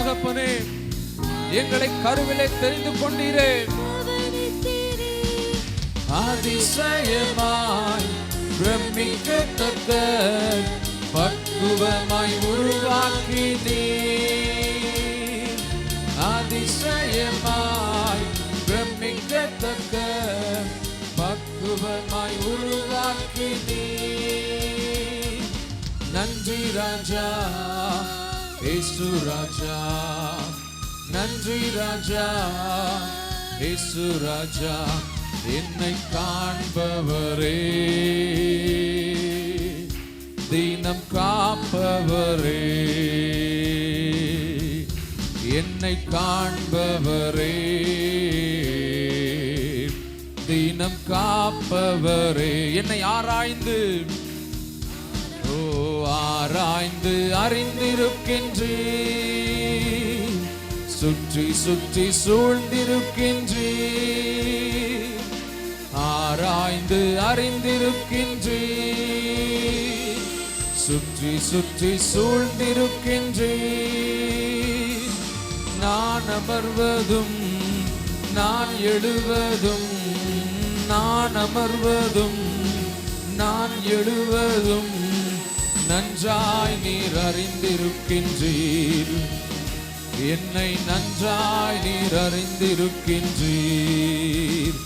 தகப்பனே, எங்களை கருவிலே தெரிந்து கொண்டீரே. அதிசயமாய் பிரமிக்கத்தக்க பக்குவமாய் உருவாக்கினீர். அதிசயமாய் பிரமிக்கத்தக்க பக்குவமாய் உருவாக்கினீர். நன்றி ராஜா இயேசு ராஜா, நன்றி ராஜா இயேசு ராஜா. என்னை காண்பவரே, தினம் காப்பவரே, என்னை காண்பவரே, தினம் காப்பவரே. என்னை ஆராய்ந்து ஆராய்ந்து அறிந்திருக்கின்றீர். சுற்றி சுற்றி சூழ்ந்திருக்கின்றீர். ஆராய்ந்து அறிந்திருக்கின்றீர். சுற்றி சுற்றி சூழ்ந்திருக்கின்றீர். நான் அமர்வதும் நான் எழுவதும், நான் அமர்வதும் நான் எழுவதும் நன்றாய் நீர் அறிந்திருக்கின்றீர். என்னை நன்றாய் நீர் அறிந்திருக்கின்றீர்.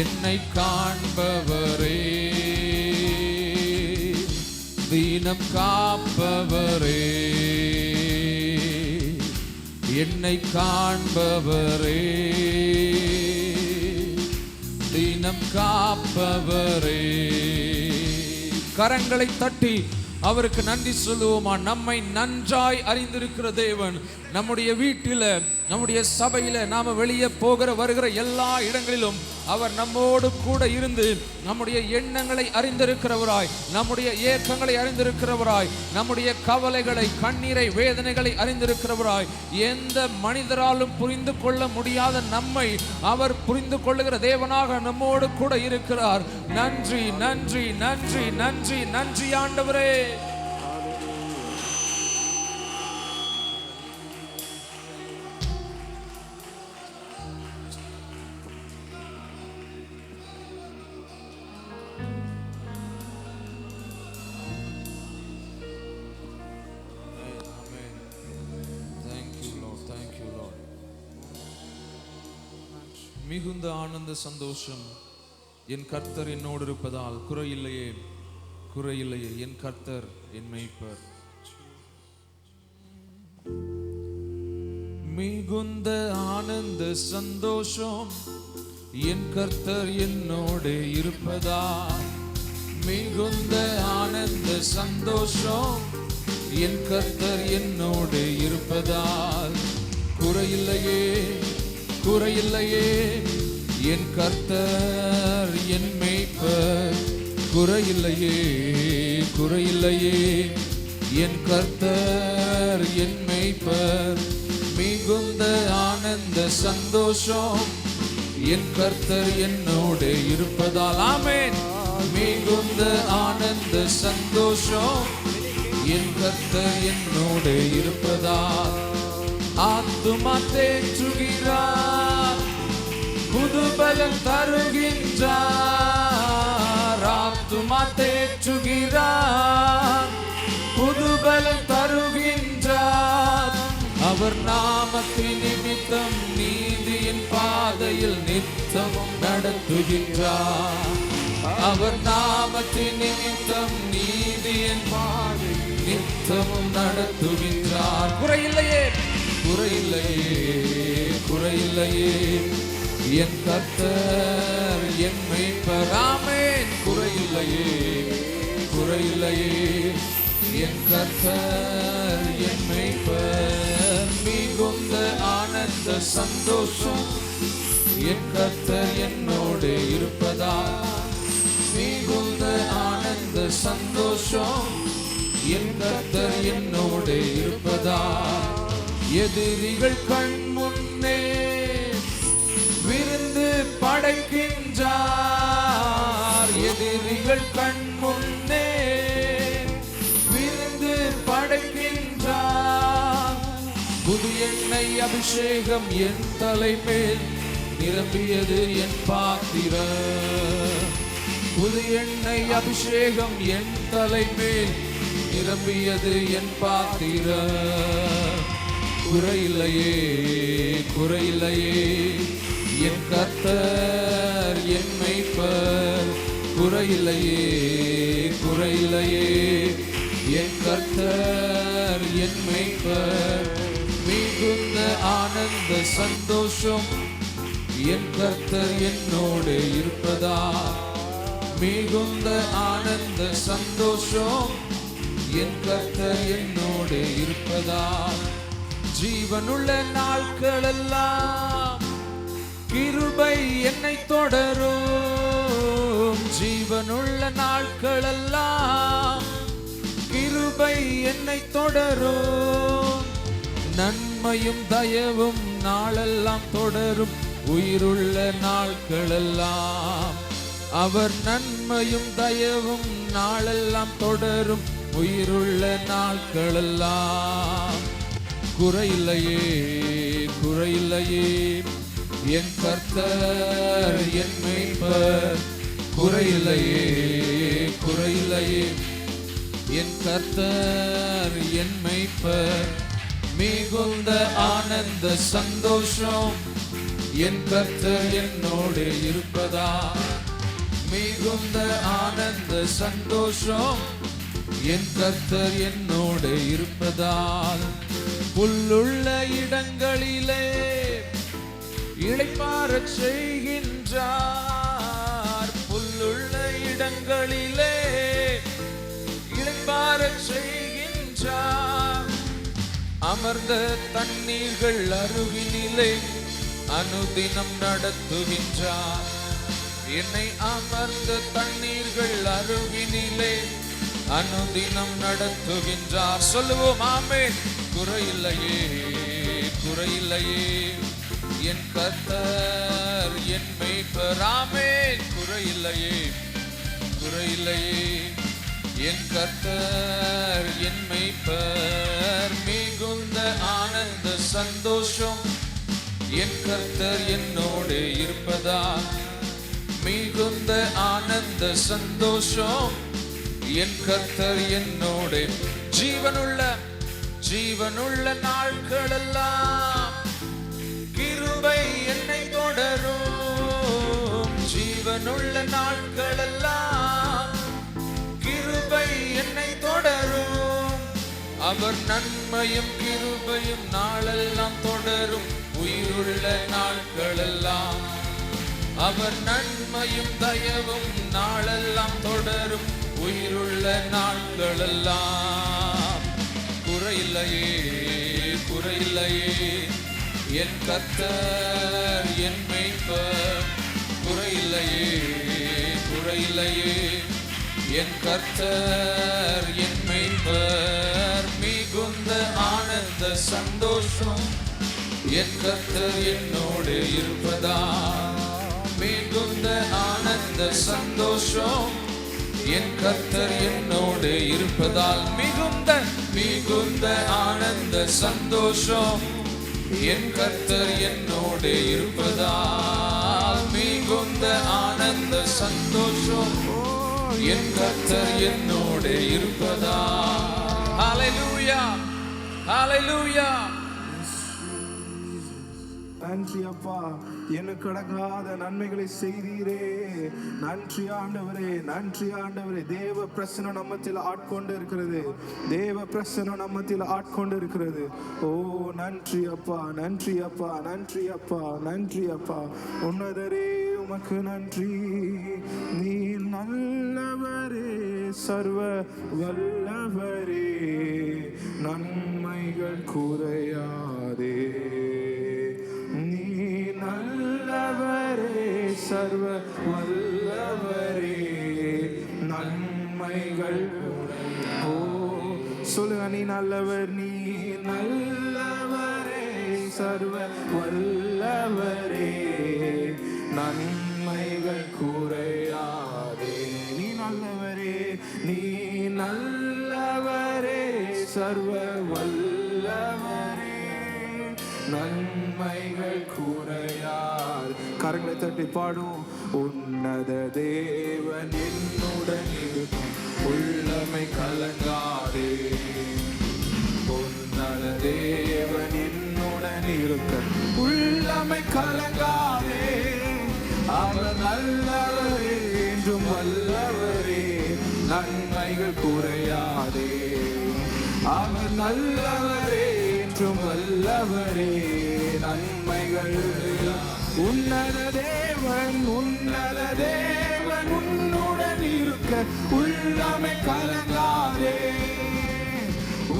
என்னை காண்பவரே, தினம் காப்பவரே, என்னை காண்பவரே, தினம் காப்பவரே. கரங்களை தட்டி அவருக்கு நன்றி சொல்லுவோமா? நம்மை நன்றாய் அறிந்திருக்கிற தேவன் நம்முடைய வீட்டில், நம்முடைய சபையில், நாம வெளியே போகிற வருகிற எல்லா இடங்களிலும் அவர் நம்மோடு கூட இருந்து நம்முடைய எண்ணங்களை அறிந்திருக்கிறவராய், நம்முடைய ஏக்கங்களை அறிந்திருக்கிறவராய், நம்முடைய கவலைகளை, கண்ணீரை, வேதனைகளை அறிந்திருக்கிறவராய், எந்த மனிதராலும் புரிந்து கொள்ள முடியாத நம்மை அவர் புரிந்து கொள்ளுகிற தேவனாக நம்மோடு கூட இருக்கிறார். நன்றி நன்றி நன்றி நன்றி நன்றி ஆண்டவரே. மிகுந்த ஆனந்த சந்தோஷம். என் கர்த்தர் என்னோடு இருப்பதால் குறையில்லையே, குறையில்லையே. என் கர்த்தர் என் மேய்ப்பர். மிகுந்த ஆனந்த சந்தோஷம். என் கர்த்தர் என்னோடு இருப்பதால் மிகுந்த ஆனந்த சந்தோஷம். என் கர்த்தர் என்னோடு இருப்பதால் குறையில்லையே, குறையில்லையே. என் கர்த்தர் என் மேய்ப்பர். குறையில்லையே, குறையில்லையே. என் கர்த்தர் என் மேய்ப்பர். மிகுந்த ஆனந்த சந்தோஷம். என் கர்த்தர் என்னோடு இருப்பதால். ஆமென். மிகுந்த ஆனந்த சந்தோஷம். என் கர்த்தர் என்னோடு இருப்பதால் ஆத்துமா தேற்றுகிறார், புதுபலம் தருகின்றார். ஆத்துமா தேற்றுகிறார், புதுபலம் தருகின்றார். அவர் நாமத்தின் நிமித்தம் நீதியின் பாதையில் நித்தமும் நடத்துகின்றார். அவர் நாமத்தின் நிமித்தம் நீதியின் பாதையில் நித்தமும் நடத்துகின்றார். குறையில்லையே, குறையில்லையே, குறையில்லையே. என் கர்த்தர் என் மேய்ப்பர். ஆமென். குறையில்லையே, குறையில்லையே. என் கர்த்தர் என் மேய்ப்பர். மிகுந்த ஆனந்த சந்தோஷம். என் கர்த்தர் என்னோடு இருப்பதால் மிகுந்த ஆனந்த சந்தோஷம். என் கர்த்தர் என்னோடு இருப்பதால் எதிரிகள் கண் முன்னே விருந்து படைக்கின்றார். எதிரிகள் கண் முன்னே விருந்து படைக்கின்றார். புது எண்ணெய் அபிஷேகம் என் தலைமேல் நிரம்பியது என் பாத்திரம். புது எண்ணெய் அபிஷேகம் என் தலைமேல் நிரம்பியது என் பாத்திரம். குறையில்லையே குறையில்லையே என் கர்த்தர் என் மேய்ப்பர். குறையில்லையே குறையில்லையே என் கர்த்தர் என் மேய்ப்பர். மிகுந்த ஆனந்த சந்தோஷம் என் கர்த்தர் என்னோடு இருப்பதா. மிகுந்த ஆனந்த சந்தோஷம் என் கர்த்தர் என்னோடு இருப்பதா. ஜீவனுள்ள நாட்களெல்லாம் கிருபை என்னை தொடரும். ஜீவனுள்ள நாட்களெல்லாம் கிருபை என்னை தொடரும். நன்மையும் தயவும் நாளெல்லாம் தொடரும். உயிருள்ள நாட்களெல்லாம் அவர் நன்மையும் தயவும் நாளெல்லாம் தொடரும். உயிருள்ள நாட்களெல்லாம் குறையில்லையே குறையில்லையே என் கர்த்தர் என் மேய்ப்பர். குறையில்லையே குறையில்லையே என் கர்த்தர் என் மேய்ப்பர். மிகுந்த ஆனந்த சந்தோஷம் என் கர்த்தர் என்னோடு இருப்பதா. மிகுந்த ஆனந்த சந்தோஷம் என் கர்த்தர் என்னோடு இருப்பதால். புல்லுள்ள இடங்களிலே இளைப்பாறச் செய்கின்றார். புல்லுள்ள இடங்களிலே இளைப்பாறச் செய்கின்றார். அமர்ந்த தண்ணீர்கள் அருகினிலே அனுதினம் நடத்துகின்றார். என்னை அமர்ந்த தண்ணீர்கள் அருகினிலே அனுதினம் நடத்துகின்றார். சொல்லுவோம் ஆமென். குறையில்லையே குறையில்லையே என் கர்த்தர் என் மேய்ப்பர். ஆமென். குறையில்லையே குறையில்லையே என் கர்த்தர் என் மேய்ப்பர். மிகுந்த ஆனந்த சந்தோஷம் என் கர்த்தர் என்னோடு இருப்பதா. மிகுந்த ஆனந்த சந்தோஷம் என் கர்த்தர் என்னோடு. ஜீவனுள்ள நாட்களெல்லாம் கிருபை என்னை தொடரும். ஜீவனுள்ள நாட்களெல்லாம் கிருபை என்னை தொடரும். அவர் நன்மையும் கிருபையும் நாளெல்லாம் தொடரும். உயிருள்ள நாட்களெல்லாம் அவர் நன்மையும் தயவும் நாளெல்லாம் தொடரும். உயிருள்ள நாட்களெல்லாம் குறையில்லையே குறையில்லையே என் கர்த்தர் என் மேய்ப்பர். குறையில்லையே குறையில்லையே என் கர்த்தர் என் மேய்ப்பர். மிகுந்த ஆனந்த சந்தோஷம் என் கர்த்தர் என்னோடு இருப்பதா. மிகுந்த ஆனந்த சந்தோஷம் என் கர்த்தர் என்னோடு இருப்பதால். மிகுந்த ஆனந்த சந்தோஷம் என் கர்த்தர் என்னோடு இருப்பதால். மிகுந்த ஆனந்த சந்தோஷம் என் கர்த்தர் என்னோடு இருப்பதால். ஹல்லேலூயா ஹல்லேலூயா. நன்றி அப்பா, எனக்கு அடங்காத நன்மைகளை செய்தீரே. நன்றி ஆண்டவரே, நன்றி ஆண்டவரே. தேவ பிரசனம் நம்மத்தில் ஆட்கொண்டு இருக்கிறது. தேவ பிரசனம் நம்மத்தில் ஆட்கொண்டு இருக்கிறது. ஓ நன்றி அப்பா, நன்றி அப்பா, நன்றி அப்பா, நன்றி அப்பா. உன்னதரே உமக்கு நன்றி. நீ நல்லவரே, சர்வ வல்லவரே, நன்மைகள் குறையாதே. நல்லவரே, சர்வ வல்லவரே, நன்மைகள். ஓ சொல்லுங்க, நீ நல்லவர், நீ நல்லவரே, சர்வ வல்லவரே, நன்மைகள் குறையாதே. நீ நல்லவரே, நீ நல்லவரே, சர்வ வல்லவரே, நன்மைகள் குறையாது. கரங்களை தட்டி பாடும். உன்னத தேவன் என்னுடன் இருக்கும், உள்ளமை கலங்காதே. உன்னத தேவன் என்னுடன் இருக்க, உள்ளமை கலங்காதே. அவர் நல்லவரே, என்றும் வல்லவரே, நன்மைகள் குறையாதே. அவர் நல்லவரே, என்றும் வல்லவரே, நன்மைகள். உன்னத தேவன் உன்னுடன் இருக்க, உள்ளமை கலங்காதே.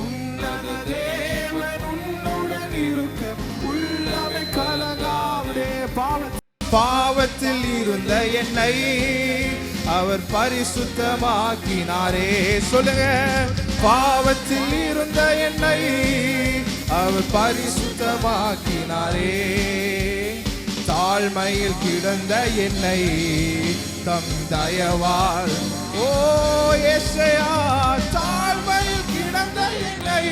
உன்னத தேவன் உன்னுடன் இருக்க, உள்ளமை கலங்காதே. பாவத்தில் இருந்த என்னை அவர் பரிசுத்தமாக்கினாரே. சொல்லுங்க. பாவத்தில் இருந்த என்னை அவர் பரிசுத்தமாக்கினாரே. தாழ்மையில் கிடந்த என்னை தம் தயவால், ஓ யெஷயா, தாழ்மையில் கிடந்த என்னை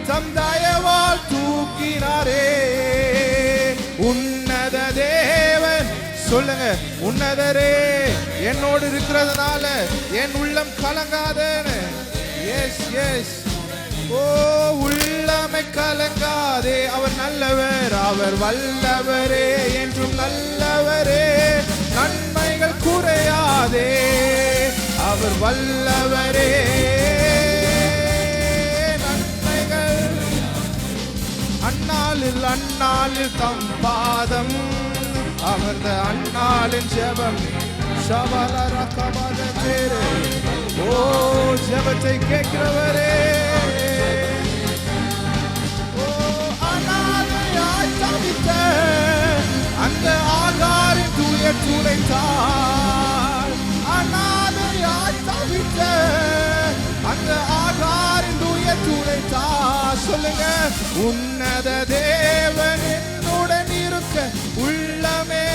தம் தயவால் தூக்கினாரே. உன்னத தேவன், சொல்லுங்க, உன்னதரே என்னோடு இருக்கிறதுனால என் உள்ளம் கலங்காதேன்னு. S S. ஓ உள்ளமை கலங்காதே. அவர் நல்லவர், அவர் வல்லவரே, என்றும் நல்லவரே, நன்மைகள் குறையாதே. அவர் வல்லவரே, நன்மைகள். அந்நாளில் தம் பாதம் அமர்ந்த அந்நாளின் ஜெபம் பேரு. ஓ ஜெபத்தை கேட்கிறவரே, ஓ அநாதையாய் தவித்த அந்த ஆகாரின் துயர் துடைத்தார். அநாதையாய் தவித்த அந்த ஆகாரின் துயர் துடைத்தார். சொல்லுங்க. உன்னத தேவன் என்னுடன் இருக்க, உள்ளமே.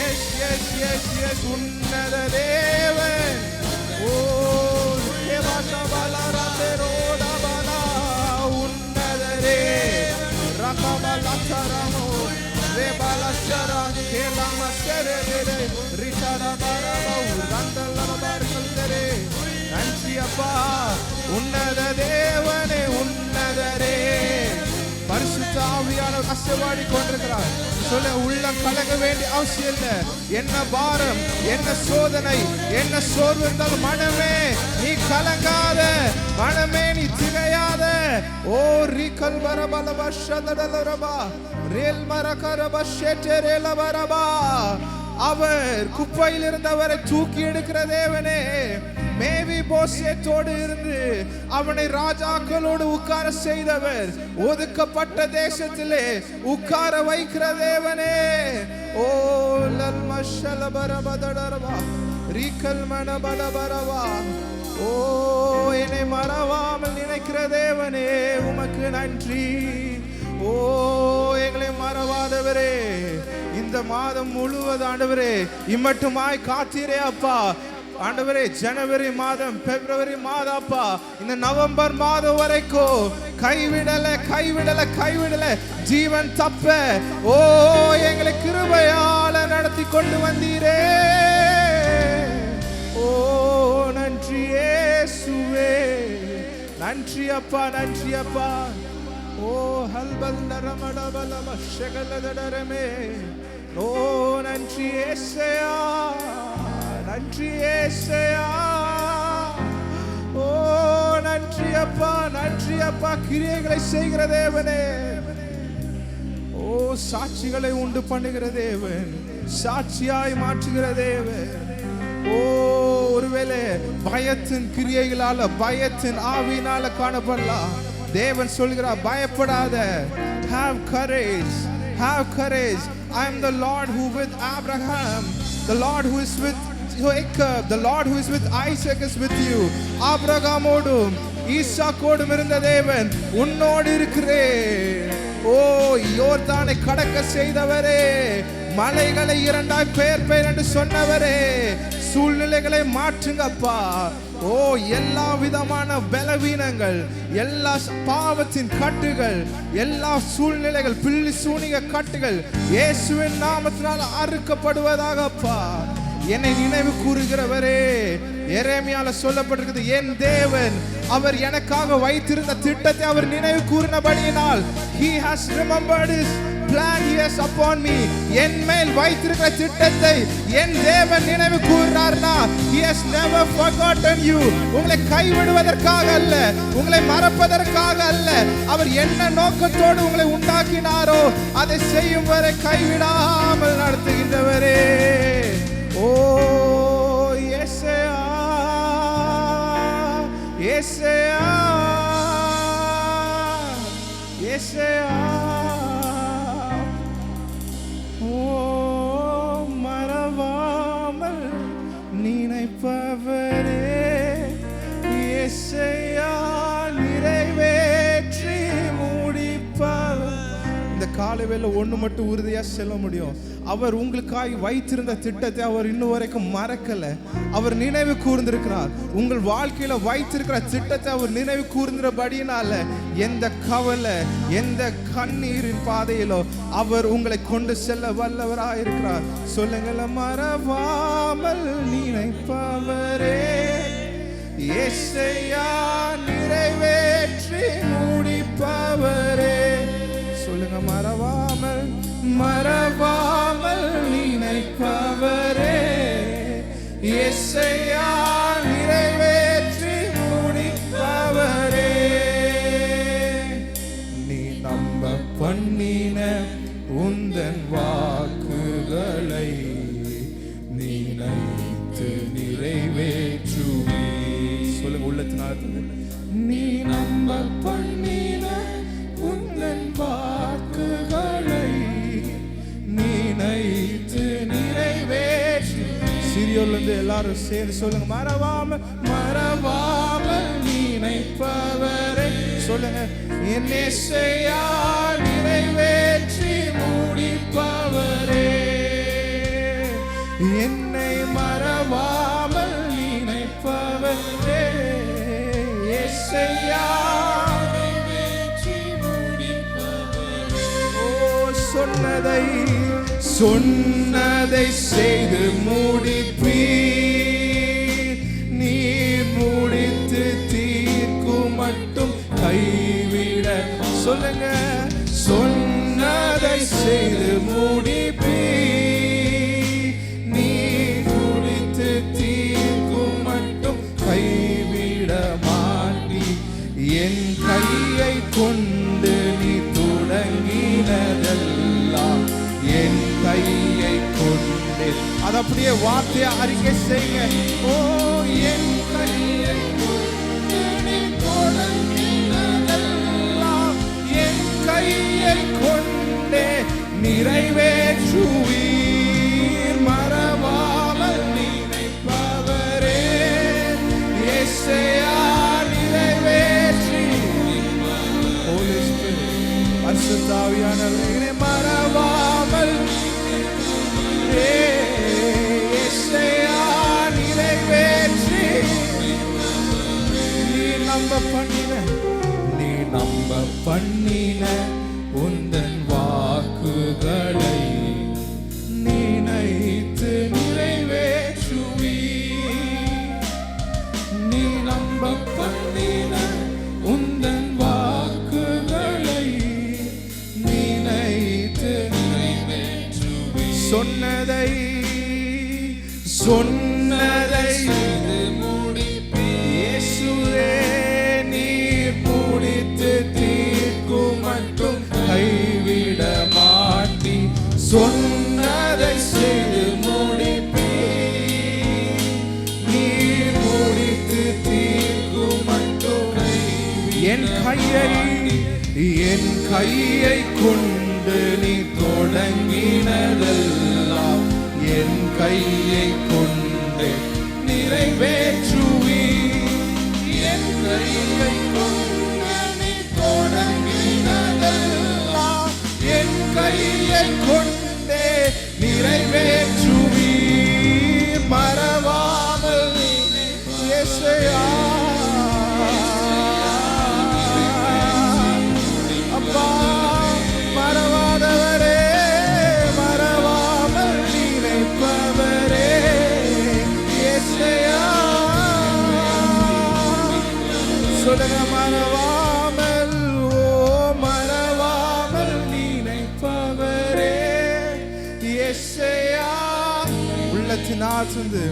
Yes yes yes yes. உன்னத தேவன். ஓ உன்னதரே ரகபலச்சரமோ ரெபலச்சரா கேலமசரே ரிஷரபரபோ ரந்தலபர்கல்தரே. நன்றி அப்பா. உன்னத தேவனே, உன்னதரே. பரிசுத்த ஆவியானவர் அசைவாடி கொண்டிருக்கிறார். சொல்ல, உள்ளம் கலங்க வேண்டிய அவசியம் இல்லை. என்ன பாரம், என்ன சோதனை, என்ன சோர்வு இருந்தாலும் மனமே நீ கலங்காத, மனமே நீ திகையாத. ஓ ரீகல் வரபலப ஷதடலரபா ரேல் மரகரப ஷெட்டரேலபரபா. அவர் குப்பையில் இருந்தவரை தூக்கி எடுக்கிற தேவனே. மேவி போசேத்தோடு இருந்து அவனை ராஜாக்களோடு உட்கார செய்தவர், ஒதுக்கப்பட்ட தேசத்திலே உட்கார வைக்கிற தேவனே. ஓ லல்மஷலபரபதடரவா ரீகல் மனபலபரவா. ஓ என்னை மறவாமல் நினைக்கிற தேவனே, உமக்கு நன்றி. ஓ எங்களை மறவாதவரே, இந்த மாதம் முழுவதும் ஆண்டவரே இம்மட்டுமாய் காத்தீரே அப்பா. ஆண்டவரே, ஜனவரி மாதம், பிப்ரவரி மாதம் அப்பா, இந்த நவம்பர் மாதம் வரைக்கும் கைவிடல ஜீவன் தப்ப ஓ எங்களை கிருபையால நடத்தி கொண்டு வந்தீரே. ஓ நன்றி இயேசுவே, நன்றி அப்பா, நன்றி அப்பா. ஓ ஹல்பல்லரமடபலம ஷகலதடரமே. ஓ நன்றி இயேசுயா, நன்றி இயேசுயா. ஓ நன்றி அப்பா, நன்றி அப்பா. கிரியைகளை செய்கிற தேவனே, ஓ சாட்சிகளை உண்டு பண்ணுகிற தேவன், சாட்சியாய் மாற்றுகிற தேவன். ஓ ஒருவேளை பயத்தின் கிரியைகளால, பயத்தின் ஆவியினால காணப்படலாம். தேவன் சொல்கிறார், பயப்படாத. Have courage, have courage. I am the Lord who with Abraham, the Lord who is with Jacob, the Lord who is with Isaac is with you. ஆபிரகாமோடும் ஈசாக்கோடும் இருந்த தேவன் உன்னோடு இருக்கிறேன். ஓ யோர்தானை கடக்க செய்தவரே, மலைகளை இரண்டாய் பெயர் என்று சொன்னவரே, சூழ்நிலைகளை மாற்றுங்கப்பா. ஓ எல்லா விதமான பலவீனங்கள், எல்லா பாவத்தின் கட்டுகள், எல்லா சூழ்நிலைகள், பில்லி சூனிக கட்டுகள் இயேசுவின் நாமத்தினால் அறுக்கப்படுவதாக. அப்பா என்னை நினைவு கூறுகிறவரே, எரேமியால சொல்லப்பட்டிருக்கிறது, என் தேவன் அவர் எனக்காக வைத்திருந்த திட்டத்தை அவர் நினைவு கூறினபடியினால், he has remembered his plan he has upon me, என் மேல் வைத்திருக்கிற திட்டத்தை என் தேவன் நினைவு கூறினார்னா, he has never forgotten you. உங்களை கைவிடுவதற்காக அல்ல, உங்களை மறப்பதற்காக அல்ல, அவர் என்ன நோக்கத்தோடு உங்களை உண்டாக்கினாரோ அதை செய்யும் வரை கைவிடாமல் நடத்துகின்றவரே. ஓ இயேசுவா, இயேசுவா, இயேசுவா. ஓ மறவாமல் நினைப்பவரே, இயேசுவா நிறைவேற்றி முடிப்பவர். இந்த காலைவேளை ஒன்று மட்டும் உறுதியா சொல்ல முடியும், அவர் உங்களுக்காக வைத்திருந்த திட்டத்தை அவர் இன்னும் வரைக்கும் மறக்கல, அவர் நினைவு கூர்ந்திருக்கிறார். உங்கள் வாழ்க்கையில வைத்திருக்கிற திட்டத்தை அவர் நினைவு கூர்ந்தபடியினால எந்த கவலை, எந்த கண்ணீரின் பாதையிலோ அவர் உங்களை கொண்டு செல்ல வல்லவராக இருக்கிறார். சொல்லுங்கள, மறவாமல் நினைப்பவரே, இயேசுவா நிறைவேற்றி முடிப்பவரே. சொல்லுங்க, மறவாமல், மறவாமல் நினைப்பவரே, இயேசுவா நிறைவேற்றி முடிப்பவரே. நீ நம்ப பண்ணின உந்தன் வாக்குகளை நினைத்து நிறைவேற்றுவே. சொல்லுங்க உள்ளத்தினால, நீ நம்ப பண்ணின உந்தன் வாக்குகளை நினைத்து நிறைவேற்று. சிறியோர்ல இருந்து எல்லாரும் சேர்ந்து சொல்லுங்க, மறவாமல், மறவாமல் நினைப்பவரை. சொல்லுங்க, என் இயேசுவா நிறைவேற்றி முடிப்பவரே, என்னை மறவாமல் நினைப்பவரே, இயேசுவா சொன்னதை சொன்னதை செய்து முடிப்பீர். நீர் முடித்து தீர்க்கும் மட்டும் கைவிட. சொல்லுங்க, சொன்னதை செய்து முடிப்பீர். நீர் முடித்து தீர்க்கும் மட்டும் கைவிட மாட்டி. என் கையை கொண்டு நீ தொடங்கினதெல்லாம் என் கையை கொண்டு. அது அப்படியே வார்த்தையை அறிக்கை செய்யுங்க. ஓ என் கையை கொண்டு நீ தொடங்கினதெல்லாம் என் கையை கொண்டே நிறைவேற்றுவீர். மறவாமல் நினைப்பவரே, இயேசுவா நிறைவேற்றி. Holy Spirit, பரிசுத்த ஆவியானவரே, மறவாமல் இயேசுவா நிறைவேற்றி. நீ நம்ப பண்ணின, நீ நம்ப பண்ணின உந்தன் வாக்குகளை நினைத்து நிறைவேற்றுவீர். நீ நம்ப பண்ணின உந்தன் வாக்குகளை நினைத்து நிறைவேற்றுவீர். சொன்னதை சொன்னதை முடிப்பீர். இயேசுவே நீர் முடித்து தீர்க்கும் மட்டும் கைவிட மாட்டி. சொன்னதை செய்து முடிப்பீர். நீர் முடித்து தீர்க்கும் மட்டும் என் கையை கொண்டு நீ தொடங்கினதெல்லாம் என் கையை கொண்டு நிறைவேற்றுவீர். என் கையை கொண்டு நீ தொடங்கினதெல்லாம் என் கையை கொண்டே நிறைவேற்றுவீர். மறவாமல் இயேசுவா ஆழ்ந்து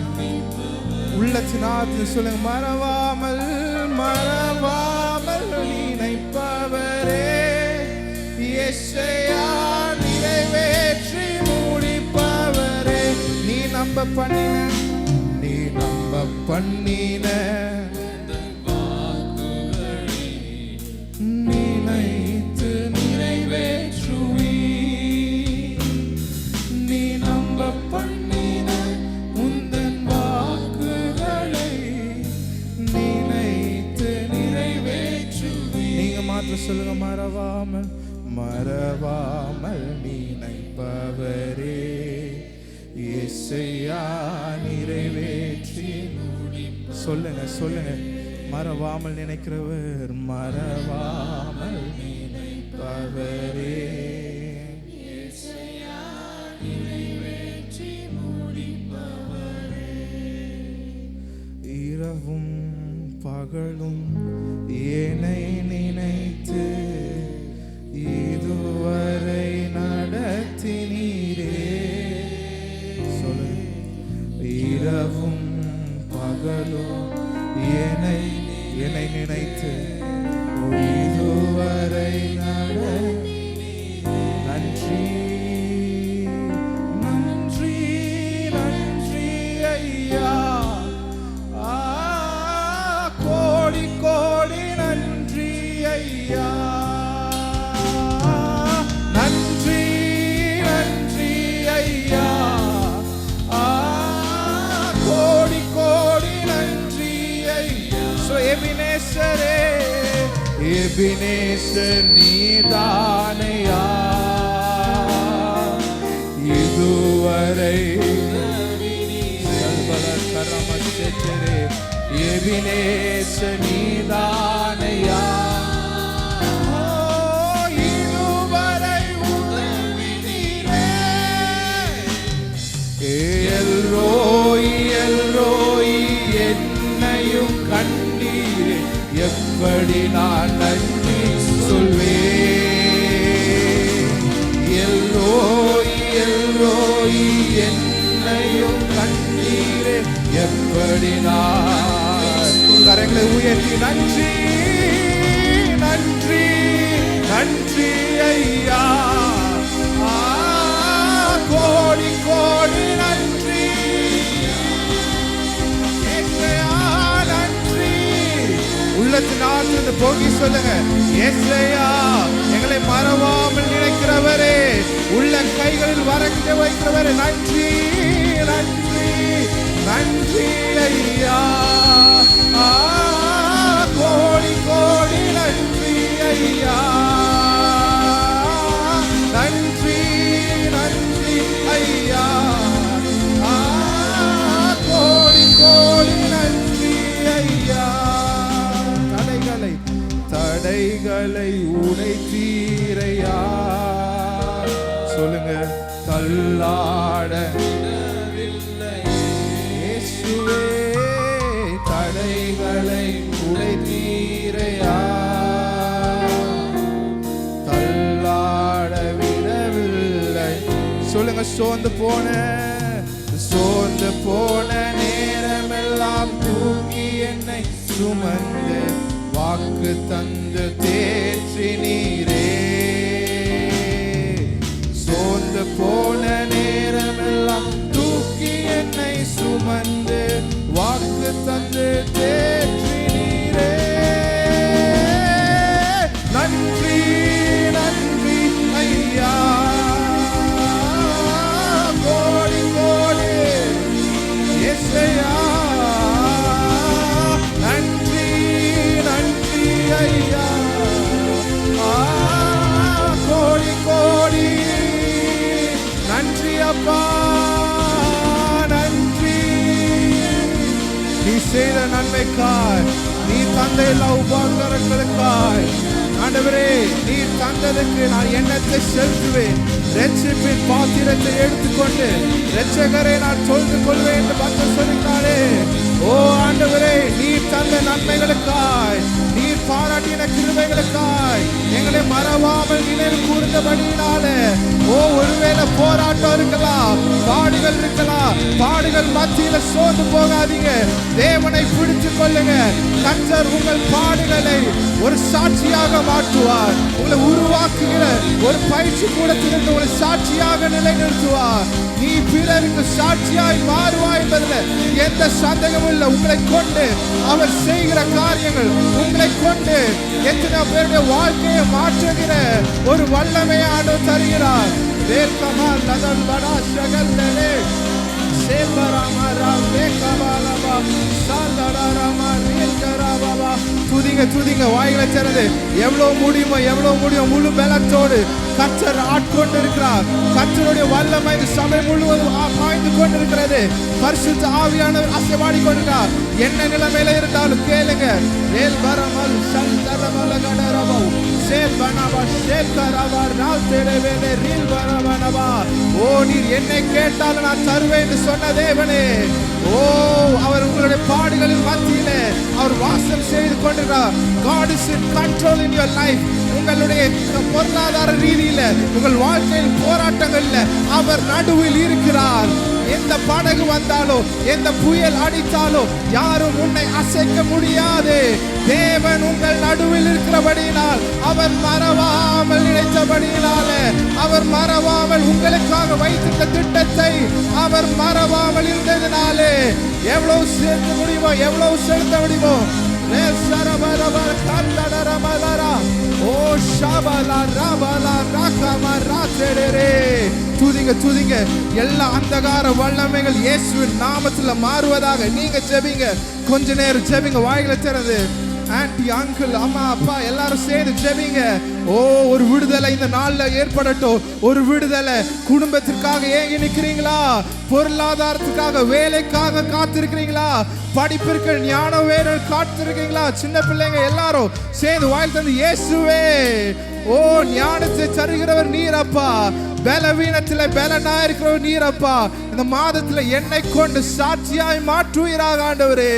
உள்ளத்தினாத்து சொல்லுங்க. மறவாமல் மறவாமல் நினைப்பவரே யெஷயா நிறைவேற்றி முடிப்பவரே. நீ நம்ப பண்ணின நினைத்து நிறைவேற்றுவி. நீ நம்ப பண்ணின உந்தன் வாக்குகளை நினைத்து நிறைவேற்றுவி. நீங்க மாத்திரம் சொல்லுங்க. மறவாமல் மறவாமல் நினைப்பவரே யெஷயா நிறைவேற்றி சொல்லுங்க சொல்லுங்க. மறவாமல் நினைக்கிறவர் மறவாமல் நினைப்பவரே யெஷயா நிறைவேற்றி முடிப்பவரே. இரவும் பகலும் என்னை நினைத்து இதுவரை நடத்தினீரே. சொல்லுங்க. இரவும் பகலும் என்னை நினைத்து இதுவரை நன்றி நன்றி நன்றி ஐயா. கோடி கோடி நன்றி ஐயா. நன்றி நன்றி ஐயா. கோடி கோடி நன்றி ஐயா. எபினேசரே எபினேசர் நீதானையா இதுவரை கரமச்சரே. எபினேசர் நீதானையா இதுவரை உதவினீரே. எல்ரோய் எல்ரோய் என்னையும் கண்டீரே. எப்படி நான் நன்றி சொல்வேன். எல்ரோய் எல்ரோய் என்னையும் கண்டீரே. எப்படி நான் கரங்களை உயர்த்தி நன்றி நன்றி நன்றி ஐயா. கோடி கோடி நன்றி நன்றி. உள்ளத்தினால போகி சொல்லுங்க. யெஷயா எங்களை மறவாமல் நினைக்கிறவரே உள்ள கைகளில் வரைந்து வைக்கிறவரே நன்றி நன்றி நன்றி ஐயா. கோடி கோடி நன்றி ஐயா. நன்றி நன்றி ஐயா. கோடி கோடி நன்றி ஐயா. தடைகளை உடைத்தீரையா. சொல்லுங்க. தள்ளாட இயேசுவே தடைகளை உடைத்தீரையா. தள்ளாட விடவில்லை. சொல்லுங்க. சோர்ந்து போன நேரமெல்லாம் தூக்கி என்னை சுமந்து வாக்கு தந்து தேற்றினீரே. சோர்ந்து போன நேரமெல்லாம் தூக்கி என்னை சுமந்து வாக்கு தந்து தேற்றினீரே. நன்றி நன்றி ஐயா. கோடி கோடி யெஷயா. நன்றி நன்றி ஐயா. கோடி கோடி நன்றி அப்பா. நன்றி நீ செய்த நன்மைக்காய், நீ தந்த எல்லா உபகாரங்களுக்காய் ஆண்டவரே, நீ தந்ததுக்கு நான் எண்ணத்தை செலுத்துவேன். ரட்சிப்பின் பாத்திரத்தை எடுத்துக்கொண்டு ரட்சகரை நான் தொழுது கொள்வேன் என்று பக்தர் சொல்லிட்டாரே. ஓ ஆண்டவரே, நீ தந்த நன்மைகளுக்காய், நீர் பாராட்டின கிருபைகளுக்காய் எங்களை மறவாமல் நினைவு கூர்ந்தபடியினாலே ஓ ஒருவேளை போராட்டம் இருக்கலாம், பாடுகள் இருக்கலாம், பாடுகள் மத்தியில சோர்ந்து போகாதீங்க. தேவனை பிடிச்சு கொள்ளுங்க. கர்த்தர் உங்கள் பாடுகளை ஒரு சாட்சியாக மாற்றுவார். உங்களை உருவாக்குகிற ஒரு பயிற்சி கூடத்திலிருந்து உங்களை சாட்சியாக நிலைநிறுத்துவார். நீ பிறருக்கு சாட்சியாய் மாறுவாய் என்பதில் எந்த சந்தேகமும் இல்லை. உங்களை கொண்டு அவர் செய்கிற காரியங்கள், உங்களை கொண்டு எத்தனை பேருடைய வாழ்க்கையை மாற்றுகிற ஒரு வல்லமையை ஆண்டவர் தருகிறார். துதிங்க வாய்களை திறந்து எவ்வளவு முடியுமோ முழு பலத்தோடு கர்த்தர் ஆட்கொண்டு இருக்கிறார். கர்த்தருடைய வல்லமை இந்த சபை முழுவதும் பாய்ந்து கொண்டிருக்கிறது. பரிசுத்த ஆவியானவர் அசைவாடி கொண்டிருக்கிறார். என்ன நிலைமையில இருந்தாலும் கேளுங்க. ஓ நீர் என்னை கேட்டாலும் நான் தருவேன் என்று சொன்ன தேவனே, ஓ அவர் உங்களுடைய பாடுகளின் மத்தியிலே அவர் வாசம் செய்து கொண்டிருக்கிறார். God is in control in your life. உங்களுடைய பொருளாதார ரீதியில, உங்கள் வாழ்க்கையில் போராட்டங்கள்ல அவர் நடுவில் இருக்கிறார். எந்த படகு வந்தாலோ, எந்த புயல் அடித்தாலோ யாரும் உன்னை அசைக்க முடியாது. தேவன் உங்கள் நடுவில் இருக்கிறபடியினால், அவர் மறவாமல் நினைத்தபடியினாலே, அவர் மறவாமல் உங்களுக்காக வைத்திருந்த திட்டத்தை அவர் மறவாமல் இருந்ததினாலே எவ்வளவு சேர்க்க முடியுமோ, எவ்வளவு செலுத்த முடியுமோ. துதிங்க. எல்லா அந்தகார வல்லமைகள் இயேசுவின் நாமத்துல மாறுவதாக நீங்க ஜெபிங்க. கொஞ்ச நேரம் ஜெபிங்க, வாய்களை திறந்து. ஆன்டி, அங்கிள், அம்மா, அப்பா எல்லாரும் சேர்ந்து ஜெபிங்க. ஓ ஒரு விடுதலை இந்த நாள்ல ஏற்படட்டும். ஒரு விடுதலை. குடும்பத்திற்காக ஏங்கி நிக்கிறீங்களா? பொருளாதாரத்துக்காக, வேலைக்காக காத்திருக்கிறீங்களா? படிப்பிற்கு ஞானம் வேணும் காத்திருக்கீங்களா? சின்ன பிள்ளைங்க எல்லாரும் சேர்ந்து வாயில் தந்து இயேசுவே, ஓ ஞானத்தை தருகிறவர் நீரப்பா, பலவீனத்தில் பலனா இருக்கிறவர் நீரப்பா. இந்த மாதத்துல என்னை கொண்டு சாட்சியாய் மாற்றுவீராக ஆண்டவரே.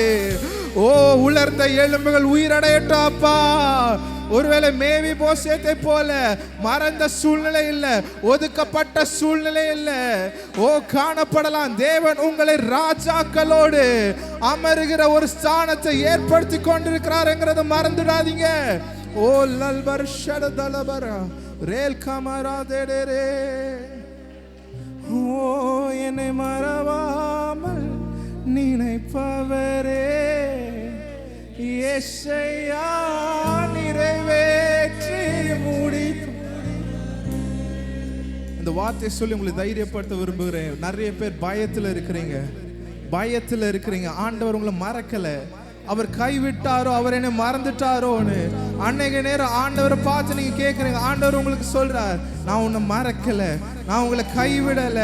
ஓ உலர்ந்த எலும்புகள் உயிரடையட்டும் அப்பா. ஒருவேளை மேவி போசேத்தை போல மறந்த சூழ்நிலை இல்ல, ஒதுக்கப்பட்ட சூழ்நிலை இல்ல. ஓ காணப்படலாம். தேவன் உங்களை ராஜாக்களோடு அமருகிற ஒரு ஸ்தானத்தை ஏற்படுத்தி கொண்டிருக்கிறாருங்கிறத மறந்துடாதீங்க. ஓ லல்பர் ஷடதலபரா ரேல் கமரா தேடரே. ஓ என்னை மறவாமல் நினைப்பவரே, யெஷயா நிறைவேற்றி முடித்து. இந்த வார்த்தையை சொல்லி உங்களை தைரியப்படுத்த விரும்புகிறேன். நிறைய பேர் பயத்தில் இருக்கிறீங்க. ஆண்டவர் உங்களை மறக்கல. அவர் கைவிட்டாரோ, அவர் என்ன மறந்துட்டாரோன்னு அன்னைக்கு நேரம் ஆண்டவரை பார்த்து நீங்க கேட்குறீங்க. ஆண்டவர் உங்களுக்கு சொல்றார், நான் உன்னை மறக்கல, நான் உங்களை கைவிடல,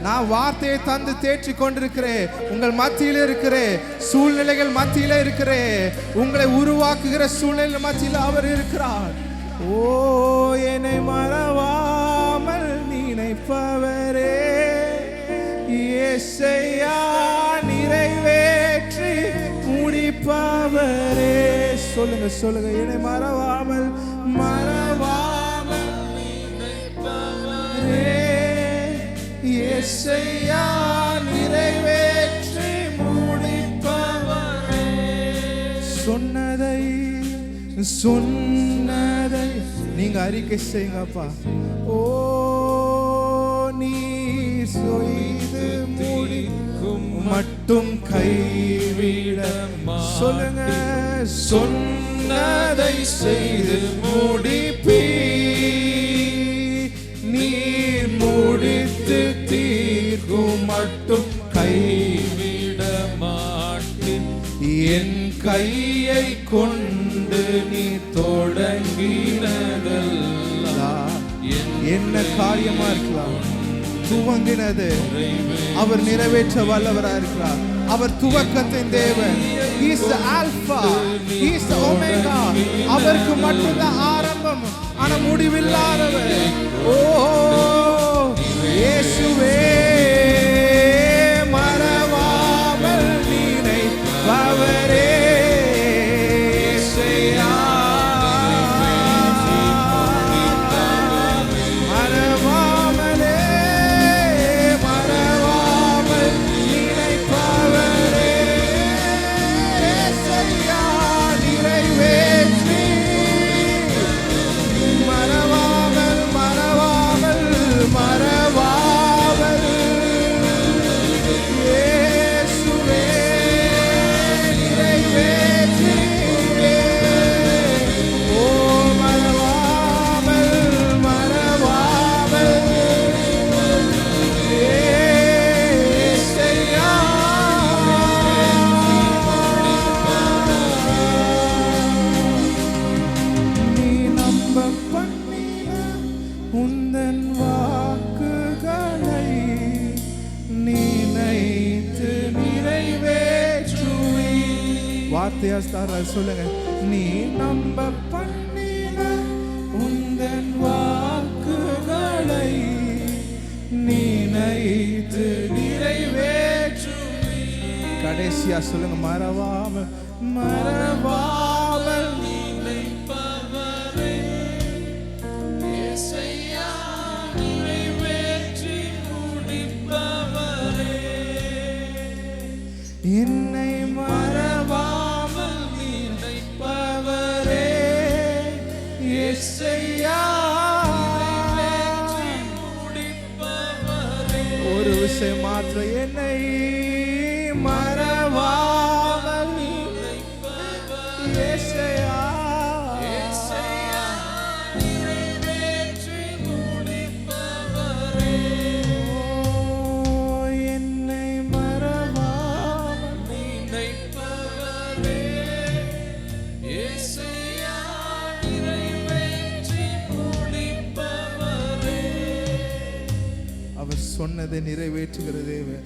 நான் வார்த்தையை தந்து தேற்றி கொண்டிருக்கிறேன். உங்கள் மத்தியில இருக்கிறேன், சூழ்நிலைகள் மத்தியில இருக்கிறேன், உங்களை உருவாக்குகிற சூழ்நிலை மத்தியில அவர் இருக்கிறார். ஓ என்னை மறவாமல் நினைப்பவரே, யெஷயா நிறைவேற்றி முடிப்பவரே. சொல்லுங்க. என்னை மறவாமல் நினைப்பவரே, யெஷயா நிறைவேற்றி முடிப்பவரே. சொன்னதை நீங்க அறிக்கை செய்யுங்கப்பா. ஓ நீ செய்து முடிக்கும் மட்டும் கைவிட. சொல்லுங்க. சொன்னதை செய்து முடிப்பீ, நீர் முடித்து தீர்க்கும் மட்டும் கைவிட மாட்டேன். என் கையை கொண்டு நீ தொடங்கினதெல்லாம் என்ன காரியமா இருக்கலாம், துவங்கினது அவர் நிறைவேற்ற வல்லவரா இருக்கிறார். அவர் துவக்கத்தின் தேவன். He is the Alpha, He is the Omega. அவருக்கு மட்டும்தான் ஆரம்பம், ஆனா முடிவில்லாதவர். ஓ இயேசுவே மறவாமல் நினைப்பவரே, மறவாமல் உந்தன் வாக்குகளை நினைத்து நிறைவேற்றுவி. வார்த்தையா சொல்லுங்க. நீ நம்ப பண்ணின உந்தன் வாக்குகளை நினைத்து நிறைவேற்றுவி. கடைசியா சொல்லுங்க. மறவாமல் மறவாமல் நினைப்பவரே இயேசையா நிறைவேற்றி முடிப்பவரே. என்னை மறவாமல் நினைப்பவரே இயேசையா நிறைவேற்றி முடிப்பவரே. ஒரு விஷயம் மாத்திரம். என்னை மறவாமல் நினைப்பவரே இயேசையா நிறைவேற்றி முடிப்பவரே. என்னை மறவாமல் நினைப்பவரே இயேசையா நிறைவேற்றி முடிப்பவரே. அவர் சொன்னதை நிறைவேற்றுகிற தேவன்.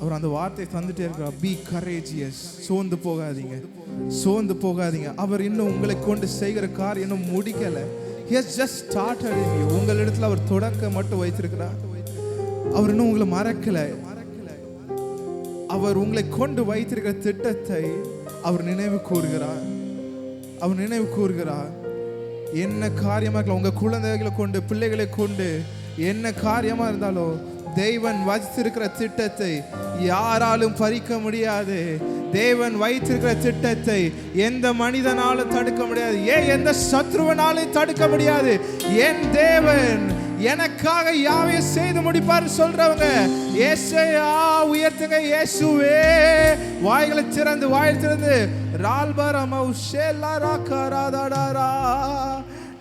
அவர் அந்த வார்த்தை தந்துட்டே இருக்கிறார். Be courageous. சோர்ந்து போகாதீங்க, சோர்ந்து போகாதீங்க. அவர் இன்னும் உங்களை கொண்டு செய்கிற காரியம் இன்னும் முடிக்கல. He has just started in you. உங்களிடத்தில் அவர் தொடக்க மட்டும் வைத்திருக்கிறார். அவர் இன்னும் உங்களை மறக்கல. அவர் உங்களை கொண்டு வைத்திருக்கிற திட்டத்தை அவர் நினைவு கூறுகிறார். அவர் நினைவு கூறுகிறார். என்ன காரியமாக உங்க குழந்தைகளை கொண்டு, பிள்ளைகளை கொண்டு, என்ன காரியமா இருந்தாலும் தேவன் வைத்திருக்கிற திட்டத்தை யாராலும் பறிக்க முடியாது. தேவன் வைத்திருக்கிற திட்டத்தை எந்த மனிதனாலும் தடுக்க முடியாது. எந்த சத்ருவனாலும் தடுக்க முடியாது. என் தேவன் எனக்காக யாவையும் செய்து முடிப்பார் சொல்றவங்க இயேசையா உயர்த்துங்க. இயேசுவே. வாய்களை திறந்து, வாயில் திறந்து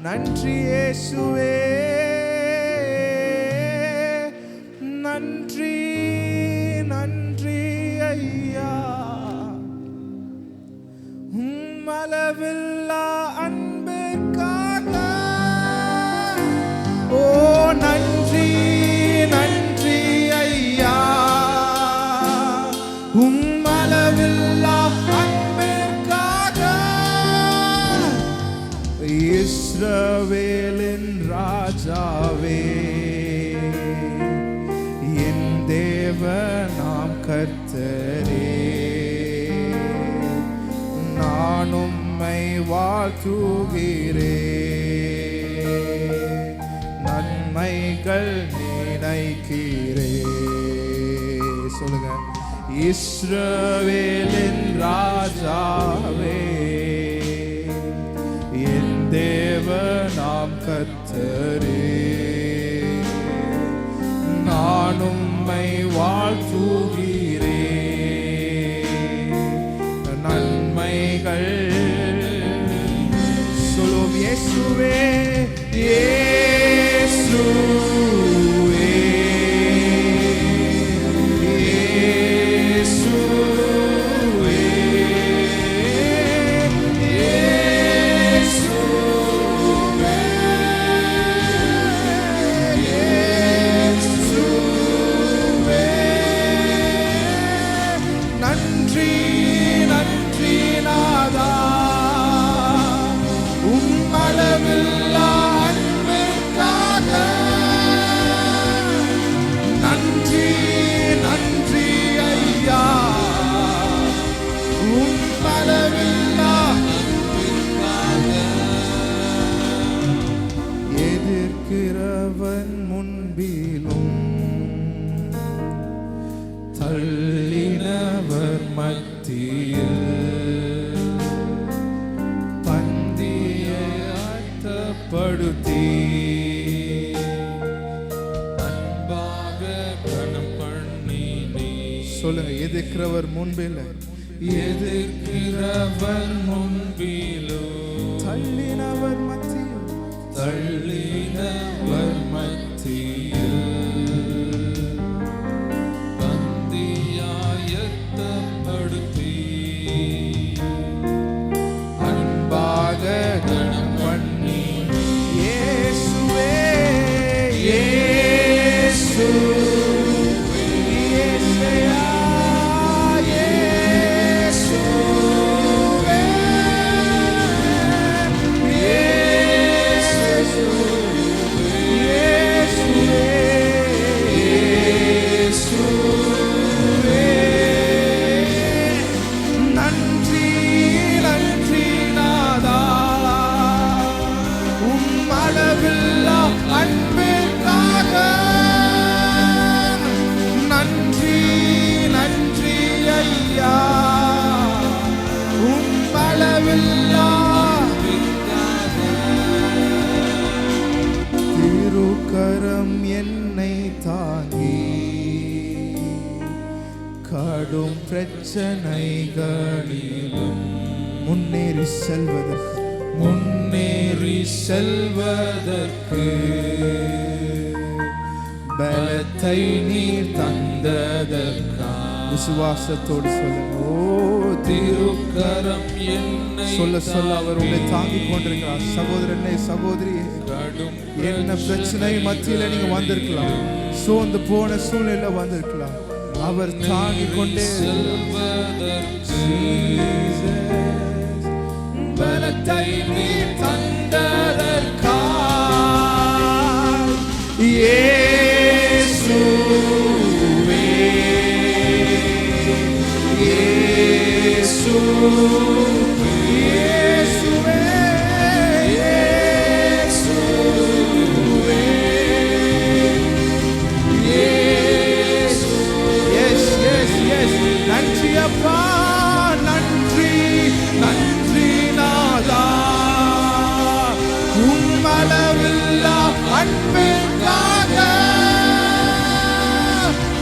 நன்றி இயேசுவே, நன்றி நன்றி ஐயா. அளவில்லா அன்பிற்காக ஓ நன்றி நன்றி ஐயா. அளவில்லா அன்பிற்காக இஸ்ரவேலின் ராஜாவே, நாம் கர்த்தரே, நான் உம்மை வாழ்த்துகிறேன், நன்மைகள் நினைக்கிறேன். சொல்லுங்க. இஸ்ரவேலின் ராஜாவே, என் தேவனாம் கர்த்தரே, நான் உம்மை வாழ்த்துகிறேன், நன்மைகள் சொல்லும். இயேசுவே இயேசுவே இயேசுவே இயேசுவே. நன்றி நன்றி நாதா, உம்மளவில்லா அன்பிற்காக. நன்றி நன்றி ஐயா, உம்மளவில்லா அன்பிற்காக. எதிர்க்கிறவன் முன்பிலும் தள்ளினவர் மத்தியில் பந்தியை ஆயத்தப்படுத்தி அன்பாக கணம் பண்ணினே. சொல்லுங்க. எதிர்க்கிறவர் முன்பில், எதிர்க்கிறவர் முன்பிலும் தள்ளினவர் மத்தியில், தள்ளினவர் மத்தியில் பந்தியாயத்தப்படுத்தி அன்பாக கணம் பண்ணி. திருக்கரம் என்னை தாங்கி கடும் பிரச்சனைகளிலும் முன்னேறி செல்வதற்கு பலத்தை நீர் தந்ததற்கா. விசுவாசத்தோடு சொல்லுங்க. ஓ திருக்கரம் என்னை சொல்ல அவர் உங்களை தாங்கிக் கொண்டிருக்கிறார். சகோதரனே, சகோதரியே, என்ன பிரச்சனை மத்தியில நீங்க வந்திருக்கலாம், சோர்ந்து போன சூழ்நிலை வந்திருக்கலாம், அவர் தாங்கிக் கொண்டே பலத்தை நீர் தந்ததற்காய் இயேசுவே, இயேசுவே, இயேசுவே, இயேசுவே, இயேசு. Yes, yes, yes. நன்றி அப்பா, நன்றி, நன்றி நாதா, உம்மளவில்லா அன்பிற்காக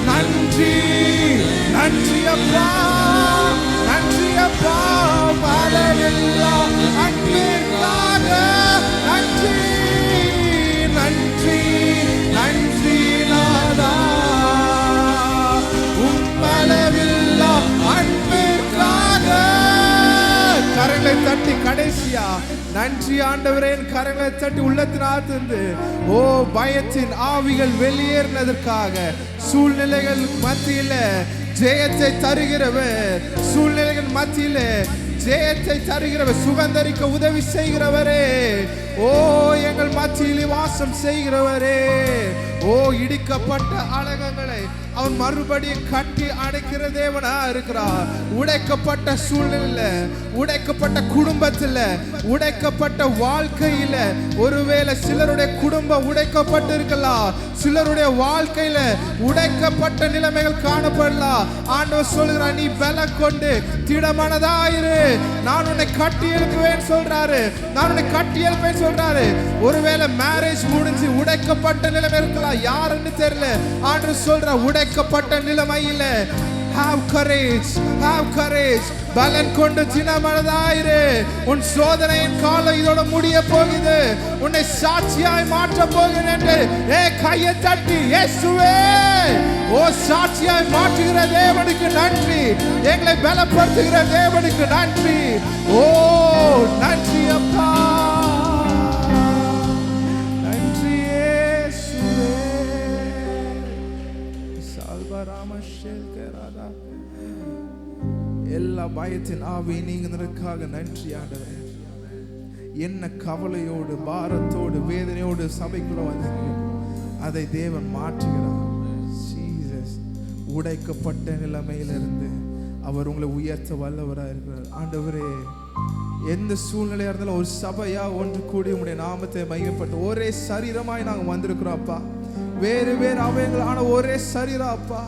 நன்றி, நன்றி அப்பா, நன்றி அப்பா, உம்மளவில்லா அன்பிற்காக நன்றி, நன்றி, நன்றி நாதா, உம்மளவில்லா அன்பிற்காக. கரங்களை தட்டி கடைசியா நன்றி ஆண்டவரே, கரங்களை தட்டி உள்ளத்தின் ஆழ்ந்து ஓ பயத்தின் ஆவிகள் வெளியேறினதற்காக, சூழ்நிலைகள் மத்தியில ஜெயத்தை தருகிறவர், சூழ்நிலைகள் மத்தியில ஜெயத்தை தருகிறவர், சுகந்தரிக்க உதவி செய்கிறவரே, ஓ எங்கள் மத்தியிலே வாசம் செய்கிறவரே, ஓ இடிக்கப்பட்ட அலகங்களை அவன் மறுபடியும் கட்டி அடைக்கிற தேவனா இருக்கிறார். உடைக்கப்பட்ட சூழ்நிலையில, உடைக்கப்பட்ட குடும்பத்தில், உடைக்கப்பட்ட வாழ்க்கையில, ஒருவேளை சிலருடைய குடும்பம் உடைக்கப்பட்டு இருக்கலாம், சிலருடைய வாழ்க்கையில உடைக்கப்பட்ட நிலைமைகள் காணப்படலாம். ஆண்டவர் சொல்கிறார், நீ பலம் கொண்டு திடமனதாயிரு, நான் உன்னை கட்டி எழுப்புவேன் சொல்றாரு, நான் உன்னை கட்டி எழுப்பேன் சொல்றாரு. ஒருவேளை மேரேஜ் முடிஞ்சு உடைக்கப்பட்ட நிலைமை இருக்கலாம், யாருன்னு தெரியல. ஆண்டவர் சொல்ற உடைக்கப்பட்ட நிலைமையில have courage, have courage, பலன் கொண்டு திடமனதாயிரு. உன் சோதனையின் காலம் இதோட முடிய போகுது, உன்னை சாட்சியாய் மாற்ற போகிறேன் என்று கையை தட்டி இயேசுவே, ஓ சாட்சியாய் மாற்றுகிற தேவனுக்கு நன்றி, எங்களை பலப்படுத்துகிற தேவனுக்கு நன்றி. ஓ நன்றி அப்பா, நன்றி இயேசுவே. எல்லா பயத்தின் ஆவி நீங்கிறதுக்காக நன்றி ஆண்டவரே. என்ன கவலையோடு, பாரத்தோடு, வேதனையோடு சபைக்குள்ள வந்தீங்க, அதை தேவன் மாற்றுகிறார். உடைக்கப்பட்ட நிலைமையிலிருந்து அவர் உங்களை உயர்த்த வல்லவராக இருக்கிறார். ஆண்டவரே, எந்த சூழ்நிலையா இருந்தாலும் ஒரு சபையா ஒன்று கூடி உங்களுடைய நாமத்தை மையப்பட்டு ஒரே சரீரமாய் நாங்கள் வந்திருக்கிறோம் அப்பா. வேறு வேறு அவயங்கள் ஆன ஒரே சரீரம் அப்பா.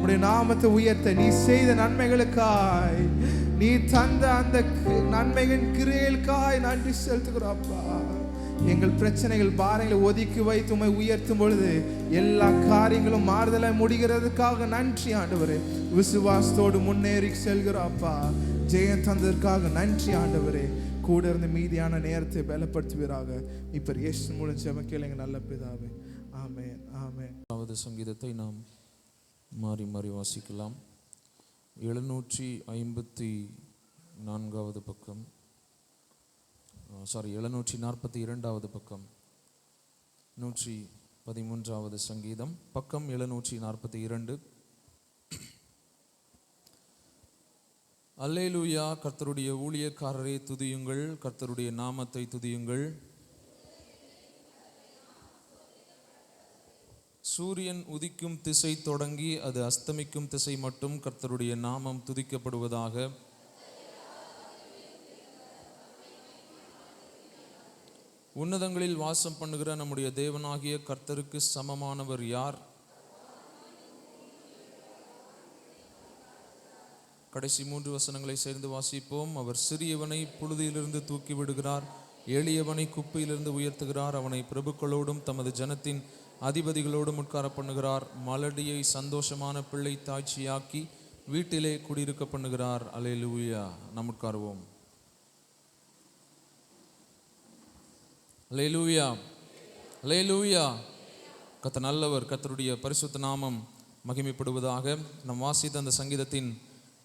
உடைய நாமத்தை உயர்த்த, நீ செய்த நன்மைகளுக்காய், நீ தந்த அந்த நன்மைகளின் கிரியைகளுக்காய் நன்றி செலுத்துகிறோம் அப்பா. எங்கள் பிரச்சனைகள், பாரங்களை ஒதுக்கி வைத்து உம்மை உயர்த்தும் பொழுது எல்லா காரியங்களும் மாறுதலாய் முடிகிறதுக்காக நன்றி ஆண்டவரே. விசுவாசத்தோடு முன்னேறி செல்கிறோம் அப்பா. ஜெயம் தந்ததற்காக நன்றி ஆண்டவரே. கூட இருந்து மீதியான நேரத்தை பலப்படுத்துவீராக. இப்ப இயேசு மூலம் ஜெபம் கேளுங்க நல்ல பிதாவே. ஆமென், ஆமென். சங்கீதத்தை நாம் மாறி மாறி வாசிக்கலாம். 754 பக்கம், 742 பக்கம், 113 சங்கீதம், பக்கம் 742. அல்லேலூயா. கர்த்தருடைய ஊழியக்காரரை துதியுங்கள், கர்த்தருடைய நாமத்தை துதியுங்கள். சூரியன் உதிக்கும் திசை தொடங்கி அது அஸ்தமிக்கும் திசை மட்டும் கர்த்தருடைய நாமம் துதிக்கப்படுவதாக. உன்னதங்களில் வாசம் பண்ணுகிற நம்முடைய தேவனாகிய கர்த்தருக்கு சமமானவர் யார்? கடைசி 3 வசனங்களை சேர்ந்து வாசிப்போம். அவர் சிறியவனை புழுதியிலிருந்து தூக்கி விடுகிறார், எளியவனை குப்பையிலிருந்து உயர்த்துகிறார். அவனை பிரபுக்களோடும் தமது ஜனத்தின் அதிபதிகளோடும் உட்கார பண்ணுகிறார். மலடியை சந்தோஷமான பிள்ளை தாய்ச்சியாக்கி வீட்டிலே குடியிருக்க பண்ணுகிறார். அல்லேலூயா. நாம் உட்காருவோம். அல்லேலூயா, அல்லேலூயா. கர்த்தர் நல்லவர். கர்த்தருடைய பரிசுத்த நாமம் மகிமைப்படுவதாக. நாம் வாசித்த அந்த சங்கீதத்தின்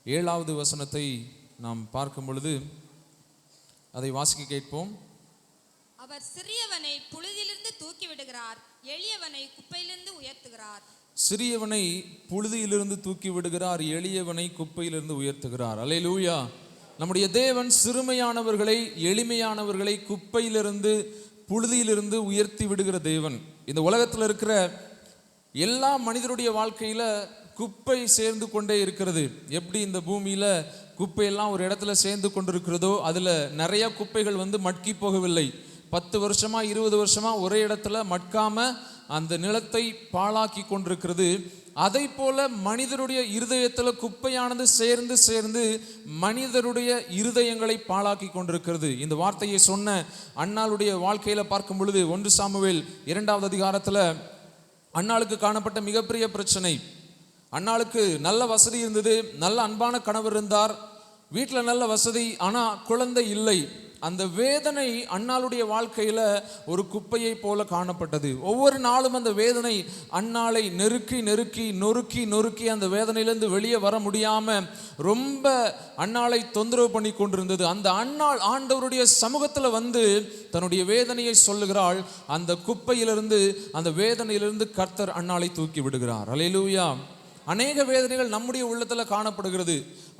7வது வசனத்தை நாம் பார்க்கும் பொழுது அதை வாசிக்க கேட்போம். அவர் சிறியவனை புழுதியிலிருந்து தூக்கி விடுகிறார், எளியவனை குப்பையிலிருந்து உயர்த்துகிறார். சிறியவனை புழுதியிலிருந்து தூக்கி விடுகிறார், எளியவனை குப்பையிலிருந்து உயர்த்துகிறார். அல்லேலூயா. நம்முடைய தேவன் சிறுமையானவர்களை, எளிமையானவர்களை குப்பையிலிருந்து, புழுதியிலிருந்து உயர்த்தி விடுகிற தேவன். இந்த உலகத்தில் இருக்கிற எல்லா மனிதருடைய வாழ்க்கையில குப்பை சேர்ந்து கொண்டே இருக்கிறது. எப்படி இந்த பூமியில குப்பையெல்லாம் ஒரு இடத்துல சேர்ந்து கொண்டிருக்கிறதோ, அதுல நிறைய குப்பைகள் மட்கி போகவில்லை. 10 வருஷமா 20 வருஷமா ஒரே இடத்துல மட்காம அந்த நிலத்தை பாழாக்கி கொண்டிருக்கிறது. அதை போல மனிதருடைய இருதயத்துல குப்பையானது சேர்ந்து சேர்ந்து மனிதருடைய இருதயங்களை பாழாக்கி கொண்டிருக்கிறது. இந்த வார்த்தையை சொன்ன அன்னாளுடைய வாழ்க்கையில பார்க்கும் பொழுது 1 சாமுவேல் 2வது அதிகாரத்துல அன்னாளுக்கு காணப்பட்ட மிகப்பெரிய பிரச்சனை. அன்னாளுக்கு நல்ல வசதி இருந்தது, நல்ல அன்பான கணவர் இருந்தார், வீட்டில் நல்ல வசதி, ஆனால் குழந்தை இல்லை. அந்த வேதனை அன்னாளுடைய வாழ்க்கையில ஒரு குப்பையை போல காணப்பட்டது. ஒவ்வொரு நாளும் அந்த வேதனை அன்னாளை நெருக்கி நெருக்கி நொறுக்கி நொறுக்கி அந்த வேதனையிலிருந்து வெளியே வர முடியாம ரொம்ப அன்னாளை தொந்தரவு பண்ணி கொண்டிருந்தது. அந்த அன்னாள் ஆண்டவருடைய சமூகத்துல தன்னுடைய வேதனையை சொல்லுகிறாள். அந்த குப்பையிலிருந்து, அந்த வேதனையிலிருந்து கர்த்தர் அன்னாளை தூக்கி விடுகிறார். அல்லேலூயா. அநேக வேதனைகள் நம்முடைய உள்ளத்துல காணப்படுகிறது.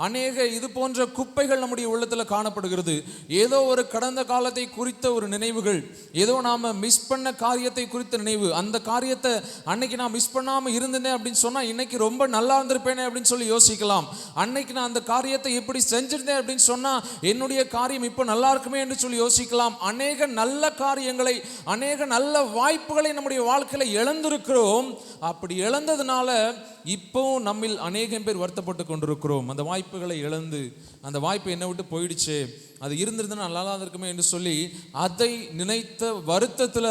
அநேக இது போன்ற குப்பைகள் நம்முடைய உள்ளத்துல காணப்படுகிறது. ஏதோ ஒரு கடந்த காலத்தை குறித்த ஒரு நினைவுகள், ஏதோ நாம மிஸ் பண்ண காரியத்தை குறித்த நினைவு. அந்த காரியத்தை அன்னைக்கு நான் மிஸ் பண்ணாம இருந்தேனே அப்படின்னு சொன்னா இன்னைக்கு ரொம்ப நல்லா இருந்திருப்பேனே அப்படின்னு சொல்லி யோசிக்கலாம். அன்னைக்கு நான் அந்த காரியத்தை எப்படி செஞ்சிருந்தேன் அப்படின்னு சொன்னா என்னுடைய காரியம் இப்போ நல்லா இருக்குமே என்று சொல்லி யோசிக்கலாம். அநேக நல்ல காரியங்களை, அநேக நல்ல வாய்ப்புகளை நம்முடைய வாழ்க்கையில இழந்திருக்கிறோம். அப்படி இழந்ததுனால இப்போ நம்மில் அநேகம் பேர் வருத்தப்பட்டு கொண்டிருக்கிறோம். அந்த வாய்ப்புகளை இழந்து, அந்த வாய்ப்பு என்னை விட்டு போயிடுச்சு, அது இருந்திருந்தா நல்லா இருக்குமே என்று சொல்லி அதை நினைத்த வருத்தத்தில்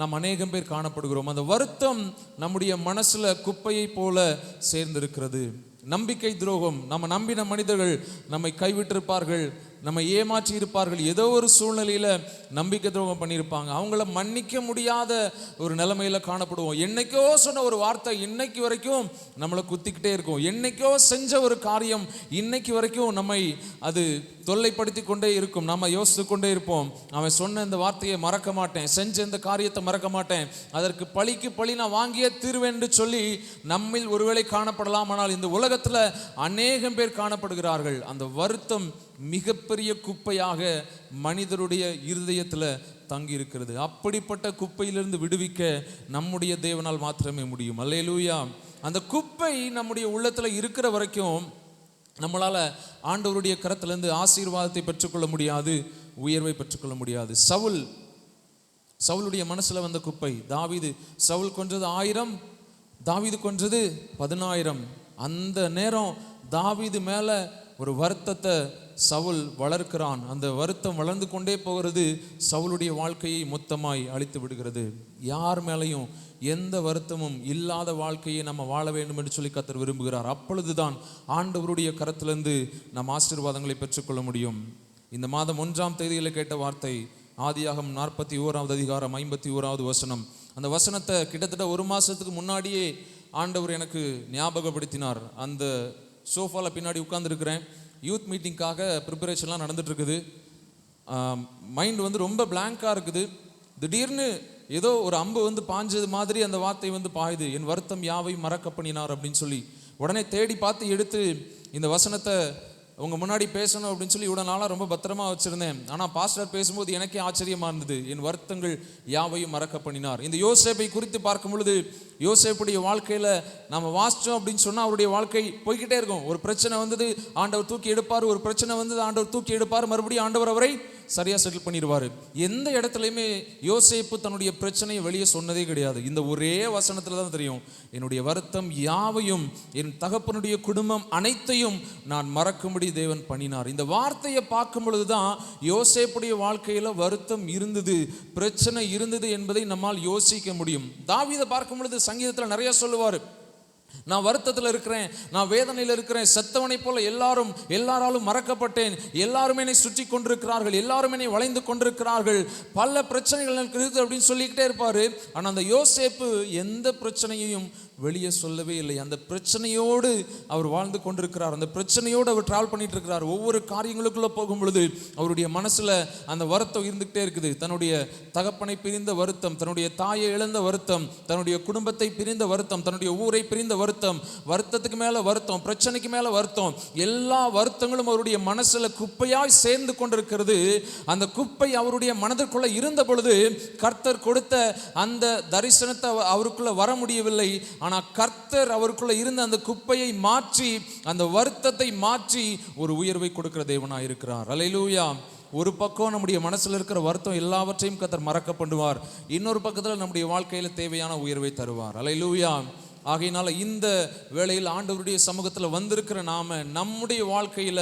நாம் அநேகம் பேர் காணப்படுகிறோம். அந்த வருத்தம் நம்முடைய மனசுல குப்பையை போல சேர்ந்திருக்கிறது. நம்பிக்கை துரோகம். நம்ம நம்பின மனிதர்கள் நம்மை கைவிட்டிருப்பார்கள், நம்ம ஏமாற்றி இருப்பார்கள், ஏதோ ஒரு சூழ்நிலையில நம்பிக்கை துரோகம் பண்ணியிருப்பாங்க. அவங்கள மன்னிக்க முடியாத ஒரு நிலைமையில காணப்படுவோம். என்னைக்கோ சொன்ன ஒரு வார்த்தை இன்னைக்கு வரைக்கும் நம்மளை குத்திக்கிட்டே இருக்கும். என்னைக்கோ செஞ்ச ஒரு காரியம் இன்னைக்கு வரைக்கும் நம்மை அது தொல்லைப்படுத்தி கொண்டே இருக்கும். நம்ம யோசித்து கொண்டே இருப்போம். அவன் சொன்ன இந்த வார்த்தையை மறக்க மாட்டேன், செஞ்ச இந்த காரியத்தை மறக்க மாட்டேன், அதற்கு பழிக்கு பழி நான் வாங்கியே தீர்வேன் என்று சொல்லி நம்மில் ஒருவேளை காணப்படலாம். ஆனால் இந்த உலகத்துல அநேகம் பேர் காணப்படுகிறார்கள். அந்த வருத்தம் மிகப்பெரிய குப்பையாக மனிதருடைய இருதயத்துல தங்கி இருக்கிறது. அப்படிப்பட்ட குப்பையிலிருந்து விடுவிக்க நம்முடைய தேவனால் மாத்திரமே முடியும். அல்லேலூயா. அந்த குப்பை நம்முடைய உள்ளத்துல இருக்கிற வரைக்கும் நம்மளால ஆண்டவருடைய கரத்திலிருந்து ஆசீர்வாதத்தை பெற்றுக்கொள்ள முடியாது, உயர்வை பெற்றுக்கொள்ள முடியாது. சவுலுடைய மனசுல வந்த குப்பை. தாவீது, சவுல் கொன்றது 1000, தாவீது கொன்றது 10,000. அந்த நேரம் தாவீது மேல ஒரு வருத்தத்தை சவுல் வளர்க்கிறான். அந்த வருத்தம் வளர்ந்து கொண்டே போகிறது. சவுலுடைய வாழ்க்கையை மொத்தமாய் அழித்து விடுகிறது. யார் மேலையும் எந்த வருத்தமும் இல்லாத வாழ்க்கையை நம்ம வாழ வேண்டும் என்று சொல்லி கர்த்தர் விரும்புகிறார். அப்பொழுதுதான் ஆண்டவருடைய கரத்திலிருந்து நாம் ஆசீர்வாதங்களை பெற்றுக்கொள்ள முடியும். இந்த மாதம் 1ஆம் தேதியில் கேட்ட வார்த்தை ஆதியாகமம் 41வது அதிகாரம் 51வது வசனம். அந்த வசனத்தை கிட்டத்தட்ட 1 மாசத்துக்கு முன்னாடியே ஆண்டவர் எனக்கு ஞாபகப்படுத்தினார். அந்த சோஃபால பின்னாடி உட்கார்ந்துருக்கிறேன். யூத் மீட்டிங்காக ப்ரிப்பரேஷன்லாம் நடந்துட்டு இருக்குது. மைண்ட் ரொம்ப பிளாங்காக இருக்குது. திடீர்னு ஏதோ ஒரு அம்பு பாஞ்சது மாதிரி அந்த வார்த்தை பாயுது. என் வருத்தம் யாவை மறக்க பண்ணினார் அப்படின்னு சொல்லி உடனே தேடி பார்த்து எடுத்து இந்த வசனத்தை உங்க முன்னாடி பேசணும் அப்படின்னு சொல்லி இவ்வளோ நாளாக ரொம்ப பத்திரமா வச்சிருந்தேன். ஆனால் பாஸ்டர் பேசும்போது எனக்கே ஆச்சரியமா இருந்தது. என் வருத்தங்கள் யாவையும் மறக்க பண்ணினார். இந்த யோசேப்பை குறித்து பார்க்கும் பொழுது யோசேப்புடைய வாழ்க்கையில நாம வாசிச்சோம் அப்படின்னு சொன்னா அவருடைய வாழ்க்கை போய்கிட்டே இருக்கும். ஒரு பிரச்சனை வந்தது, ஆண்டவர் தூக்கி எடுப்பார். ஒரு பிரச்சனை வந்தது, ஆண்டவர் தூக்கி எடுப்பார். மறுபடியும் ஆண்டவர் அவரை சரியா செட்டில் பண்ணிடுவாரு. எந்த இடத்துலையுமே யோசேப்பு தன்னுடைய பிரச்சனையை வெளியே சொன்னதே கிடையாது. இந்த ஒரே வசனத்துல தான் தெரியும், என்னுடைய வருத்தம் யாவையும் என் தகப்பனுடைய குடும்பம் அனைத்தையும் நான் மறக்கும்படி தேவன் பண்ணினார். இந்த வார்த்தையை பார்க்கும் பொழுதுதான் யோசேப்புடைய வாழ்க்கையில வருத்தம் இருந்தது, பிரச்சனை இருந்தது என்பதை நம்மால் யோசிக்க முடியும். தாவீதை பார்க்கும் பொழுது சங்கீதத்துல நிறைய சொல்லுவாரு, நான் வருத்தத்தில் இருக்கிறேன், நான் வேதனையில் இருக்கிறேன், செத்தவனை போல எல்லாராலும் மறக்கப்பட்டேன், எல்லாருமே என்னை சுற்றி கொண்டிருக்கிறார்கள், எல்லாருமே என்னை வளைந்து கொண்டிருக்கிறார்கள், பல பிரச்சனைகள் எனக்கு இருக்குது அப்படின்னு சொல்லிக்கிட்டே இருப்பாரு. ஆனால் அந்த யோசேப்பு எந்த பிரச்சனையையும் வெளியே சொல்லவே இல்லை. அந்த பிரச்சனையோடு அவர் வாழ்ந்து கொண்டிருக்கிறார், அந்த பிரச்சனையோடு அவர் டிராவல் பண்ணிட்டு இருக்கிறார். ஒவ்வொரு காரியங்களுக்குள்ள போகும் பொழுது அவருடைய மனசுல அந்த வருத்தம் இருந்துகிட்டே இருக்குது. தன்னுடைய தகப்பனை பிரிந்த வருத்தம், தன்னுடைய தாயை இழந்த வருத்தம், தன்னுடைய குடும்பத்தை பிரிந்த வருத்தம், தன்னுடைய ஊரை பிரிந்த வருத்தம், வருத்தத்துக்கு மேல வருத்தம், பிரச்சனைக்கு மேல வருத்தம், எல்லா வருத்தங்களும் அவருடைய மனசுல குப்பையாய் சேர்ந்து கொண்டிருக்கிறது. அந்த குப்பை அவருடைய மனதிற்குள்ள இருந்த பொழுது கர்த்தர் கொடுத்த அந்த தரிசனத்தை அவருக்குள்ள வர முடியவில்லை. ஆனால் கர்த்தர் அவருக்குள்ள இருந்த அந்த குப்பையை மாற்றி, அந்த வருத்தத்தை மாற்றி ஒரு உயர்வை கொடுக்கிற தேவனாய் இருக்கிறார். அல்லேலூயா. ஒரு பக்கம் நம்முடைய மனசுல இருக்கிற வருத்தம் எல்லாவற்றையும் கர்த்தர் மறக்க பண்ணுவார், இன்னொரு பக்கத்தில் நம்முடைய வாழ்க்கையில தேவையான உயர்வை தருவார். அல்லேலூயா. ஆகையினால இந்த வேளையில் ஆண்டவருடைய சமூகத்தில் வந்திருக்கிற நாம நம்முடைய வாழ்க்கையில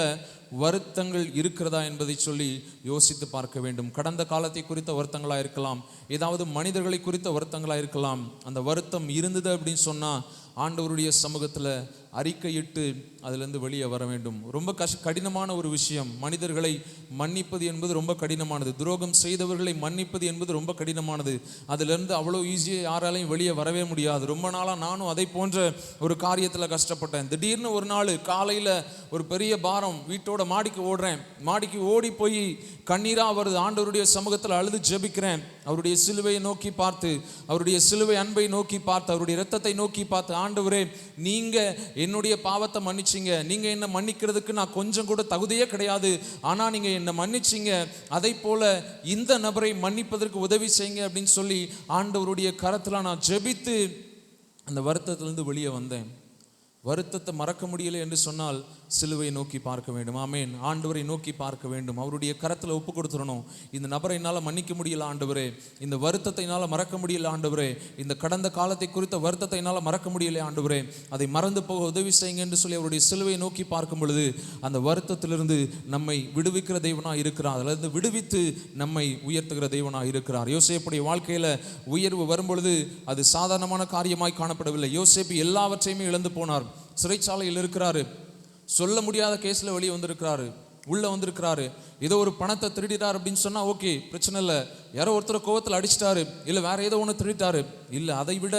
வருத்தங்கள் இருக்கிறதா என்பதை சொல்லி யோசித்து பார்க்க வேண்டும். கடந்த காலத்தை குறித்த வருத்தங்களாக இருக்கலாம், ஏதாவது மனிதர்களை குறித்த வருத்தங்களாக இருக்கலாம். அந்த வருத்தம் இருந்தது அப்படின்னு சொன்னால் ஆண்டவருடைய சமூகத்தில் அறிக்கையிட்டு அதிலிருந்து வெளியே வர வேண்டும். ரொம்ப கடினமான ஒரு விஷயம். மனிதர்களை மன்னிப்பது என்பது ரொம்ப கடினமானது. துரோகம் செய்தவர்களை மன்னிப்பது என்பது ரொம்ப கடினமானது. அதிலிருந்து அவ்வளோ ஈஸியாக யாராலையும் வெளியே வரவே முடியாது. ரொம்ப நாளாக நானும் அதை போன்ற ஒரு காரியத்தில் கஷ்டப்பட்டேன். திடீர்னு ஒரு நாள் காலையில் ஒரு பெரிய பாரம் வீட்டோட மாடிக்கு ஓடுறேன். மாடிக்கு ஓடி போய் கண்ணீராக வருது. ஆண்டவருடைய சமூகத்தில் அழுது ஜெபிக்கிறேன். அவருடைய சிலுவையை நோக்கி பார்த்து, அவருடைய சிலுவை அன்பை நோக்கி பார்த்து, அவருடைய இரத்தத்தை நோக்கி பார்த்து, ஆண்டவரே நீங்க என்னுடைய பாவத்தை மன்னிச்சிங்க, நீங்க என்ன மன்னிக்கிறதுக்கு நான் கொஞ்சம் கூட தகுதியே கிடையாது, ஆனா நீங்க என்ன மன்னிச்சிங்க, அதை போல இந்த நபரை மன்னிப்பதற்கு உதவி செய்யுங்க அப்படின்னு சொல்லி ஆண்டவருடைய கரத்தில் நான் ஜெபித்து அந்த வருத்தத்திலிருந்து வெளியே வந்தேன். வருத்தத்தை மறக்க முடியலை என்று சொன்னால் சிலுவையை நோக்கி பார்க்க வேண்டும். ஆமேன். ஆண்டவரை நோக்கி பார்க்க வேண்டும். அவருடைய கரத்தில் ஒப்பு கொடுத்துடணும். இந்த நபரை என்னால் மன்னிக்க முடியல ஆண்டவரே, இந்த வருத்தத்தை என்னால் மறக்க முடியல ஆண்டவரே, இந்த கடந்த காலத்தை குறித்த வருத்தத்தை என்னால் மறக்க முடியல ஆண்டவரே, அதை மறந்து போக உதவி செய்யுங்க என்று சொல்லி அவருடைய சிலுவையை நோக்கி பார்க்கும் பொழுது அந்த வருத்தத்திலிருந்து நம்மை விடுவிக்கிற தெய்வனாக இருக்கிறார். அதிலிருந்து விடுவித்து நம்மை உயர்த்துகிற தெய்வனாக இருக்கிறார். யோசேப்புடைய வாழ்க்கையில் உயர்வு வரும்பொழுது அது சாதாரணமான காரியமாய் காணப்படவில்லை. யோசேப்பு எல்லாவற்றையுமே இழந்து போனார். சிறைச்சாலையில் இருக்கிறாரு, சொல்ல முடியாத கேஸில் வெளியே வந்திருக்கிறாரு, உள்ளே வந்திருக்கிறாரு. ஏதோ ஒரு பணத்தை திருடிட்டார் அப்படின்னு சொன்னால் ஓகே, பிரச்சனை இல்லை. யாரோ ஒருத்தர் கோவத்தில் அடிச்சிட்டாரு, இல்லை வேற ஏதோ ஒன்று திருடிட்டாரு, இல்லை அதை விட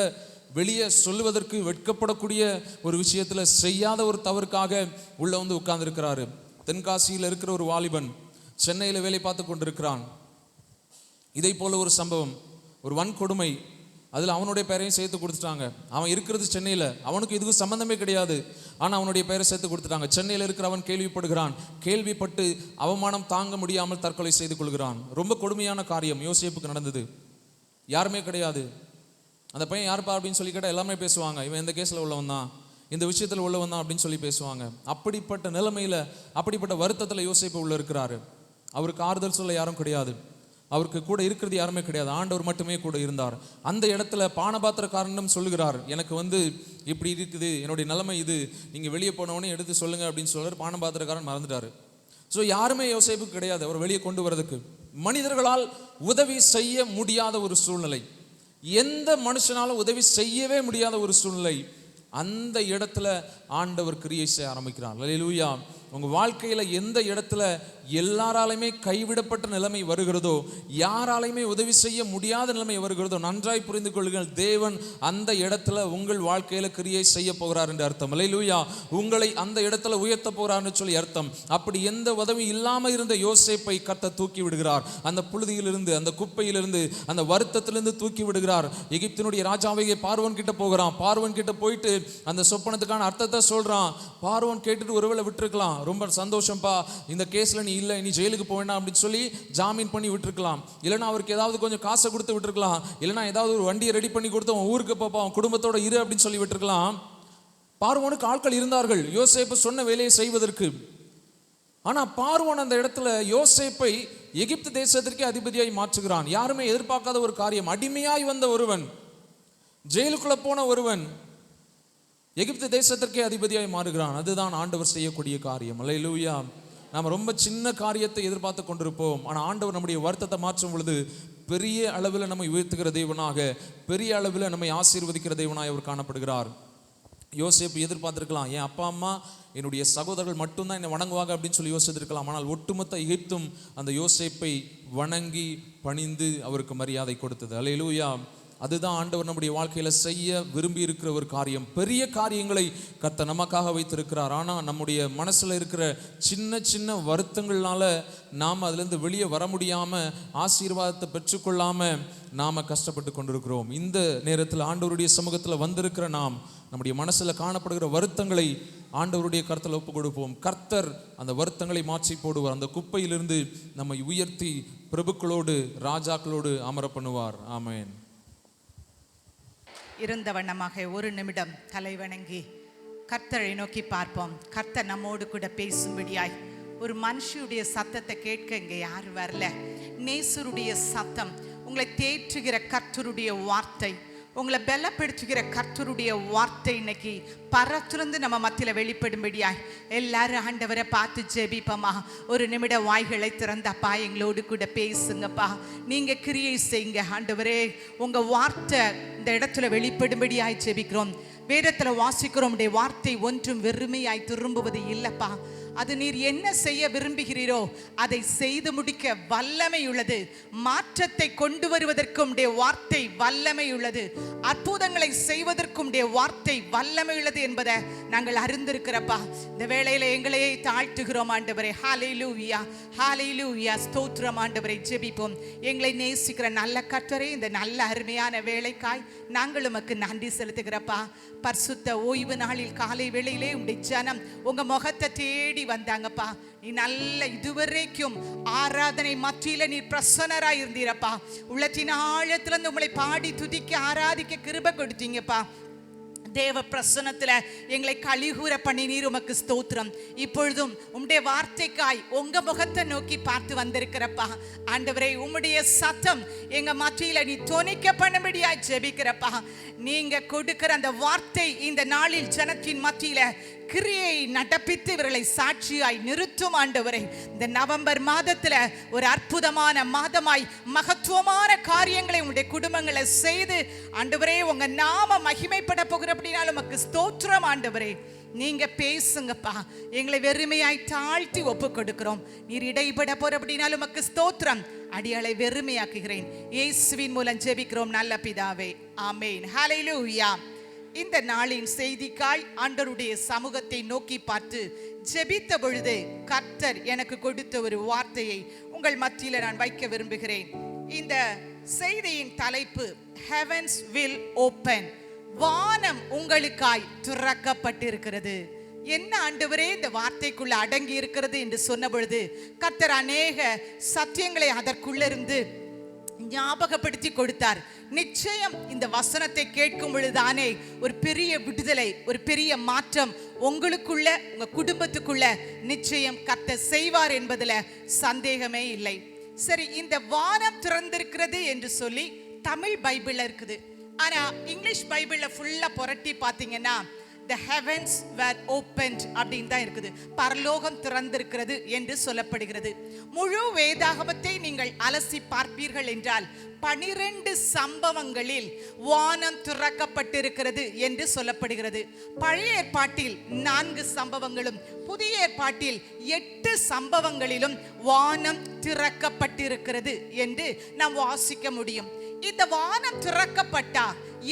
வெளியே சொல்லுவதற்கு வெட்கப்படக்கூடிய ஒரு விஷயத்தில் செய்யாத ஒரு தவறுக்காக உள்ளே வந்து உட்கார்ந்துருக்கிறாரு. தென்காசியில் இருக்கிற ஒரு வாலிபன் சென்னையில் வேலை பார்த்து கொண்டிருக்கிறான். இதை போல ஒரு சம்பவம், ஒரு வன்கொடுமை, அதில் அவனுடைய பெயரையும் சேர்த்து கொடுத்துட்டாங்க. அவன் இருக்கிறது சென்னையில், அவனுக்கு இதுக்கு சம்மந்தமே கிடையாது, ஆனால் அவனுடைய பெயரை சேர்த்து கொடுத்துட்டாங்க. சென்னையில் இருக்கிற அவன் கேள்விப்படுகிறான். கேள்விப்பட்டு அவமானம் தாங்க முடியாமல் தற்கொலை செய்து கொள்கிறான். ரொம்ப கொடுமையான காரியம் யோசேப்புக்கு நடந்தது. யாருமே கிடையாது. அந்த பையன் யாருப்பா அப்படின்னு சொல்லி கேட்டால் எல்லாமே பேசுவாங்க, இவன் எந்த கேஸில் உள்ளவன் தான், இந்த விஷயத்தில் உள்ளவன் தான் அப்படின்னு சொல்லி பேசுவாங்க. அப்படிப்பட்ட நிலைமையில், அப்படிப்பட்ட வருத்தத்தில் யோசேப்பு உள்ள இருக்கிறாரு. அவருக்கு ஆறுதல் சொல்ல யாரும் கிடையாது, அவருக்கு கூட இருக்கிறது யாருமே கிடையாது, ஆண்டவர் மட்டுமே கூட இருந்தார். அந்த இடத்துல பானபாத்திரக்காரனும் சொல்லுகிறார், எனக்கு இப்படி இருக்குது, என்னுடைய நிலைமை இது, நீங்கள் வெளியே போனவனே எடுத்து சொல்லுங்க அப்படின்னு சொல்கிறார். பானபாத்திரக்காரன் மறந்துட்டார். ஸோ யாருமே யோசேப்புக்கு கிடையாது அவர் வெளியே கொண்டு வரதுக்கு. மனிதர்களால் உதவி செய்ய முடியாத ஒரு சூழ்நிலை, எந்த மனுஷனாலும் உதவி செய்யவே முடியாத ஒரு சூழ்நிலை. அந்த இடத்துல ஆண்டவர் கிரியை செய்ய ஆரம்பிக்கிறார். அல்லேலூயா. உங்கள் வாழ்க்கையில் எந்த இடத்துல எல்லாராலையுமே கைவிடப்பட்ட நிலைமை வருகிறதோ, யாராலையுமே உதவி செய்ய முடியாத நிலைமை வருகிறதோ, நன்றாய் புரிந்து கொள்ளுங்கள், தேவன் அந்த இடத்துல உங்கள் வாழ்க்கையில் கிரியை செய்ய போகிறார் என்று அர்த்தம். அல்லேலூயா. உங்களை அந்த இடத்துல உயர்த்த போகிறார்னு சொல்லி அர்த்தம். அப்படி எந்த உதவி இல்லாமல் இருந்த யோசேப்பை கர்த்தர் தூக்கி விடுகிறார். அந்த புழுதியிலிருந்து, அந்த குப்பையிலிருந்து, அந்த வருத்தத்திலிருந்து தூக்கி விடுகிறார். எகிப்தினுடைய ராஜாவையே பார்வோன் கிட்ட போகிறான். பார்வோன் கிட்ட போயிட்டு அந்த சொப்பனத்துக்கான அர்த்தத்தை சொல்றான். பார்வோன் கேட்டுட்டு ஒருவேளை விட்டுருக்கலாம், ரொம்ப சந்தோஷம்பா, இந்த கேஸ்ல நீ இல்லை, நீ ஜெயிலுக்கு போவேண்டாம் அப்படின்னு சொல்லி ஜாமீன் பண்ணி விட்டுருக்கலாம். இல்லைன்னா அவருக்கு ஏதாவது கொஞ்சம் காசை கொடுத்து விட்டுருக்கலாம். இல்லைன்னா ஏதாவது ஒரு வண்டியை ரெடி பண்ணி கொடுத்து அவன் ஊருக்கு போப்பா, அவன் குடும்பத்தோட இரு அப்படின்னு சொல்லி விட்டுருக்கலாம். பார்வோனுக்கு ஆட்கள் இருந்தார்கள் யோசேப்பு சொன்ன வேலையை செய்வதற்கு. ஆனா பார்வோன் அந்த இடத்துல யோசேப்பை எகிப்து தேசத்திற்கே அதிபதியாய் மாற்றுகிறான். யாருமே எதிர்பார்க்காத ஒரு காரியம். அடிமையாய் வந்த ஒருவன், ஜெயிலுக்குள்ள போன ஒருவன் எகிப்து தேசத்திற்கே அதிபதியாய் மாறுகிறான். அதுதான் ஆண்டவர் செய்யக்கூடிய காரியம். அல்லேலூயா. நாம் ரொம்ப சின்ன காரியத்தை எதிர்பார்த்து கொண்டிருப்போம். ஆனால் ஆண்டவர் நம்முடைய வருத்தத்தை மாற்றும் பொழுது பெரிய அளவில் நம்மை உயர்த்துகிற தேவனாக, பெரிய அளவில் நம்மை ஆசீர்வதிக்கிற தேவனாக அவர் காணப்படுகிறார். யோசேப்பு எதிர்பார்த்திருக்கலாம், என் அப்பா அம்மா என்னுடைய சகோதரர்கள் மட்டும்தான் என்னை வணங்குவாங்க அப்படின்னு சொல்லி யோசித்திருக்கலாம். ஆனால் ஒட்டுமொத்த எகிப்தும் அந்த யோசேப்பை வணங்கி பணிந்து அவருக்கு மரியாதை கொடுத்தது. அல்லேலூயா. அதுதான் ஆண்டவர் நம்முடைய வாழ்க்கையில செய்ய விரும்பி இருக்கிற ஒரு காரியம். பெரிய காரியங்களை கர்த்தர் நமக்காக வைத்திருக்கிறார். ஆனால் நம்முடைய மனசுல இருக்கிற சின்ன சின்ன வருத்தங்கள்னால நாம் அதுலேருந்து வெளியே வர முடியாம, ஆசீர்வாதத்தை பெற்றுக்கொள்ளாம நாம கஷ்டப்பட்டு கொண்டிருக்கிறோம். இந்த நேரத்தில் ஆண்டவருடைய சமூகத்தில் வந்திருக்கிற நாம் நம்முடைய மனசுல காணப்படுகிற வருத்தங்களை ஆண்டவருடைய கருத்தில் ஒப்பு கொடுப்போம். கர்த்தர் அந்த வருத்தங்களை மாற்றி போடுவார். அந்த குப்பையிலிருந்து நம்மை உயர்த்தி பிரபுக்களோடு ராஜாக்களோடு அமர பண்ணுவார். ஆமென். இருந்த வண்ணமாக ஒரு நிமிடம் தலைவணங்கி கர்த்தரை நோக்கி பார்ப்போம். கர்த்தர் நம்மோடு கூட பேசும்படியாய். ஒரு மனுஷியுடைய சத்தத்தை கேட்க இங்கே யாரும் வரல. நேசருடைய சத்தம், உங்களை தேற்றுகிற கர்த்தருடைய வார்த்தை, உங்களை பலப்படுத்துகிற கர்த்தருடைய வார்த்தை இன்னைக்கு பரத்துறந்து நம்ம மத்தியில் வெளிப்படும்படியாய் எல்லாரும் ஆண்டவரை பார்த்து ஜெபிப்போமா. ஒரு நிமிட வாய்களை திறந்தப்பா எங்களோடு கூட பேசுங்கப்பா. நீங்க கிரியை செய்யுங்க ஆண்டவரே. உங்க வார்த்தை இந்த இடத்துல வெளிப்படும்படியாய் ஜெபிக்கிறோம். வேதத்தில் வாசிக்கிறோம், உடைய வார்த்தை ஒன்றும் வெறுமையாய் திரும்புவது இல்லப்பா. அது நீர் என்ன செய்ய விரும்புகிறீரோ அதை செய்து முடிக்க வல்லமை உள்ளது. மாற்றத்தை கொண்டு வருவதற்கும் உடைய வார்த்தை வல்லமை உள்ளது. அற்புதங்களை செய்வதற்கும் உடைய வார்த்தை வல்லமை உள்ளது என்பதை நாங்கள் அறிந்திருக்கிறப்பா. இந்த வேளையில எங்களையே தாழ்த்துகிறோம் ஆண்டவரே. ஹல்லேலூயா, ஹல்லேலூயா, ஸ்தோத்திரம் ஆண்டவரை. ஜெபிப்போம். எங்களை நேசிக்கிற நல்ல கர்த்தரே, இந்த நல்ல அருமையான வேளைக்காய் நாங்கள் உமக்கு நன்றி செலுத்துகிறப்பா. பரிசுத்த ஓய்வு நாளில் காலை வேளையிலே உடைய ஜனம் உங்க முகத்தை தேடி வந்தாங்கப்பா. நீ நல்ல இதுவரைக்கும் ஆராதனை மத்தியில நீ பிரசன்னராய் இருந்தீரப்பா. உள்ளத்தின் ஆழத்திலிருந்து உங்களை பாடி துதிக்க ஆராதிக்க கிருபை கொடுத்தீங்கப்பா. தேவ பிரசன்னத்துல எங்களை கலிகூற பண்ணி நீர் உமக்கு ஸ்தோத்திரம். இப்பொழுதும் உம்முடைய வார்த்தைக்காய் உங்க முகத்தை நோக்கி பார்த்து வந்திருக்கிறப்பா. ஆண்டவரே, உம்முடைய சத்தம் எங்க மத்தியில நீ தொனிக்க பண்ணும்படியாய் ஜெபிக்கிறப்பா. நீங்க கொடுக்கிற அந்த வார்த்தை இந்த நாளில் ஜனத்தின் மத்தியில கிரியை நடப்பித்து இவர்களை சாட்சியாய் நிறுத்தும் ஆண்டவரே. இந்த நவம்பர் மாதத்துல ஒரு அற்புதமான மாதமாய் மகத்துவமான காரியங்களை உங்களுடைய குடும்பங்களை செய்து ஆண்டவரே உங்க நாம மகிமைப்பட போகிற அப்படின்னாலும் உமக்கு ஸ்தோத்திரம் ஆண்டவரே. நீங்க பேசுங்கப்பா. எங்களை வெறுமையாய் தாழ்த்தி ஒப்பு கொடுக்கிறோம். நீர் இடைப்பட போற அப்படின்னாலும் உமக்கு ஸ்தோத்திரம். அடியாளை வெறுமையாக்குகிறேன். இயேசுவின் மூலம் ஜெபிக்கிறோம் நல்ல பிதாவே. ஆமென். ஹல்லேலூயா. இந்த நாளின் செய்திக்காய் ஆண்டவருடைய சமூகத்தை நோக்கி பார்த்து ஜெபித்த பொழுது கர்த்தர் எனக்கு கொடுத்த ஒரு வார்த்தையை உங்கள் மத்தியில நான் வைக்க விரும்புகிறேன். இந்த செய்தியின் தலைப்பு Heavens will open. வானம் உங்களுக்காய் திறக்கப்பட்டிருக்கிறது. என்ன ஆண்டவரே இந்த வார்த்தைக்குள்ள அடங்கி இருக்கிறது என்று சொன்ன பொழுது கர்த்தர் அநேக சத்தியங்களை அதற்குள்ள இருந்து ஞாபகப்படுத்தி கொடுத்தார். நிச்சயம் இந்த வசனத்தை கேட்கும் பொழுதுதானே ஒரு பெரிய விடுதலை, ஒரு பெரிய மாற்றம் உங்களுக்குள்ள, உங்க குடும்பத்துக்குள்ள நிச்சயம் கர்த்தர் செய்வார் என்பதுல சந்தேகமே இல்லை. சரி, இந்த வானம் திறந்திருக்கிறது என்று சொல்லி தமிழ் பைபிள்ல இருக்குது. ஆனா இங்கிலீஷ் பைபிள்ல ஃபுல்லா புரட்டி பாத்தீங்கன்னா the heavens were opened அப்படின்னு தான் இருக்குது. பரலோகம் திறந்திருக்கிறது என்று சொல்லப்படுகிறது. முழு வேதாகமத்தை நீங்கள் அலசி பார்ப்பீர்கள் என்றால் 12 சம்பவங்களில் வானம் திறக்கப்பட்டிருக்கிறது என்று சொல்லப்படுகிறது. பழைய ஏற்பாட்டில் 4 சம்பவங்களும் புதிய ஏற்பாட்டில் 8 சம்பவங்களிலும் வானம் திறக்கப்பட்டிருக்கிறது என்று நாம் வாசிக்க முடியும். இந்த வானம் திறக்கப்பட்டா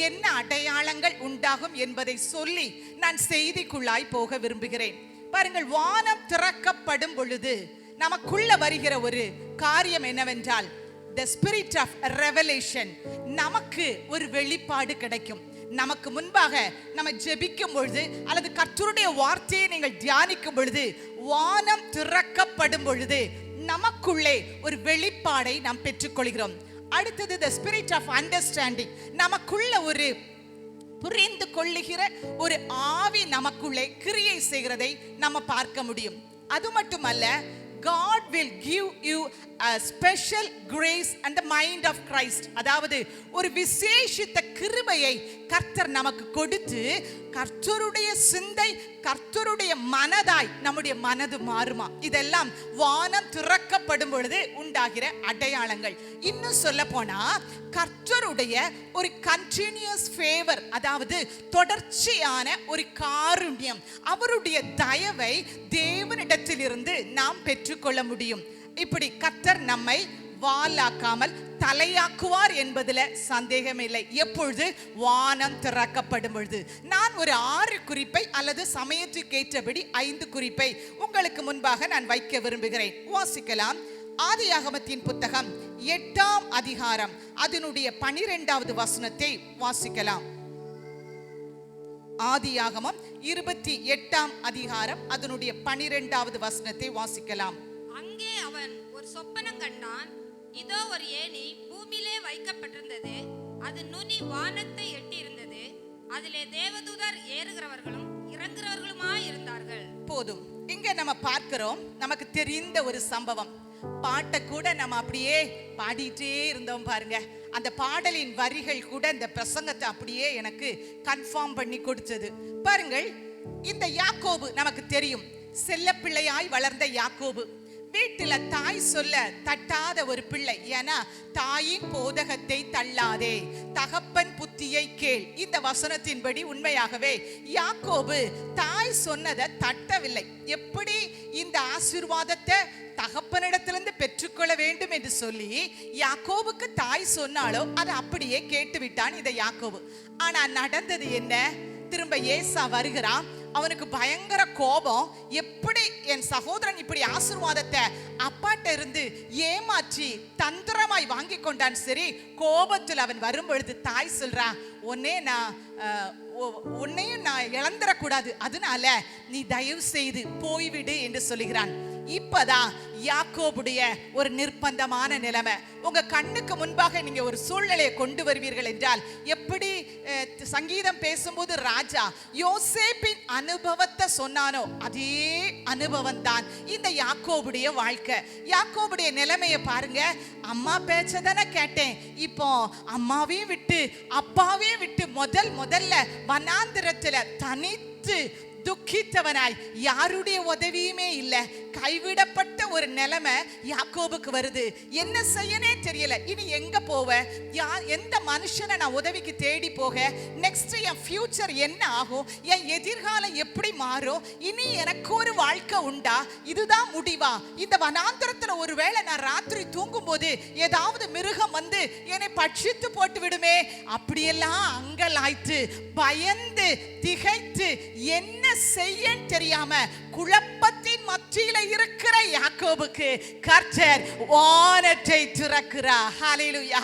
என்ன அடையாளங்கள் உண்டாகும் என்பதை சொல்லி நான் செய்திக்குள்ளாய் போக விரும்புகிறேன். பாருங்கள், வானம் திறக்கப்படும் பொழுது நமக்குள்ள வருகிற ஒரு காரியம் என்னவென்றால் the spirit of revelation. நமக்கு ஒரு வெளிப்பாடு கிடைக்கும். நமக்கு முன்பாக நம்ம ஜெபிக்கும் பொழுது அல்லது கர்த்தருடைய வார்த்தையை நீங்கள் தியானிக்கும் பொழுது வானம் திறக்கப்படும் பொழுது நமக்குள்ளே ஒரு வெளிப்பாடை நாம் பெற்றுக்கொள்கிறோம். அடுத்தது the spirit of understanding. நமக்குள்ள ஒரு புரிந்து கொள்ளுகிற ஒரு ஆவி நமக்குள்ளே கிரியை செய்கிறதை நம்ம பார்க்க முடியும். அது மட்டுமல்ல, God will give you a special grace and the mind of Christ. அதாவது ஒரு விசேஷித்த கிருபையை கர்த்தர் நமக்கு கொடுத்து கர்த்தருடைய சிந்தை, கர்த்தருடைய மனதாய் நம்முடைய மனது மாறுமா. இதெல்லாம் வானம் திறக்கப்படும் பொழுது உண்டாகிற அடையாளங்கள். இன்னும் சொல்ல போனா கர்த்தருடைய ஒரு கண்டினியூஸ் ஃபேவர், அதாவது தொடர்ச்சியான ஒரு காருண்யம், அவருடைய தயவை தேவனிடத்திலிருந்து நாம் பெற்றுக்கொள்ள முடியும். இப்படி கர்த்தர் நம்மை வாலாக்காமல் தலையாக்குவார் என்பதுல சந்தேகம் இல்லை. எப்பொழுது? வானம் திறக்கப்படும் பொழுது. நான் ஒரு 6 குறிப்பை அல்லது சமயத்துக்கு ஏற்றபடி 5 குறிப்பை உங்களுக்கு முன்பாக நான் வைக்க விரும்புகிறேன். வாசிக்கலாம். ஆதியாகமத்தின் புத்தகம் 8ஆம் அதிகாரம் அதனுடைய 12வது வசனத்தை வாசிக்கலாம். ஆதியாகமம் 28ஆம் அதிகாரம் அதனுடைய 12வது வசனத்தை வாசிக்கலாம். அங்கே அவன் ஒரு சொப்பனம் கண்டான். இதோ ஒரு ஏணி பூமியிலே வைக்கப்பட்டிருந்தது, அது நுனி வானத்தை எட்டி இருந்தது, அதிலே தேவதூதர் ஏறுகிறவர்களும் இறங்குறவர்களுமாய் இருந்தார்கள். போதும். இங்க நம்ம பார்க்கிறோம், நமக்கு தெரிந்த ஒரு சம்பவம். பாட்டை கூட நம்ம அப்படியே பாடிட்டே இருந்தோம் பாருங்க. அந்த பாடலின் வரிகள் கூட இந்த பிரசங்கத்தை அப்படியே எனக்கு கன்ஃபார்ம் பண்ணி கொடுத்தது. பாருங்கள், இந்த யாக்கோபு நமக்கு தெரியும், செல்ல பிள்ளையாய் வளர்ந்த யாக்கோபு. வீட்டுல தாய் சொல்ல தட்டாத ஒரு பிள்ளை. ஏன்னா தாயின் போதகத்தை தள்ளாதே, தகப்பன் புத்தியை கேள். இந்த வசனத்தின்படி உண்மையாகவே யாக்கோபு தாய் சொன்னதை தட்டவில்லை. எப்படி இந்த ஆசீர்வாதத்தை தகப்பனிடத்திலிருந்து பெற்றுக்கொள்ள வேண்டும் என்று சொல்லி யாக்கோபுக்கு தாய் சொன்னாலோ அதை அப்படியே கேட்டு விட்டான் இந்த யாக்கோபு. ஆனா நடந்தது என்ன? திரும்ப ஏசா வருகிறான். அவனுக்கு பயங்கர கோபம். எப்படி என் சகோதரன் இப்படி ஆசீர்வாதத்தை அப்பாட்ட இருந்து ஏமாற்றி தந்திரமாய் வாங்கி கொண்டான். சரி, கோபத்தில் அவன் வரும்பொழுது தாய் சொல்றான், உன்னையும் நான் இழந்துடக்கூடாது, அதனால நீ தயவு செய்து போய்விடு என்று சொல்லுகிறான். இப்பதான் யாக்கோபுடைய ஒரு நிர்பந்தமான நிலைமை. உங்க கண்ணுக்கு முன்பாக நீங்க ஒரு சூழ்நிலையை கொண்டு வருவீர்கள் என்றால், எப்படி சங்கீதம் பேசும்போது ராஜா யோசேப்பின் அனுபவத்தை சொன்னானோ அதே அனுபவம் தான் இந்த யாக்கோபுடைய வாழ்க்கை. யாக்கோபுடைய நிலைமையை பாருங்க. அம்மா பேச்சதானே கேட்டேன், இப்போ அம்மாவையும் விட்டு அப்பாவையும் விட்டு முதல்ல வனாந்திரத்துல தனித்து துக்கித்தவனாய், யாருடைய உதவியுமே இல்ல, கைவிடப்பட்ட ஒரு நிலைமை யாக்கோபுக்கு வருது. என்ன செய்யனே தெரியல. இனி எங்க போவ? எந்த மனுஷனை நான் உதவிக்கு தேடி போக? நெக்ஸ்ட் என் ஃபியூச்சர் என்ன ஆகும்? என் எதிர்காலம் எப்படி மாறும்? இனி எனக்கு ஒரு வாழ்க்கை உண்டா? இதுதான் முடிவா? இந்த வனாந்திரத்துல ஒருவேளை நான் ராத்திரி தூங்கும் போது ஏதாவது மிருகம் வந்து என்னை பட்சித்து போட்டு விடுமே, அப்படியெல்லாம் அங்கலாய்த்து பயந்து திகைத்து என்ன செய்ய தெரியாம குழப்பத்தின் மத்தியில இருக்கிற யாக்கோபுக்கு கர்த்தர் வானத்தை திறக்கிறார். ஹல்லேலூயா.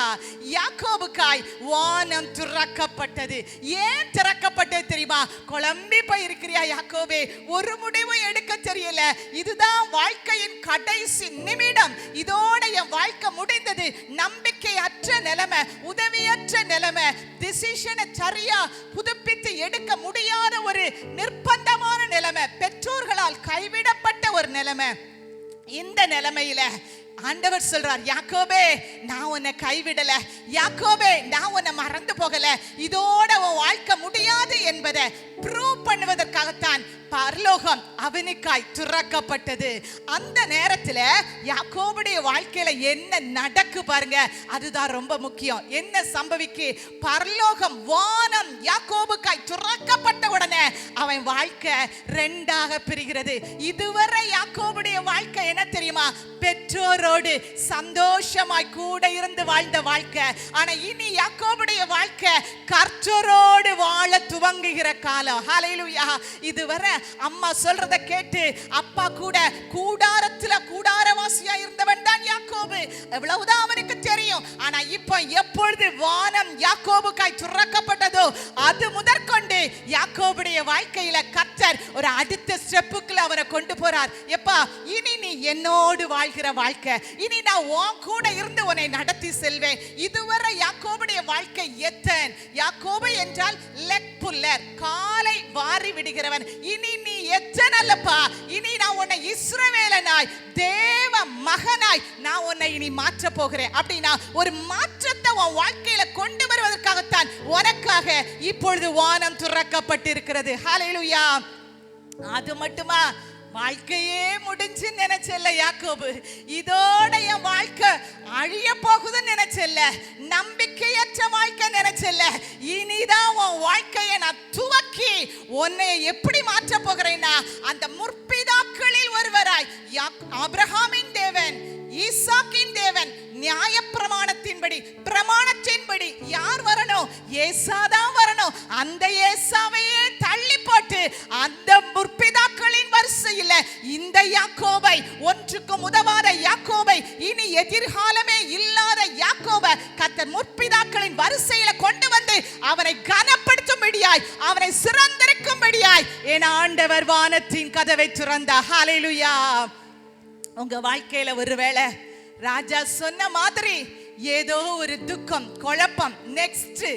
யாக்கோபுக்காய் வானம் திறக்கப்பட்டது. ஏன் திறக்கப்பட்டது தெரியுமா? குழம்பி போய் இருக்கிறியா யாக்கோபே? ஒரு முடிவு எடுக்க தெரியல. இதுதான் வாழ்க்கையின் கடைசி நிமிடம், இதோட என் வாழ்க்கை முடிந்தது. நம்பிக்கையற்ற நிலைமை, உதவியற்ற நிலைமை, டிசிஷனை சரியா புதுப்பித்து எடுக்க முடியாத ஒரு நிர்பந்தமான நிலைமை, பெற்றோர்களால் கைவிடப்பட்ட ஒரு நிலைமை. இந்த நிலைமையில ஆண்டவர் சொல்றார், யாக்கோபே நான் உன்னை கைவிடல, யாக்கோபே நான் உன்னை மறந்து போகல, இதோட உன் வாழ்க்கை முடியாது என்பதை ப்ரூவ் பண்ணுவதற்காகத்தான் பரலோகம் அவனுக்காய் திறக்கப்பட்டது. அந்த நேரத்துல யாக்கோபுடைய வாழ்க்கையில என்ன நடக்கு பாருங்க, அதுதான் ரொம்ப முக்கியம். என்ன சம்பவிக்கு? பரலோகம் வானம் யாக்கோபுக்காய் திறக்கப்பட்ட உடனே அவன் வாழ்க்கை 2ஆக பிரிகிறது. இதுவரை யாக்கோபுடைய வாழ்க்கை என்ன தெரியுமா? பெற்றோரோடு சந்தோஷமாய் கூட இருந்து வாழ்ந்த வாழ்க்கை. ஆனா இனி யாக்கோபுடைய வாழ்க்கை கர்த்தரோடு வாழ துவங்குகிற காலம். ஹல்லேலூயா. இதுவரை அம்மா சொல்றத கேட்டு அப்பா கூட கூடாரத்துல கூடாரவாசியா இருந்தவன் தான் யாக்கோபு. எவ்வளவுதான் அவனுக்கு தெரியும். ஆனா இப்போ எப்பொழுது வானம் யாக்கோபுக்காய் திறக்கப்பட்டதோ அது முதற்கொண்டு யாக்கோபுடைய வாழ்க்கையில கர்த்தர் ஒரு அடுத்த ஸ்டெப்புக்குள்ள அவரை கொண்டு போறார். எப்பா, இனி நீ என்னோடு வாழ்கிற வாழ்க்கை, இனி நான் உன் கூட இருந்து உன்னை நடத்தி செல்வேன். இதுவரை யாக்கோபுடைய வாழ்க்கை எத்தன். யாக்கோபு என்றால் லெக் புல்லர், காலை வாரி விடுகிறவன். இனி நீ எத்தனல்லப்பா, இனி நான் உன்னை இஸ்ரவேலனாய் தேவ மகனாய் நான் உன்னை இனி மாற்ற போகிறேன். அப்படின்னா ஒரு மாற்றத்தை உன் வாழ்க்கையில கொண்டு வருவதற்காகத்தான் உனக்காக இப்பொழுது வானம் திறக்கப்பட்டிருக்கிறது. ஹல்லேலூயா. அது மட்டுமா, வாழ்க்கையே முடிஞ்சு நினைச்சல யாக்கோபு, இதோட என் வாழ்க்கை அழிய போகுதுன்னு நினைச்சல, நம்பிக்கையற்ற வாழ்க்கை நினைச்சல, இனிதான் உன் வாழ்க்கையை நான் துவக்கி உன்னை எப்படி மாற்ற போகிறேன்னா, அந்த முற்பிதாக்களில் ஒருவராய் ஆபிரகாமின் தேவன், ஈசாக்கின் தேவன், நியாயப்பிரமாணத்தின்படி பிரமாணத்தின்படி யார் வரணும்? ஏசாதான் வரணும். அந்த ஏசாவையே தள்ளி போட்டு அந்த முற்பிதாக்களின் வரிசையில் இந்த யாக்கோபை, ஒன்றுக்கும் உதவாத யாக்கோபை, இனி எதிர்காலமே இல்லாத யாக்கோபை கர்த்தர் முற்பிதாக்களின் வரிசையில கொண்டு வந்து அவனை கனப்படுத்தும்படியாய், அவனை சிறந்திருக்கும்படியாய் என் ஆண்டவர் வானத்தின் கதவை திறந்தார். ஹல்லேலூயா. உங்க வாழ்க்கையில ஒருவேளை ராஜா சொன்ன மாதிரி ஏதோ ஒரு துக்கம், குழப்பம், நெக்ஸ்ட்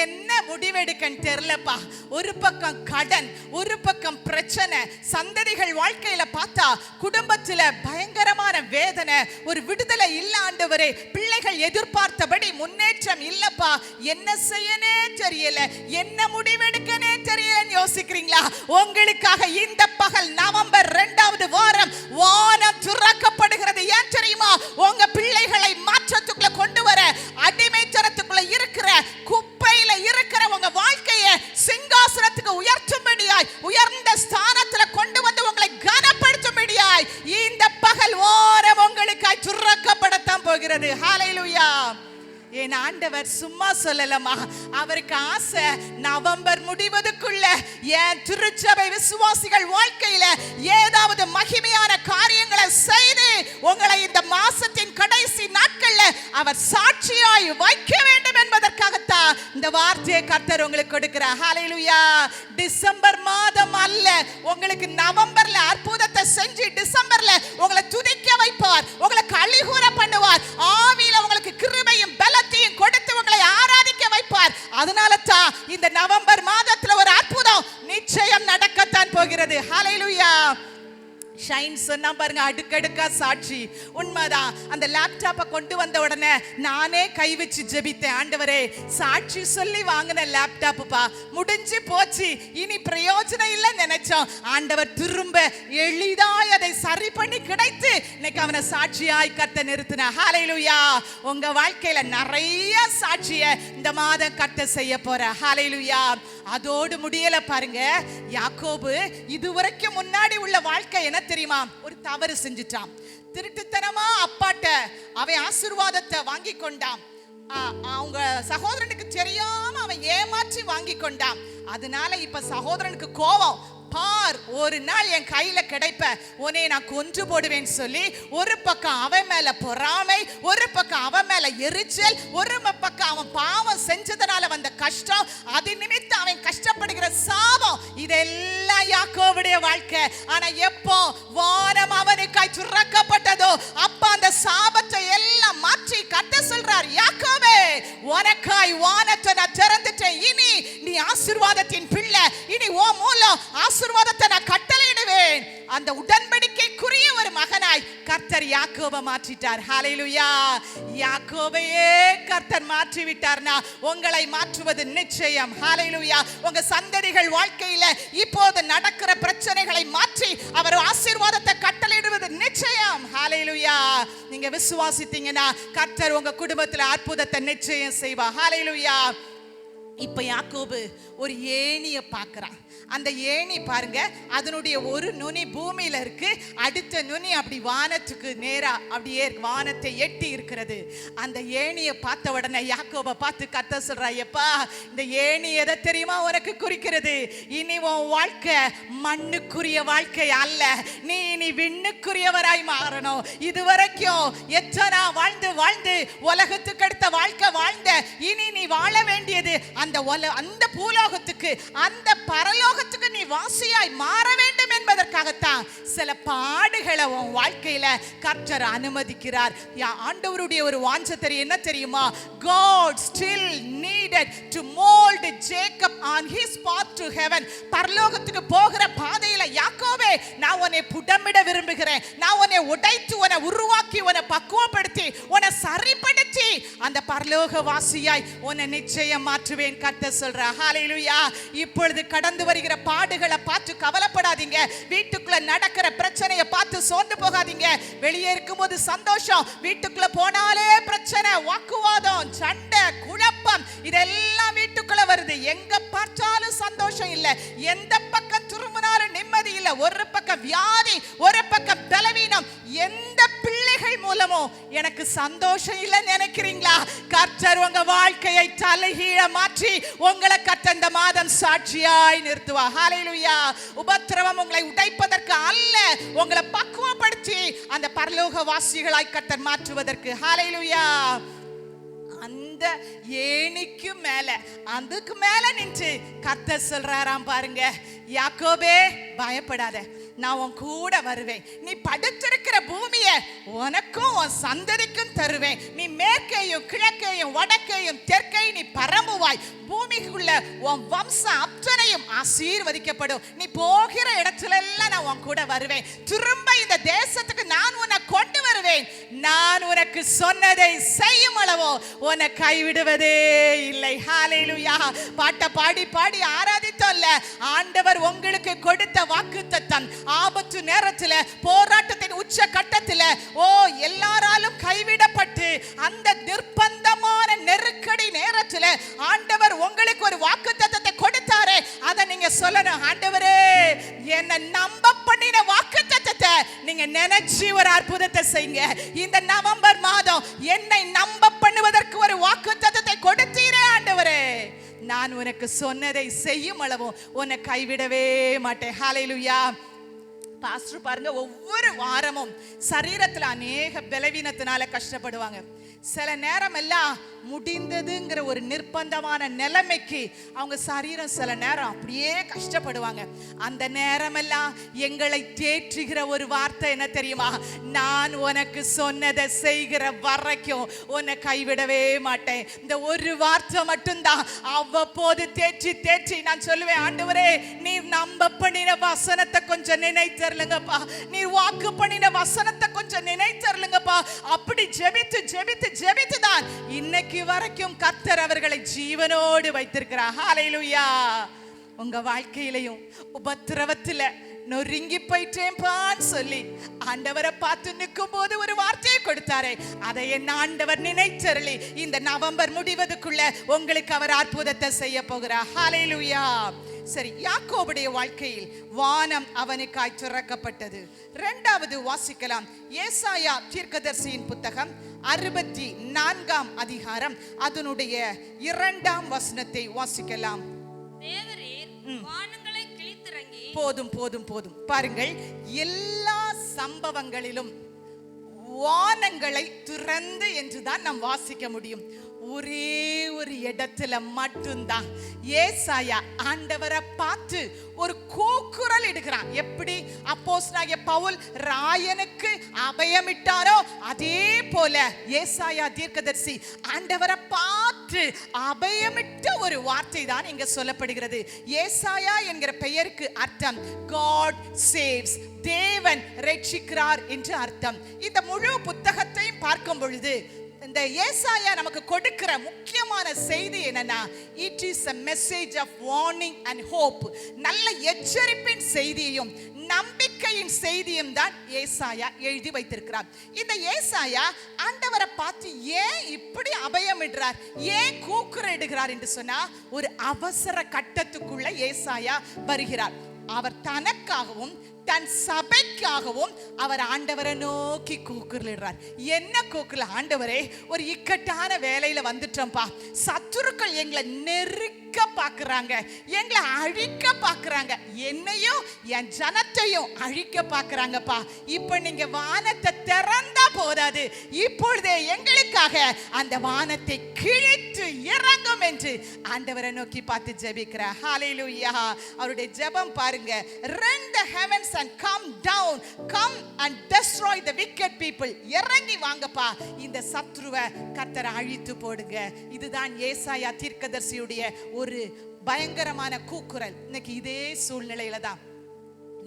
என்ன முடிவெடுக்கன்னு தெரியலப்பா. ஒரு பக்கம் கடன், ஒரு பக்கம் பிரச்சனை, சந்ததிகள் வாழ்க்கையில பார்த்தா குடும்பத்துல பயங்கரமான வேதனை, ஒரு விடுதலை இல்ல ஆண்டவரே, பிள்ளைகள் எதிர்பார்த்தபடி முன்னேற்றம் இல்லப்பா, என்ன செய்யனே தெரியல, என்ன முடிவெடுக்கனே தெரியலன்னு யோசிக்கிறீங்களா? உங்களுக்காக இந்த பகல் நவம்பர் 2வது வாரம் வானம் திறக்கப்படுகிறது. ஏன் தெரியுமா? உங்க பிள்ளைகளை மாற்றத்துக்குள்ள கொண்டு வர, அடிமைத்தனத்துக்குள்ள இருக்கிற குப்பையில இருக்கிற உங்க வாழ்க்கையை சிங்காசனத்துக்கு உயர்த்தும்படியாய், உயர்ந்த ஸ்தானத்துல கொண்டு வந்து உங்களை கனப்படுத்தும்படியாய் இந்த பகல் வாரம் உங்களுக்காய் திறக்கப்படத்தான் போகிறது. ஹல்லேலூயா. என் ஆண்டவர் சும்மா சொல்லலமா, அவருக்கு ஆசை நவம்பர் முடிவதுக்குள்ள என் திருச்சபை விசுவாசிகள் வாழ்க்கையில ஏதாவது மகிமையான காரியங்களை செய்து உங்களை இந்த மாசத்தின் கடைசி நாட்கள்ல அவர் சாட்சியாய் வைக்க வேண்டும் என்பதற்காகத்தான் இந்த வார்த்தையை கர்த்தர் உங்களுக்கு கொடுக்கிறார். ஹல்லேலூயா. டிசம்பர் மாதம் அல்ல, உங்களுக்கு நவம்பர்ல அற்புதத்தை செஞ்சு டிசம்பர்ல உங்களை துதிக்க வைப்பார், உங்களை கலிகூர பண்ணுவார், ஆவியில உங்களுக்கு கிருபையும் பலத்தையும் கொடுத்து உங்களை ஆராதிக்க வைப்பார். அதனால தான் இந்த நவம்பர் மாதத்துல ஒரு அற்புதம் நிச்சயம் நடக்கத்தான் போகிறது. ஹல்லேலூயா. ஷைன் சொன்னா பாருங்க, அடுக்கடுக்கா சாட்சி. உண்மைதான். அந்த லேப்டாப்பை கொண்டு வந்த உடனே நானே கை வச்சு ஜெபித்தேன், ஆண்டவரே சாட்சி சொல்லி வாங்கின லேப்டாப்புப்பா முடிஞ்சு போச்சு, இனி பிரயோஜனம் இல்லை நினைச்சோம். ஆண்டவர் திரும்ப எளிதாய் அதை சரி பண்ணி கிடைத்து இன்னைக்கு அவனை சாட்சியாய் கர்த்தர் நிறுத்தினார். ஹல்லேலூயா. உங்க வாழ்க்கையில நிறைய சாட்சியை இந்த மாதம் கர்த்தர் செய்ய போற. ஹல்லேலூயா. அதோடு முடியல பாருங்க. யாக்கோபு இதுவரைக்கும் முன்னாடி உள்ள வாழ்க்கை என்ன தெரியுமா? ஒரு தவறு செஞ்சுட்டான். திருட்டுத்தனமா அப்பாட்ட அவன் ஆசீர்வாதத்தை வாங்கி கொண்டான். அவங்க சகோதரனுக்கு தெரியாம அவன் ஏமாற்றி வாங்கி கொண்டான். அதனால இப்ப சகோதரனுக்கு கோபம். பார், ஒரு நாள் என் கையில கிடைப்ப உன்னை நான் கொன்று போடுவேன் சொல்லி ஒரு பக்கம் அவன் மேல பொறாமை, ஒரு பக்கம் அவன் மேல எரிச்சல், ஒரு பக்கம் அவன் பாவம் செஞ்சதனால வந்த கஷ்டம், அது நிமித்தம் அவன் கஷ்டப்படுகிற சாபம், இதெல்லாம் யாக்கோபுடைய வாழ்க்கை. ஆனா எப்போ வானம் அவனுக்காய் திறக்கப்பட்டதோ அப்ப அந்த சாபத்தை எல்லாம் மாற்றி கர்த்தர் சொல்றார், யாக்கோபே உனக்காய் வானத்தை நான் திறந்துட்டேன், இனி நீ ஆசீர்வாதத்தின் பிள்ளை, இனி ஓ மூலம் ஆசீர்வாதத்தை நான் கட்டளையிடுவேன். அந்த உடன்படிக்கைக்குரிய ஒரு மகனாய் கர்த்தர் யாக்கோபை மாற்றிட்டார். ஹல்லேலூயா. யாக்கோபையே கர்த்தர் மாற்றி விட்டார்னா உங்களை மாற்றுவது நிச்சயம். ஹல்லேலூயா. உங்க சந்ததிகள் வாழ்க்கையில இப்போது நடக்கிற பிரச்சனைகளை மாற்றி அவர் ஆசீர்வாதத்தை கட்டளையிடுவது நிச்சயம். ஹல்லேலூயா. நீங்க விசுவாசித்தீங்கன்னா கர்த்தர் உங்க குடும்பத்துல அற்புதத்தை நிச்சயம் செய்வார். ஹல்லேலூயா. இப்ப யாக்கோபு ஒரு ஏணியை பார்க்கிறான். அந்த ஏணி பாருங்க, அதனுடைய ஒரு நுனி பூமியில இருக்கு, அடுத்த நுனி அப்படி வானத்துக்கு நேரா அப்படியே வானத்தை எட்டி இருக்கிறது. அந்த ஏணியை பார்த்த உடனே யாக்கோபை பார்த்து கர்த்தர் சொல்றா, எப்பா இந்த ஏணி எதை தெரியுமா உனக்கு குறிக்கிறது? இனி உன் வாழ்க்கை மண்ணுக்குரிய வாழ்க்கை அல்ல, நீ இனி விண்ணுக்குரியவராய் மாறணும். இதுவரைக்கும் எத்தனை வாழ்ந்து வாழ்ந்து உலகத்துக்கு அடுத்த வாழ்க்கை வாழ்ந்த, இனி நீ வாழ வேண்டியது அந்த பூலோகத்துக்கு, அந்த பரலோகத்துக்கு நீ வாசியாய் மாற வேண்டும் என்பதற்காகத்தான் சில பாடுகளை உன் வாழ்க்கையில கர்த்தர் அனுமதிக்கிறார். ஆண்டவருடைய ஒரு வாஞ்சை என்ன தெரியுமா? God still need wanted to mold Jacob on his path to heaven. பரலோகத்துக்கு போகிற பாதையில யாக்கோபே நான் உன்னை புடமிட விரும்புகிறேன், நான் உன்னை உடைத்து உன்னை உருவாக்கி உன்னை பக்குவப்படுத்தி உன்னை சரிப்படுத்தி அந்த பரலோக வாசியாய் உன்னை நிச்சயம் மாற்றுவேன் கர்த்தர் சொல்றார். ஹalleluya. இப்பொழுது கடந்து வருகிற பாடுகளை பார்த்து கவலைப்படாதீங்க, வீட்டுக்குள்ள நடக்கிற பிரச்சனையை பார்த்து சோர்ந்து போகாதீங்க. வெளியே இருக்கும்போது சந்தோஷம், வீட்டுக்குள்ள போனாலே பிரச்சனை, வாக்குவாதம், சண்டை, குழப்பம், இதெல்லாம் வீட்டுக்குள்ள வருது. எங்க பார்த்தாலும் சந்தோஷம் இல்ல, எந்த பக்கம் திரும்பினாலும் நிம்மதி இல்ல, ஒரு பக்கம் வியாதி, ஒரு பக்கம் பலவீனம். எந்த பிள்ளைகள் மூலமோ எனக்கு சந்தோஷம் இல்ல நினைக்கிறீங்களா? கர்த்தர் உங்க வாழ்க்கையை தலைகீழ மாற்றி உங்களை கர்த்தர் இந்த மாதம் சாட்சியாய் நிறுத்துவா. ஹalleluya. உபத்திரவம் உங்களை உடைப்பதற்கு அல்ல, உங்களை பக்குவப்படுத்தி அந்த பரலோக வாசிகளாய் கர்த்தர் மாற்றுவதற்கு. ஹalleluya. அந்த ஏணிக்கு மேல, அதுக்கு மேல நின்று கர்த்தர் சொல்றாராம் பாருங்க, யாக்கோபே பயப்படாத, நான் உன் கூட வருவேன். நீ படுத்திருக்கிற பூமியை உனக்கும் உன் சந்ததிக்கும் தருவேன். நீ மேற்கையும் கிழக்கையும் வடக்கையும் தெற்கையும் நீ பரம்புவாய். பூமிக்குள்ள உன் வம்சம் அத்தனையும் ஆசீர்வதிக்கப்படும். நீ போகிற இடத்துல எல்லாம் நான் உன் கூட வருவேன். திரும்ப இந்த தேசத்துக்கு நான் உன்னை கொண்டு வருவேன். நான் உனக்கு சொன்னதை செய்யும் அளவோ உன்னை கைவிடுவதே இல்லை. ஹalleluya. பாட்டை பாடி பாடி ஆராதித்தோம்ல, ஆண்டவர் உங்களுக்கு கொடுத்த வாக்குத்தத்தம் ஆபத்து நேரத்தில், போராட்டத்தின் உச்ச கட்டத்தில், எல்லாராலும் கைவிடப்பட்டு அந்த நிர்பந்தமான நெருக்கடி நேரத்தில் ஆண்டவர் உங்களுக்கு ஒரு வாக்குத்தத்தத்தை கொடுத்தாரே, அதை நீங்க சொல்லணும். ஆண்டவரே, என்ன நம்ப பண்ணின வாக்குத்தத்தத்தை நீங்க நினைச்சு ஒரு அற்புதத்தை செய்யுங்க. இந்த நவம்பர் மாதம் என்னை நம்ப பண்ணுவதற்கு ஒரு வாக்குத்தத்தத்தை கொடுத்தீரே ஆண்டவரே, நான் உனக்கு சொன்னதை செய்யும் அளவும் உன்னை கைவிடவே மாட்டேன். ஹalleluya. பாஸ்டர் பாருங்க, ஒவ்வொரு வாரமும் சரீரத்தில் அநேக பலவீனத்தினால கஷ்டப்படுவாங்க. சில நேரம் எல்லாம் முடிந்ததுங்கிற ஒரு நிர்பந்தமான நிலைமைக்கு அவங்க சரீரம் சில நேரம் அப்படியே கஷ்டப்படுவாங்க. அந்த நேரமெல்லாம் எங்களை தேற்றுகிற ஒரு வார்த்தை என்ன தெரியுமா? நான் உனக்கு சொன்னதை செய்கிற வரைக்கும் உன்னை கைவிடவே மாட்டேன். இந்த ஒரு வார்த்தை மட்டும்தான் அவ்வப்போது தேற்றி தேற்றி நான் சொல்லுவேன், ஆண்டவரே, நீர் நம்ப பண்ணின வசனத்தை கொஞ்சம் நினைத்தருளுங்கப்பா, நீர் வாக்கு பண்ணின வசனத்தை கொஞ்சம் நினைத்தருளுங்கப்பா. அப்படி ஜெபித்து ஜெபித்து ஜெபித்து தான் இன்னைக்கு வரைக்கும் கர்த்தர் அவர்களை ஜீவனோடு வைத்திருக்கிறார். ஹalleluya. உங்க வாழ்க்கையிலையும் உபத்திரவத்துல நொறுங்கி போயிட்டேன்பான்னு சொல்லி ஆண்டவரை பார்த்து நிற்கும் போது ஒரு வார்த்தையை கொடுத்தாரே, அதை என் ஆண்டவர் நினைச்சருளி இந்த நவம்பர் முடிவதற்குள்ள உங்களுக்கு அவர் அற்புதத்தை செய்ய போகிறார். ஹalleluya. சரி, யாக்கோபுடைய வாழ்க்கையில் வானம் அவனுக்காய் திறக்கப்பட்டது. இரண்டாவது வாசிக்கலாம், ஏசாயா தீர்க்கதரிசியின் புத்தகம் 64ஆம் அதிகாரம் அதனுடைய 2ஆம் வசனத்தை வாசிக்கலாம். தேவரீர் வானங்களை கிழித்திறங்கி. போதும் போதும் போதும். பாருங்கள், எல்லா சம்பவங்களிலும் வானங்களை திறந்து என்றுதான் நாம் வாசிக்க முடியும். ஒரே ஒரு இடத்துல மட்டும்தான் ஏசாயா ஆண்டவரை பார்த்து ஒரு கூக்குரல் இடுகிறான். எப்படி அப்போஸ்தலனாகிய பவுல் ராயனுக்கு அபயமிட்டாரோ அதே போல ஏசாயா தீர்க்கதரிசி ஆண்டவரை பார்த்து அபயமிட்ட ஒரு வார்த்தை தான் இங்க சொல்லப்படுகிறது. ஏசாயா என்கிற பெயருக்கு அர்த்தம் God saves, தேவன் ரட்சிக்கிறார் என்று அர்த்தம். இந்த முழு புத்தகத்தையும் பார்க்கும் பொழுது இந்த ஏசாயா நமக்கு கொடுக்கிற முக்கியமான செய்தி என்னன்னா, it is a message of warning and hope. நல்ல எச்சரிப்பின் செய்தியையும் நம்பிக்கையின் செய்தியும் தான் ஏசாயா எழுதி வைத்திருக்கிறார். இந்த ஏசாயா ஆண்டவரை பார்த்து ஏன் இப்படி அபயமிடுறார், ஏன் கூக்குரலிடுகிறார் என்று சொன்னா, ஒரு அவசர கட்டத்துக்குள்ள ஏசாயா வருகிறார். அவர் தனக்காகவும் தன் சபைக்காகவும் அவர் ஆண்டவரை நோக்கி கூக்குரலிடுறார். என்ன கூக்குரல்? ஆண்டவரே, ஒரு இக்கட்டான வேலையில வந்துட்டோம்பா, சத்துருக்கள் எங்களை நெருக்கி பார்க்கறாங்க, எங்களை அழிக்க பார்க்கறாங்க, என்னையும் என் ஜனத்தையும் அழிக்க பார்க்கறாங்கப்பா. இப்ப நீங்க வானத்தை திறந்தா போதாது, இப்பொழுதே எங்களுக்காக அந்த வானத்தை கிழித்து இறங்கும் என்று ஆண்டவரை நோக்கி பார்த்து ஜெபிக்கிறார். ஹalleluya. அவருடைய ஜெபம் பாருங்க, rend the heavens and come down, come and destroy the wicked people. இறங்கி வாங்கப்பா, இந்த சத்ருவை கர்த்தர் அழித்து போடுங்க. இதுதான் ஏசாயா தீர்க்கதரிசியுடைய ஒரு பயங்கரமான கூக்குரல். இன்னைக்கு இதே சூழ்நிலையில தான்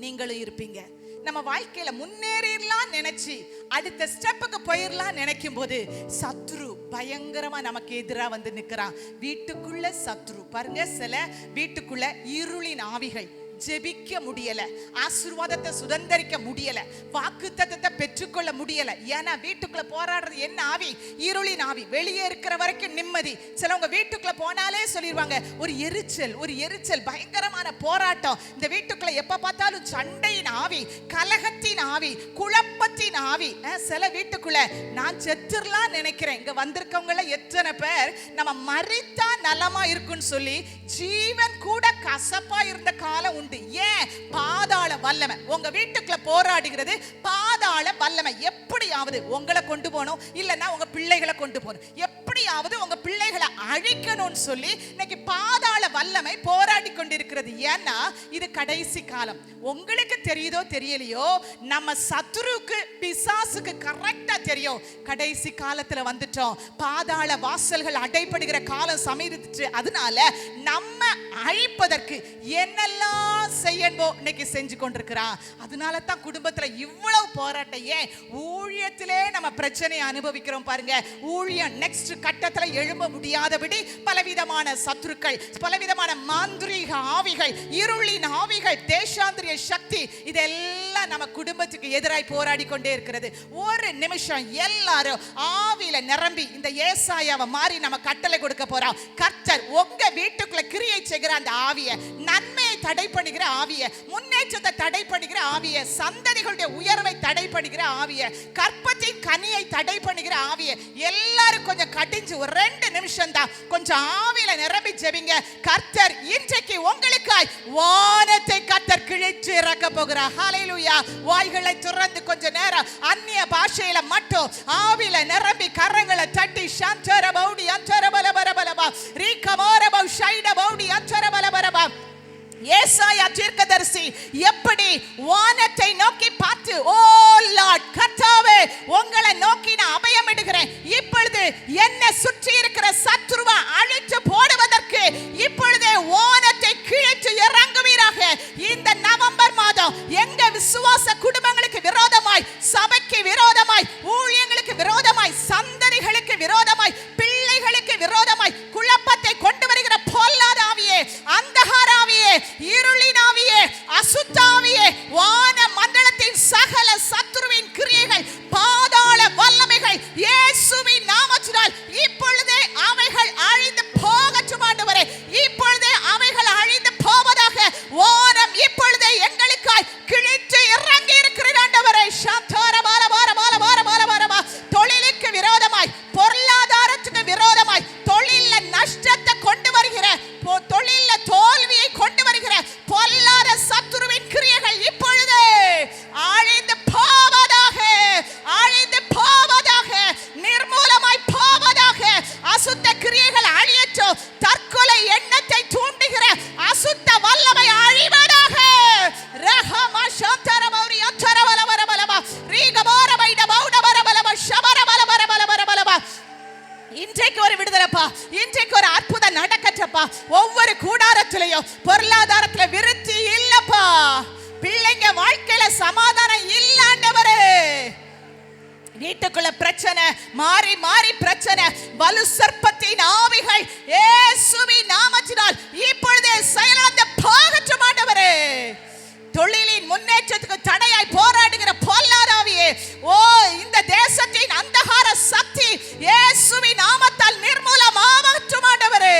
நீங்களும் இருப்பீங்க. நம்ம வாழ்க்கையில முன்னேறலாம் நினைச்சு அடுத்த ஸ்டெப்புக்கு போயிடலாம் நினைக்கும் போது சத்ரு பயங்கரமா நமக்கு எதிராக வந்து நிற்கிறான். வீட்டுக்குள்ள சத்ரு பாருங்க, சில வீட்டுக்குள்ள இருளின் ஆவிகள் ஜெபிக்க முடியல, ஆசீர்வாதத்தை சுதந்தரிக்க முடியல, வாக்குத்தத்தத்தை பெற்றுக்கொள்ள முடியல. ஏன்னா வீட்டுக்குள்ள போராடுறது என்ன ஆவி? இருளின் ஆவி. வெளியே இருக்கிற வரைக்கும் நிம்மதி. சிலவங்க வீட்டுக்குள்ள போனாலே சொல்லிடுவாங்க ஒரு எரிச்சல், பயங்கரமான போராட்டம். இந்த வீட்டுக்குள்ள எப்ப பார்த்தாலும் சண்டையின் ஆவி, கலகத்தின் ஆவி, குழப்பத்தின் ஆவி. சில வீட்டுக்குள்ள நான் செத்துறலாம் நினைக்கிறேன். இங்க வந்திருக்கவங்கள எத்தனை பேர் நம்ம மரித்தா நலமா இருக்குன்னு சொல்லி ஜீவன் கூட கசப்பா இருந்த காலம் உண்டு. ஏன்? பாதாள வல்லமை உங்க வீட்டுக்குள்ள போராடுகிறது. பாதாள வல்லமை எப்படியாவது உங்களை கொண்டு போகணும், இல்லைன்னா உங்க பிள்ளைகளை கொண்டு போகணும், எப்படியாவது உங்க பிள்ளைகளை அழிக்கணும்னு சொல்லி இன்னைக்கு பாதாள வல்லமை போராடி கொண்டிருக்கிறது. ஏன்னா இது கடைசி காலம். உங்களுக்கு தெரியுதோ தெரியலையோ, நம்ம சத்துருக்கு பிசாசுக்கு கரெக்டா தெரியும், கடைசி காலத்துல வந்துட்டோம், பாதாள வாசல்கள் அடைபடுகிற காலம் சமீபிச்சு. அதனால நம்ம அழிப்பதற்கு என்னெல்லாம் செய்யணும் இன்னைக்கு செஞ்சு கொண்டிருக்கிறான். அதனால தான் குடும்பத்துல இவ்வளவு போராட்டம். ஏன்? ஊழியத்திலே நம்ம பிரச்சனையை அனுபவிக்கிறோம் பாருங்க. ஊழியம் நெக்ஸ்ட் கட்டத்துல எழும்ப முடியாதபடி பலவிதமான சத்துருக்கள், பலவிதமான மாந்திரீக ஆவிகள், இருளின் ஆவிகள், தேசாந்திரிய சக்தி, இதெல்லாம் நம்ம குடும்பத்துக்கு எதிராய் போராடி கொண்டே இருக்கிறது. ஒரு நிமிஷம் எல்லாரும் ஆவியில நிரம்பி இந்த ஏசாயாவை மாறி நம்ம கட்டளை கொடுக்க போறோம். கர்த்தர் உங்க வீட்டுக்குள்ள கிரியை செய்கிற அந்த ஆவியை, நன்மையை தடை பண்ணுகிற ஆவியை, முன்னேற்றத்தை தடை பண்ணுகிற ஆவியை, சந்ததிகளுடைய உயர்வை தடை பண்ணுகிற ஆவியை, கற்பத்தின் கனியை தடை பண்ணுகிற ஆவியை, எல்லாரும் கொஞ்சம் கடிஞ்சு ஒரு 2 நிமிஷம் தான் கொஞ்சம் ஆவியில நிரம்பி ஜெபிங்க. கர்த்தர் இன்றைக்கு உங்களுக்காய் வானத்தை கர்த்தர் கிழிச்சு இறக்க போகிறார். ஹalleluya. வாய்களை திறந்து கொஞ்ச நேரம் அந்நிய பாஷையில மட்டும் ஆவியில நிரம்பி கரங்களை தட்டி ஷாந்தர பௌடி அந்தர பலபரபலபா ரீகமோர பௌ ஷைட பௌடி அந்தர பலபரபா. ஏசாயா தீர்க்கதரிசி எப்படி வானத்தை நோக்கி பார்த்து, ஓ லார்ட், கர்த்தாவே உங்களை நோக்கி நான் அபயமிடுகிறேன், இப்பொழுது என்னை சுற்றி இருக்கிற சத்துருவை அழித்து போடுவதற்கு இப்பொழுதே வானத்தை கிழித்து இறங்குவீராக. இந்த நவம்பர் மாதம் எங்க விசுவாச குடும்பங்களுக்கு விரோதமாய், சபைக்கு விரோதமாய், ஊழியங்களுக்கு விரோதமாய், சந்ததிகளுக்கு விரோதமாய், பிள்ளைகளுக்கு விரோதமாய் குழப்பத்தை கொண்டு வருகிற பொல்லாத ஆவியே, அந்தகார ஆவியே, இருளின் ஆவியே, அசுத்தாவியே, வான மண்டலத்தின் சகல சத்துருவின் கிரியைகள், பாதாள வல்லமைகள் இயேசுவின் நாமத்தினால் இப்பொழுதே அவைகள் அழிந்து போகட்டும் ஆண்டவரே. இப்பொழுதே அவைகள் அழிந்து போவதாக வானம் இப்பொழுதே எங்களுக்காய் கிழித்து இறங்கி இருக்கிற ஆண்டவரே. சாந்தர பால பால பால பால பால பால. தொழிலுக்கு விரோதமாய், பொருளாதாரத்துக்கு விரோதமாய், தொழில்ல நஷ்டத்தை கொண்டு வருகிற, தொழில்ல தோல்வியை கொண்டு வருகிற பொல்லாத சத்துருவின் கிரியைகள் இப்பொழுதே அழிந்து போவதாக, அழிந்து போவதாக, நிர்மூலமாய் போவதாக. அசுத்த கிரியைகள் அழியட்டும். தற்கொலை எண்ணத்தை தூண்டுகிற அசுத்த வல்லமை அழிவதாக. ரஹமா சாந்தர பௌரி அந்தர பலபரபலபா ரீகமோர பைட பௌட பரபலபா ஷபர பலபரபலபரபலபா. இன்றைக்கு ஒரு விடுதலைப்பா, இன்றைக்கு ஒரு அற்புதம் நடக்கட்டப்பா. ஒவ்வொரு கூடாரத்திலையும் பொருளாதாரத்துல விருத்தி இல்லப்பா, பிள்ளைங்க வாழ்க்கையில சமாதானம் இல்ல ஆண்டவரே. வீட்டுக்குள்ள பிரச்சனை, மாறி மாறி பிரச்சனை, வலு சர்ப்பத்தின் ஆவிகள் இயேசுவின் நாமத்தினால் இப்பொழுதே செயலாந்த போகட்டும் ஆண்டவரே. தொழிலின் முன்னேற்றத்துக்கு தடையாய் போராடுகிற பொல்லாதாவியே, ஓ இந்த தேசத்தின் அந்தகார சக்தி இயேசுவின் நாமத்தால் நிர்மூலமாகட்டும் ஆண்டவரே.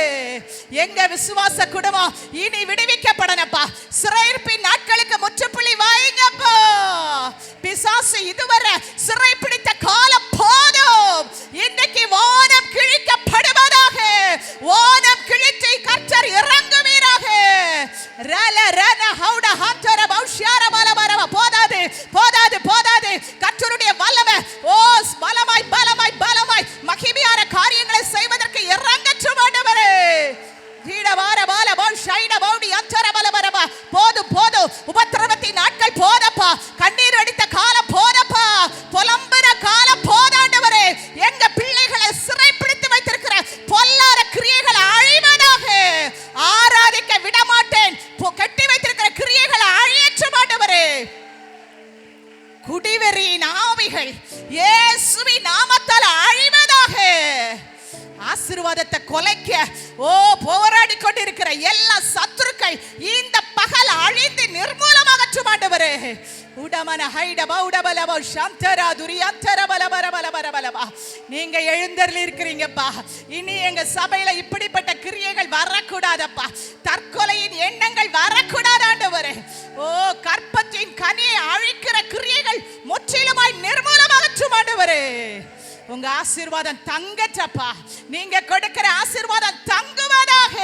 எங்க விசுவாச குடும்பம் இனி விடுவிக்கப்படனப்பா. சிறையிருப்பின் நாட்களுக்கு முற்றுப்புள்ளி வைங்கப்பா. பிசாசு இதுவரை சிறை பிடித்த காலம் போதும். இன்றைக்கு வானம் கிழிக்கப்படுவதாக. வானம் கிழித்து கர்த்தர் போதும், உபத்திரவத்தின் நாட்கள் போதப்பா, கண்ணீர் அடித்த காலம் போதப்பா, புலம்புற காலம் போதாண்டவரே. எங்க பிள்ளைகளை சிறைப்பிடித்து வைத்திருக்கிற பொல்லாத கிரியைகளை அழிவதாக. ஆராதிக்க விடமாட்டேன், கட்டி வைத்திருக்கிற கிரியைகளை அழியற்றமாண்டவரே. குடிவெறியின் ஆவிகள் இயேசுவின் நாமத்தால் அழிவதாக. ஆசீர்வாதத்தை கொலைக்க போராடி கொண்டிருக்கிற எல்லா சத்துருக்கள் இந்த பகல் அழிந்து நிர்மூலமாகட்டும் ஆண்டவரே. நீங்க எழுந்தருளி இருக்கிறீங்கப்பா. இனி எங்க சபையில இப்படிப்பட்ட கிரியைகள் வரக்கூடாதப்பா. தற்கொலையின் எண்ணங்கள் வரக்கூடாது ஆண்டவரே. கற்பத்தின் கனியை அழிக்கிற கிரியைகள் முற்றிலுமாய் நிர்மூலமாகட்டும் ஆண்டவரே. உங்க ஆசீர்வாதம் தங்கச்சப்பா. நீங்க கொடுக்கிற ஆசீர்வாதம் தங்குவதாக.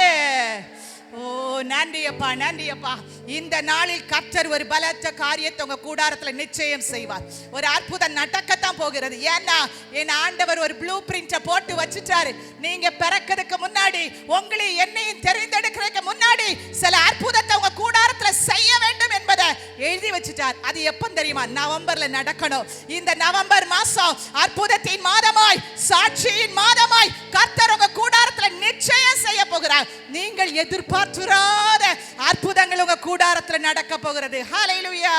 நன்றியப்பா, நன்றியப்பா. இந்த நாளில் கர்த்தர் ஒரு பலத்த காரியத்தை உங்க கூடாரத்துல நிச்சயம் செய்வார். ஒரு அற்புதம் நடக்கத்தான் போகிறது. ஏன்னா என் ஆண்டவர் ஒரு ப்ளூ பிரிண்ட போட்டு வச்சுட்டாரு. நீங்க பிறக்கிறதுக்கு முன்னாடி, உங்களை என்னையும் தெரிந்தெடுக்கிறதுக்கு முன்னாடி சில அற்புதத்தை உங்க கூடாரத்துல செய்ய வேண்டும் என்பதை எழுதி வச்சுட்டார். அது எப்ப தெரியுமா? நவம்பர்ல நடக்கணும். இந்த நவம்பர் மாசம் அற்புதத்தின் மாதமாய், சாட்சியின் மாதமாய் கர்த்தர் உங்க கூடாரத்துல நிச்சயம் செய்ய போகிறார். நீங்கள் எதிர்பார்த்துராத அற்புதங்கள் உங்க கூடாரத்துல நடக்க போகிறது. ஹல்லேலூயா.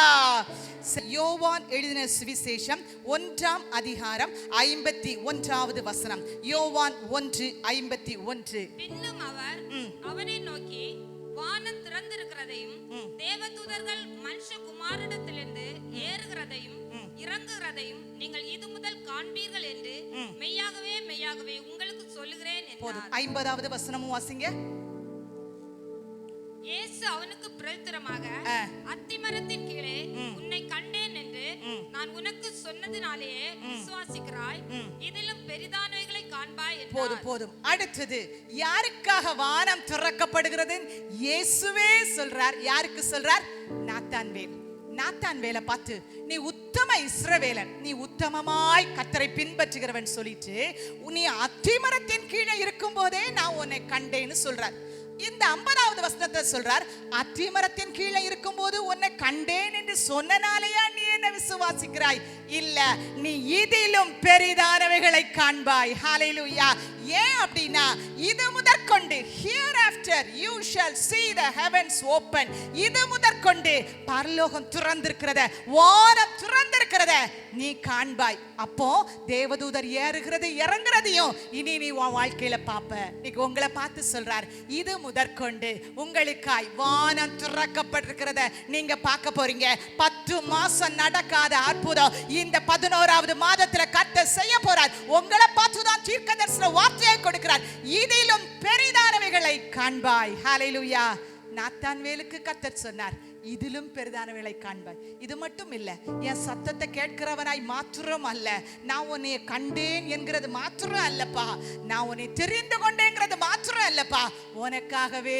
யோவான் எழுதின சுவிசேஷம் 1ஆம் அதிகாரம் 51வது வசனம். யோவான் 1:51. பின்னும் அவர் அவனை நோக்கி, வானம் திறந்திருக்கிறதையும் தேவதூதர்கள் மனுஷகுமாரனிடத்திலிருந்து ஏறுகிறதையும் இறங்குகிறதையும் நீங்கள் இது முதல் காண்பீர்கள் என்று மெய்யாகவே மெய்யாகவே உங்களுக்கு சொல்லுகிறேன் என்றார். 50வது வசனமும் வாசிங்க. இயேசு அவனுக்கு பிரதித்திரமாக, அத்திமரத்தின் கீழே உன்னை கண்டேன் என்று நான் உனக்கு சொன்னதினாலேயே விசுவாசிக்கிறாய், இதிலும் பெரிதானவைகளை காண்பாய் என்றார். போதும் போதும். அடுத்தது யாருக்காக வானம் திறக்கப்படுகிறது? இயேசுவே சொல்றார். யாருக்கு சொல்றார்? நாத்தான்வேலை பார்த்து, நீ உத்தம இஸ்ரவேலன், நீ உத்தமமாய் கர்த்தரை பின்பற்றுகிறவன் சொல்லிட்டு, நீ அத்திமரத்தின் கீழே இருக்கும் போதே நான் உன்னை கண்டேன்னு சொல்றார். இந்த 50வது வசனத்தை சொல்றார், அத்திமரத்தின் கீழே இருக்கும் போது உன்னை கண்டேன் என்று சொன்னனாலேயா நீ என்ன விசுவாசிக்கிறாய்? இல்ல, நீ இதிலும் பெரிதானவைகளை காண்பாய். ஹல்லேலூயா. ஏன் அப்படின்னா, இது முதற்கொண்டு hereafter you shall see the heavens open. இது முதற்கொண்டு பரலோகம் திறந்திருக்கிறத, வானம் திறந்திருக்கிறத நீ காண்பாய். அப்போ தேவதூதர் ஏறுகிறது இறங்குறதையும் இனி நீ உன் வாழ்க்கையில பாப்ப. இன்னைக்கு உங்களை பார்த்து சொல்றார், இது முதற்கொண்டு உங்களுக்காய் வானம் திறக்கப்பட்டிருக்கிறத நீங்க பார்க்க போறீங்க. 10 மாசம் நடக்காத அற்புதம் இந்த 11வது மாதத்துல கர்த்தர் செய்ய போறார். உங்களை பார்த்துதான் தீர்க்கதரிசன வார்த்தையை கொடுக்கிறார். இதிலும் பெரிதானவைகளை காண்பாய். ஹல்லேலூயா. நாத்தான்வேலுக்கு கர்த்தர் சொன்னார், இதிலும் பெரிதானவைகளை காண்பாய். இது மட்டும் இல்ல, என் சத்தத்தை கேட்கிறவனாய் மாத்திரம் அல்ல, நான் உன்னை கண்டேன் என்கிறது மாத்திரம் அல்லப்பா, நான் உன்னை தெரிந்து கொண்டேங்கிறது மாத்திரம் அல்லப்பா, உனக்காகவே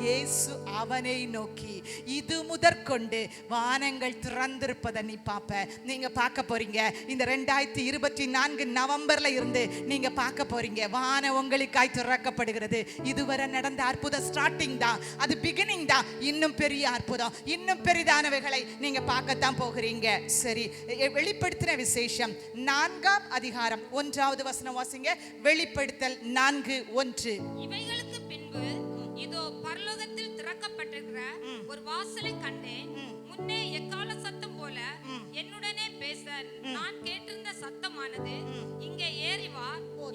இயேசு அவனை நோக்கி இது முதற்கொண்டு வானங்கள் திறந்திருப்பதை நீ பாப்ப. நீங்க பார்க்க போறீங்க. இந்த 2024 நவம்பர்ல இருந்து நீங்க பார்க்க போறீங்க. வானம் உங்களுக்காய் திறக்கப்படுகிறது. இதுவரை நடந்த அற்புதம் ஸ்டார்டிங் தான், அது பிகினிங் தான். இன்னும் பெரிய அற்புதம், இன்னும் பெரிதானவைகளை நீங்க பார்க்கத்தான் போகிறீங்க. சரி, வெளிப்படுத்தின விசேஷம் 4ஆம் அதிகாரம் 1வது வசனம் வாசிங்க. வெளிப்படுத்தல் 4:1. இவைகளுக்கு பின்பு இதோ பரலோகத்தில் திறக்கப்பட்டிருக்கிற ஒரு வாசலை கண்டேன். முன்னே எக்கால சத்தம் போல என்னுடனே பேச நான் கேட்டிருந்த சத்தமானது, இங்கே ஏறி வா.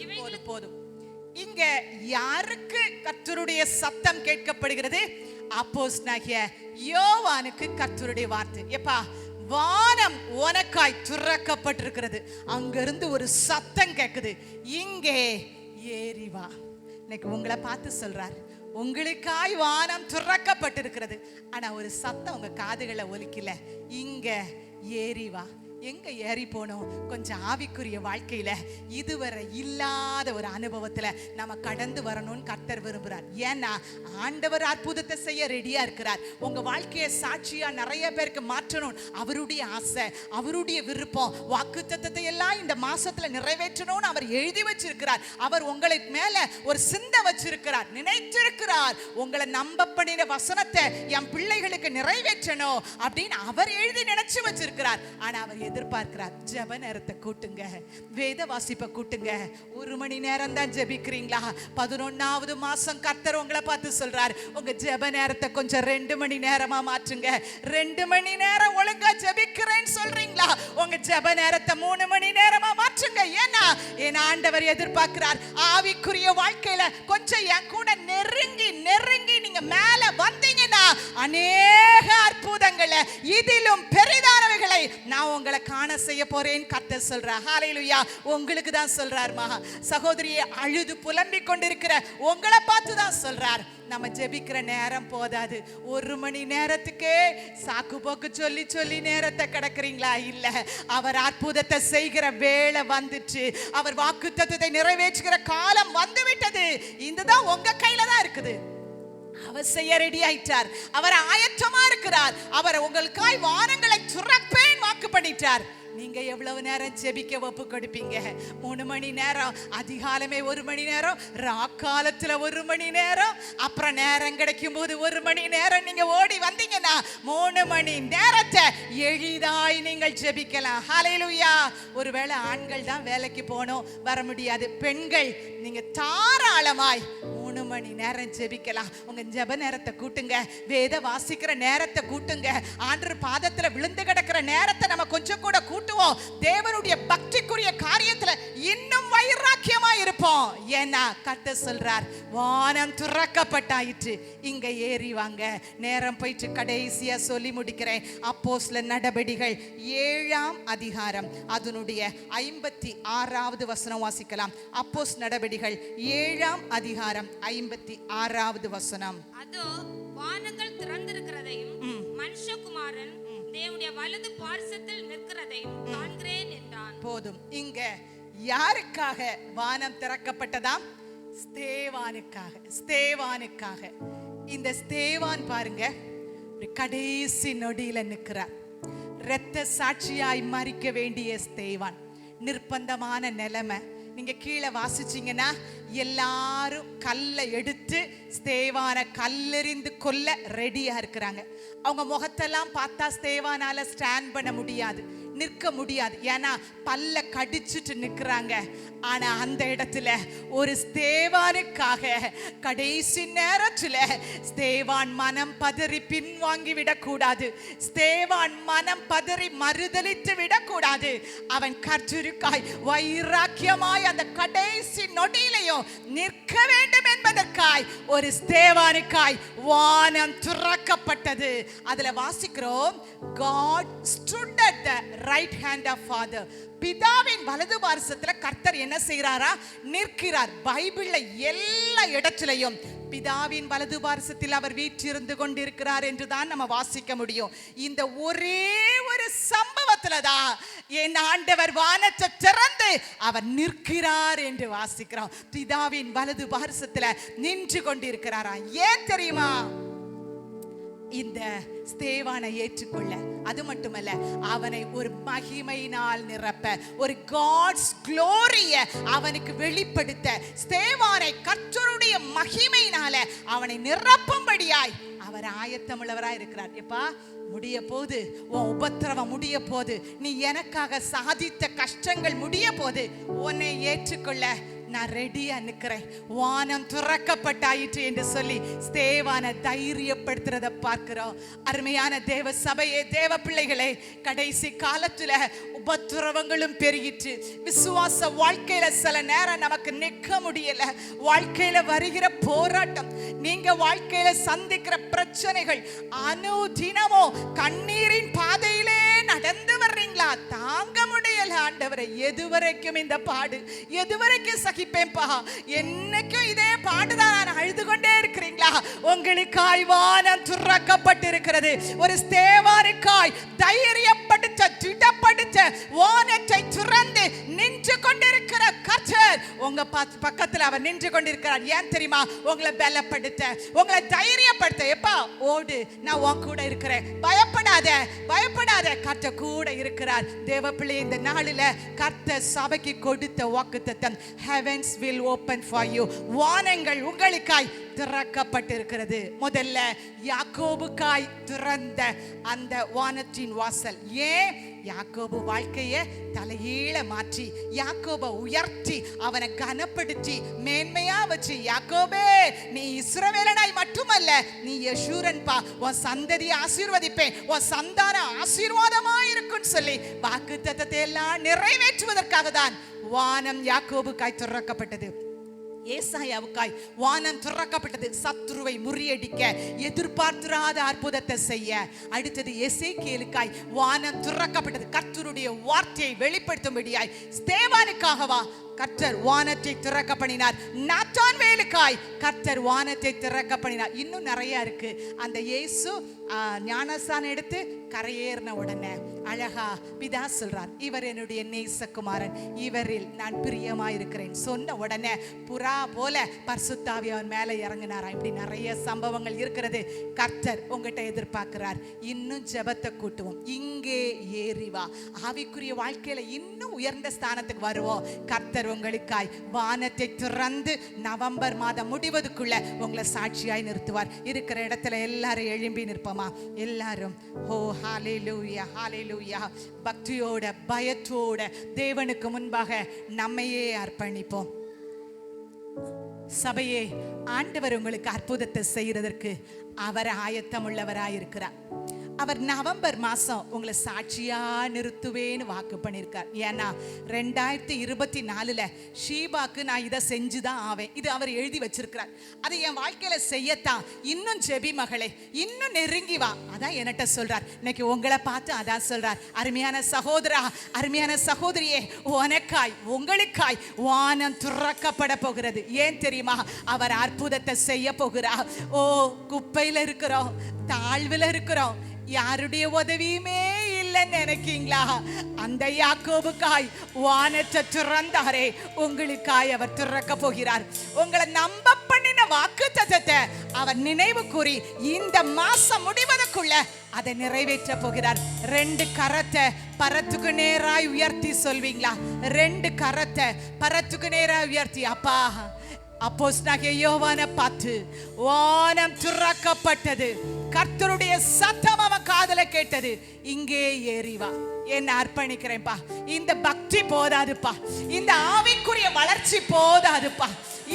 இவைகளுக்கு போதும். இங்க யாருக்கு கர்த்தருடைய சத்தம் கேட்கப்படுகிறது? அப்போஸ்தலனாகிய யோவானுக்கு கர்த்தருடைய வார்த்தை. எப்பா, வானம் உனக்காய் திறக்கப்பட்டிருக்கிறது. அங்கிருந்து ஒரு சத்தம் கேட்குது, இங்கே ஏறி வா. இன்னைக்கு உங்களை பார்த்து சொல்றார், உங்களுக்காய் வானம் திறக்கப்பட்டிருக்கிறது. ஆனா ஒரு சத்தம் உங்க காதுகளை ஒலிக்கல, இங்க ஏறி வா. எங்க ஏறி போனோம்? கொஞ்சம் ஆவிக்குரிய வாழ்க்கையில இதுவரை இல்லாத ஒரு அனுபவத்துல நம்ம கடந்து வரணும்னு கர்த்தர் விரும்புறார். ஏன்னா ஆண்டவர் அற்புதத்தை செய்ய ரெடியா இருக்கிறார். உங்க வாழ்க்கையை சாட்சியா நிறைய பேருக்கு மாற்றணும் அவருடைய ஆசை, அவருடைய விருப்பம். வாக்குத்தத்தத்தை எல்லாம் இந்த மாசத்துல நிறைவேற்றணும்னு அவர் எழுதி வச்சிருக்கிறார். அவர் உங்களை மேல ஒரு சிந்தை வச்சிருக்கிறார், நினைச்சிருக்கிறார். உங்களை நம்ப பண்ணின வசனத்தை என் பிள்ளைகளுக்கு நிறைவேற்றணும் அப்படின்னு அவர் எழுதி நினைச்சு வச்சிருக்கிறார். ஆனா அவர் எதிர்பார்க்கிறார், ஜெப நேரத்தை கூட்டுங்க, வேத வாசிப்பை கூட்டுங்க. 1 மணி நேரம் தான் ஜெபிக்கிறீங்களா? 11வது மாசம் கர்த்தர் உங்களை பார்த்து சொல்றார், உங்க ஜெப நேரத்தை கொஞ்சம் 2 மணி நேரமா மாற்றுங்க. 2 மணி நேரம் ஒழுங்கா ஜெபிக்கிறேன்னு சொல்றீங்களா? உங்க ஜெப நேரத்தை 3 மணி நேரமா மாற்றுங்க. ஏன்னா என் ஆண்டவர் எதிர்பார்க்கிறார், ஆவிக்குரிய வாழ்க்கையில கொஞ்சம் என் கூட நெருங்கி நெருங்கி நீங்க மேல வந்தீங்கன்னா அநேக அற்புதங்களை இதிலும் பெரிதானவைகளை நான் உங்களை காண செய்ய போறேன் கர்த்தர் சொல்றார். ஹல்லேலூயா. உங்களுக்கு தான் சொல்றார். மகா சகோதரியை அழுது புலம்பிக் கொண்டிருக்கிற உங்களை பார்த்து தான் சொல்றார். நம்ம ஜெபிக்கிற நேரம் போதாது. 1 மணி நேரத்துக்கே சாக்கு போக்கு சொல்லி சொல்லி நேரத்தை கடக்குறீங்களா? இல்ல, அவர் அற்புதத்தை செய்கிற வேளை வந்துச்சு. அவர் வாக்குத்தத்தத்தை நிறைவேற்றுகிற காலம் வந்து விட்டது. இதுதான் உங்க கையில தான் இருக்குது. அவர் செய்ய ரெடி ஆயிட்டார். அவர் ஆயத்தமா இருக்கிறார். அவர் உங்களுக்காய் வானங்களை துறப்பேன் வாக்கு பண்ணிட்டார். நீங்க எவ்வளவு நேரம் ஜெபிக்க ஒப்பு கொடுப்பீங்க? 3 மணி நேரம், அதிகாலமே 1 மணி நேரம், ராக்காலத்துல 1 மணி நேரம், அப்புறம் நேரம் கிடைக்கும் போது 1 மணி நேரம் நீங்க ஓடி வந்தீங்கன்னா 3 மணி நேரத்தை எளிதாய் நீங்கள் ஜெபிக்கலாம். ஹல்லேலூயா. ஒருவேளை ஆண்கள் தான் வேலைக்கு போனோம், வர முடியாது. பெண்கள் நீங்க தாராளமாய் 3 மணி நேரம் ஜெபிக்கலாம். உங்க ஜெப நேரத்தை கூட்டுங்க, வேத வாசிக்கிற நேரத்தை கூட்டுங்க. ஆண்டவர் பாதத்துல விழுந்து கிடக்கிற நேரத்தை நம்ம கொஞ்சம் கூட கூட்டுவோம். தேவனுடைய பக்திக்குரிய காரியத்துல இன்னும் வைராக்கியமா இருப்போம். ஏன்னா கர்த்தர் சொல்றார், வானம் துறக்கப்பட்டாயிற்று, இங்க ஏறி வாங்க. நேரம் போயிட்டு கடைசியா சொல்லி முடிக்கிறேன். அப்போஸ்தலர் நடபடிகள் 7ஆம் அதிகாரம் அதனுடைய 56வது வசனம் வாசிக்கலாம். அப்போஸ்தலர் நடபடிகள் 7ஆம் அதிகாரம் 56வது வசனம். அதோ வானங்கள் திறந்திருக்கிறதையும் மனுஷகுமாரன் தேவனுடைய வலது பார்சத்தில் நிற்கிறதையும் காண்கிறேன் என்றான். போதும். இங்க யாருக்காக வானம் திறக்கப்பட்டதாம்? ஸ்தேவானுக்காக. ஸ்தேவானுக்காக. இந்த ஸ்தேவான் பாருங்க, ஒரு கடைசி நொடியில நிற்கிறார். இரத்த சாட்சியாய் மரிக்க வேண்டிய ஸ்தேவான். நிர்பந்தமான நிலைமை. நீங்க கீழே வாசிச்சீங்கன்னா எல்லாரும் கல்லை எடுத்து ஸ்தேவானை கல்லெறிந்து கொல்ல ரெடியா இருக்கிறாங்க. அவங்க முகத்தெல்லாம் பார்த்தா ஸ்தேவானால ஸ்டாண்ட் பண்ண முடியாது, நிற்க முடியாது. ஏன்னா பல்ல கடிச்சிட்டு நிற்கிறாங்க. ஆனா அந்த இடத்துல ஒரு ஸ்தேவானுக்காக கடைசி நேரத்துல ஸ்தேவான் மனம் பதறி பின்வாங்கி விடக்கூடாது. ஸ்தேவான் மனம் பதறி மறுதலித்து விடக்கூடாது. அவன் கர்த்தருக்காய் வைராக்கியமாய் அந்த கடைசி நொடியிலையும் நிற்க வேண்டும் என்பதற்காய் ஒரு ஸ்தேவானுக்காய் வானம் துறக்கப்பட்டது. அதுல வாசிக்கிறோம், God stood at the right hand of Father. பிதாவின் வலது பார்சத்துல கர்த்தர் என்ன செய்யறாரா? நிற்கிறார். பைபிள்ல எல்லா இடத்திலையும் பிதாவின் வலது பார்சத்தில் அவர் வீற்றிருந்து கொண்டிருக்கிறார் என்றுதான் நம்ம வாசிக்க முடியும். இந்த ஒரே ஒரு சம்பவத்துல தான் என் ஆண்டவர் வானத்தை திறந்து அவர் நிற்கிறார் என்று வாசிக்கிறோம். பிதாவின் வலது பார்சத்துல நின்று கொண்டிருக்கிறாரா? ஏன் தெரியுமா? இந்த ஸ்தேவானை ஏற்றுக்கொள்ள, அது மட்டுமல்ல அவனை ஒரு மகிமையினால் நிரப்ப, ஒரு காட்ஸ் க்ளோரிய அவனுக்கு வெளிப்படுத்த, ஸ்தேவானை கர்த்தருடைய மகிமையினால அவனை நிரப்பும்படியாய் அவர் ஆயத்தமுள்ளவராய் இருக்கிறார். எப்பா முடிய போது, உன் உபத்திரவம் முடிய போது, நீ எனக்காக சாதித்த கஷ்டங்கள் முடிய போது, உன்னை ஏற்றுக்கொள்ள நான் ரெடியா நிக்கிறேன். வானம் துறக்கப்பட்டாயிற்று என்று சொல்லி ஸ்தேவானை தைரியப்படுத்துறத பார்க்கிறோம். அருமையான தேவ சபையே, தேவ பிள்ளைகளே, கடைசி காலத்துல உபத்திரவங்களும் பெருகிட்டு, விசுவாச வாழ்க்கையில சில நேரம் நமக்கு நிற்க முடியல. வாழ்க்கையில வருகிற போராட்டம், நீங்க வாழ்க்கையில சந்திக்கிற பிரச்சனைகள், அனுதினமோ கண்ணீரின் பாதையிலே நடந்து வர்றீங்களா? தாங்க முடியல ஆண்டவரே, எதுவரைக்கும் இந்த பாடு, எதுவரைக்கும் சகிப்பேன்பா, என்னைக்கும் இதே பாடுதான் நான் அழுது கொண்டே இருக்கிறீங்களா? உங்களுக்காய் வானம் துறக்கப்பட்டிருக்கிறது. ஒரு ஸ்தேவானுக்காய் தைரியப்படுத்த, திடப்படுத்த வானத்தை திறந்து நின்று கொண்டிருக்கிற கர்த்தர் உங்க பக்கத்துல அவர் நின்று கொண்டிருக்கிறார். ஏன் தெரியுமா? உங்களை பலப்படுத்த, உங்களை தைரியப்படுத்த. எப்பா ஓடு, நான் உன் கூட இருக்கிறேன், பயப்படாத பயப்படாத, கர்த்தர் கூட இருக்கிறார். தேவ பிள்ளை, இந்த நாளில கர்த்தர் சபைக்கு கொடுத்த வாக்குத்தத்தம், heavens will open for you. வானங்கள் உங்களுக்காய் திறக்கப்பட்டிருக்கிறது. முதல்ல யாக்கோபுக்காய் திறந்த அந்த வானத்தின் வாசல். ஏன்? யாக்கோபு வாழ்க்கையை தலையீழ மாற்றி, யாக்கோபை உயர்த்தி, அவனை கனப்படுத்தி மேன்மையா வச்சு, யாக்கோபே நீ இஸ்ரவேலனாய் மட்டுமல்ல, நீ யெஷூரன் பா, உன் சந்ததியை ஆசீர்வதிப்பேன், உன் சந்தானம் ஆசீர்வாதமா இருக்குன்னு சொல்லி வாக்குத்தத்தத்தை எல்லாம் நிறைவேற்றுவதற்காக தான் வானம் யாக்கோபுக்காய் திறக்கப்பட்டது. ஏசாயாவுக்காய் வானம் திறக்கப்பட்டது, சத்துருவை முறியடிக்க, எதிர்பார்த்திராத அற்புதத்தை செய்ய. அடுத்தது எசேக்கியேலுக்காய் வானம் திறக்கப்பட்டது, கர்த்தருடைய வார்த்தையை வெளிப்படுத்தும்படியாய். ஸ்தேவானுக்காகவா கர்த்தர் வானத்தை திறக்க பண்ணினார். நாத்தான்வேலுக்காய் கர்த்தர் வானத்தை திறக்க பண்ணினார். இன்னும் நிறைய இருக்கு. அந்த இயேசு ஞானஸ்நானம் எடுத்து கரையேறின உடனே அழகா பிதா சொல்றார், இவர் என்னுடைய நேசகுமாரன், இவரில் நான் பிரியமாயிருக்கிறேன் சொன்ன உடனே புறா போல பரிசுத்த அவன் மேல இறங்கினாரா. இப்படி நிறைய சம்பவங்கள் இருக்கிறது. கர்த்தர் உங்ககிட்ட எதிர்பார்க்கிறார், இன்னும் ஜெபத்தை கூட்டுவோம், இங்கே ஏறி வா, ஆவிக்குரிய வாழ்க்கையில இன்னும் உயர்ந்த ஸ்தானத்துக்கு வருவோம். கர்த்தர் உங்களுக்காய் வானத்தை திறந்து நவம்பர் மாதம் முடிவதுக்குள்ள உங்களை சாட்சியாய் நிறுத்துவார். இருக்கிற இடத்துல எல்லாரும் எழும்பி நிற்போமா? எல்லாரும் ஓ ஹalleluya ஹalleluya, பக்தியோட பயத்தோட தேவனுக்கு முன்பாக நம்மையே அர்ப்பணிப்போம். சபையே, ஆண்டவர் உங்களுக்கு அற்புதத்தை செய்யறதற்கு அவர் ஆயத்தம் உள்ளவராய் இருக்கிறார். அவர் நவம்பர் மாசம் உங்களை சாட்சியா நிறுத்துவேன்னு வாக்கு பண்ணியிருக்கார். ஏன்னா 2024 ஷீபாக்கு நான் இதை செஞ்சுதான் ஆவேன், இது அவர் எழுதி வச்சிருக்கிறார். அதை என் வாழ்க்கையில செய்யத்தான் இன்னும் ஜெபி மகளே, இன்னும் நெருங்கி வா, அதான் என்கிட்ட சொல்றார். இன்னைக்கு உங்களை பார்த்து அதான் சொல்றார், அருமையான சகோதரா, அருமையான சகோதரியே, உனக்காய் உங்களுக்காய் வானம் திறக்கப்பட போகிறது. ஏன் தெரியுமா? அவர் அற்புதத்தை செய்ய போகிறார். ஓ, குப்பையில இருக்கிறோம், தாழ்வுல இருக்கிறோம், யாருடைய உதவியுமே இல்லைன்னு நினைக்கீங்களா? அந்த யாக்கோபுக்காய் வானத்தை திறந்தாரே, உங்களுக்காய் அவர் திறக்க போகிறார். உங்களை நம்ப பண்ணின வாக்குத்தத்தத்தை அவர் நினைவு கூறி இந்த மாசம் முடிவதற்குள்ள அதை நிறைவேற்ற போகிறார். 2 கரத்தை பரத்துக்கு நேராய் உயர்த்தி சொல்வீங்களா? 2 கரத்தை பரத்துக்கு நேராய் உயர்த்தி, அப்பா அப்போஸ்தலனாகிய யோவானை பார்த்து வானம் திறக்கப்பட்டது, கர்த்தருடைய சத்தம் அவன் காதுல கேட்டது, இங்கே ஏறி வா, என்ன அர்ப்பணிக்கிறேன்ப்பா. இந்த பக்தி போதாதுப்பா, இந்த ஆவிக்குரிய வளர்ச்சி போதாதுப்பா,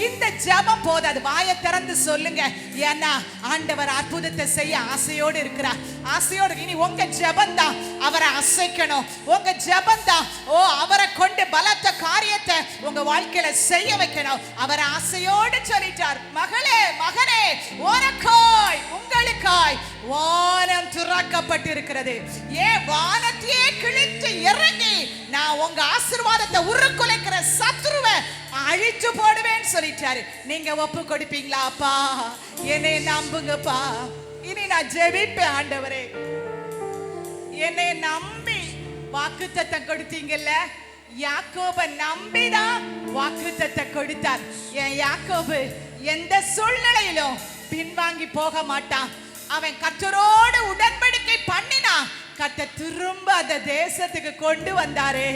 இந்த ஜெபம் போதாது. வாயை திறந்து சொல்லுங்க. ஏன்னா ஆண்டவர் அற்புதத்தை செய்ய ஆசையோடு இருக்கிறார், ஆசையோடு. இனி உங்க ஜெபம் தான் அவரை அசைக்கணும், உங்க ஜெபம் தான் அவரை கொண்டு பலத்த காரியத்தை உங்க வாழ்க்கையில செய்ய வைக்கணும். அவர் ஆசையோடு சொல்லிட்டார், மகளே மகனே, உனக்காய் உங்களுக்காய் வானம் திறக்கப்பட்டிருக்கிறது. ஏன் வானத்தையே கிழித்து இறங்கி நான் உங்க ஆசீர்வாதத்தை உருக்குலைக்கிற சத்துருவை அழிச்சு போடுவேன்னு சொல்லிட்டாரு. நீங்க ஒப்பு கொடுப்பீங்களா? அப்பா என்னை நம்புங்கப்பா, இனி நான் ஜெபிப்பேன். ஆண்டவரே, என்னை நம்பி வாக்குத்தத்தம் கொடுத்தீங்கல்ல, யாக்கோபை நம்பிதான் வாக்குத்தத்தம் கொடுத்தார். என் யாக்கோபு எந்த சூழ்நிலையிலும் பின்வாங்கி போக மாட்டான். அவன் கர்த்தரோடு உடன்படிக்கை பண்ணினா கர்த்தர் திரும்ப அந்த தேசத்துக்கு கொண்டு வந்தாரே.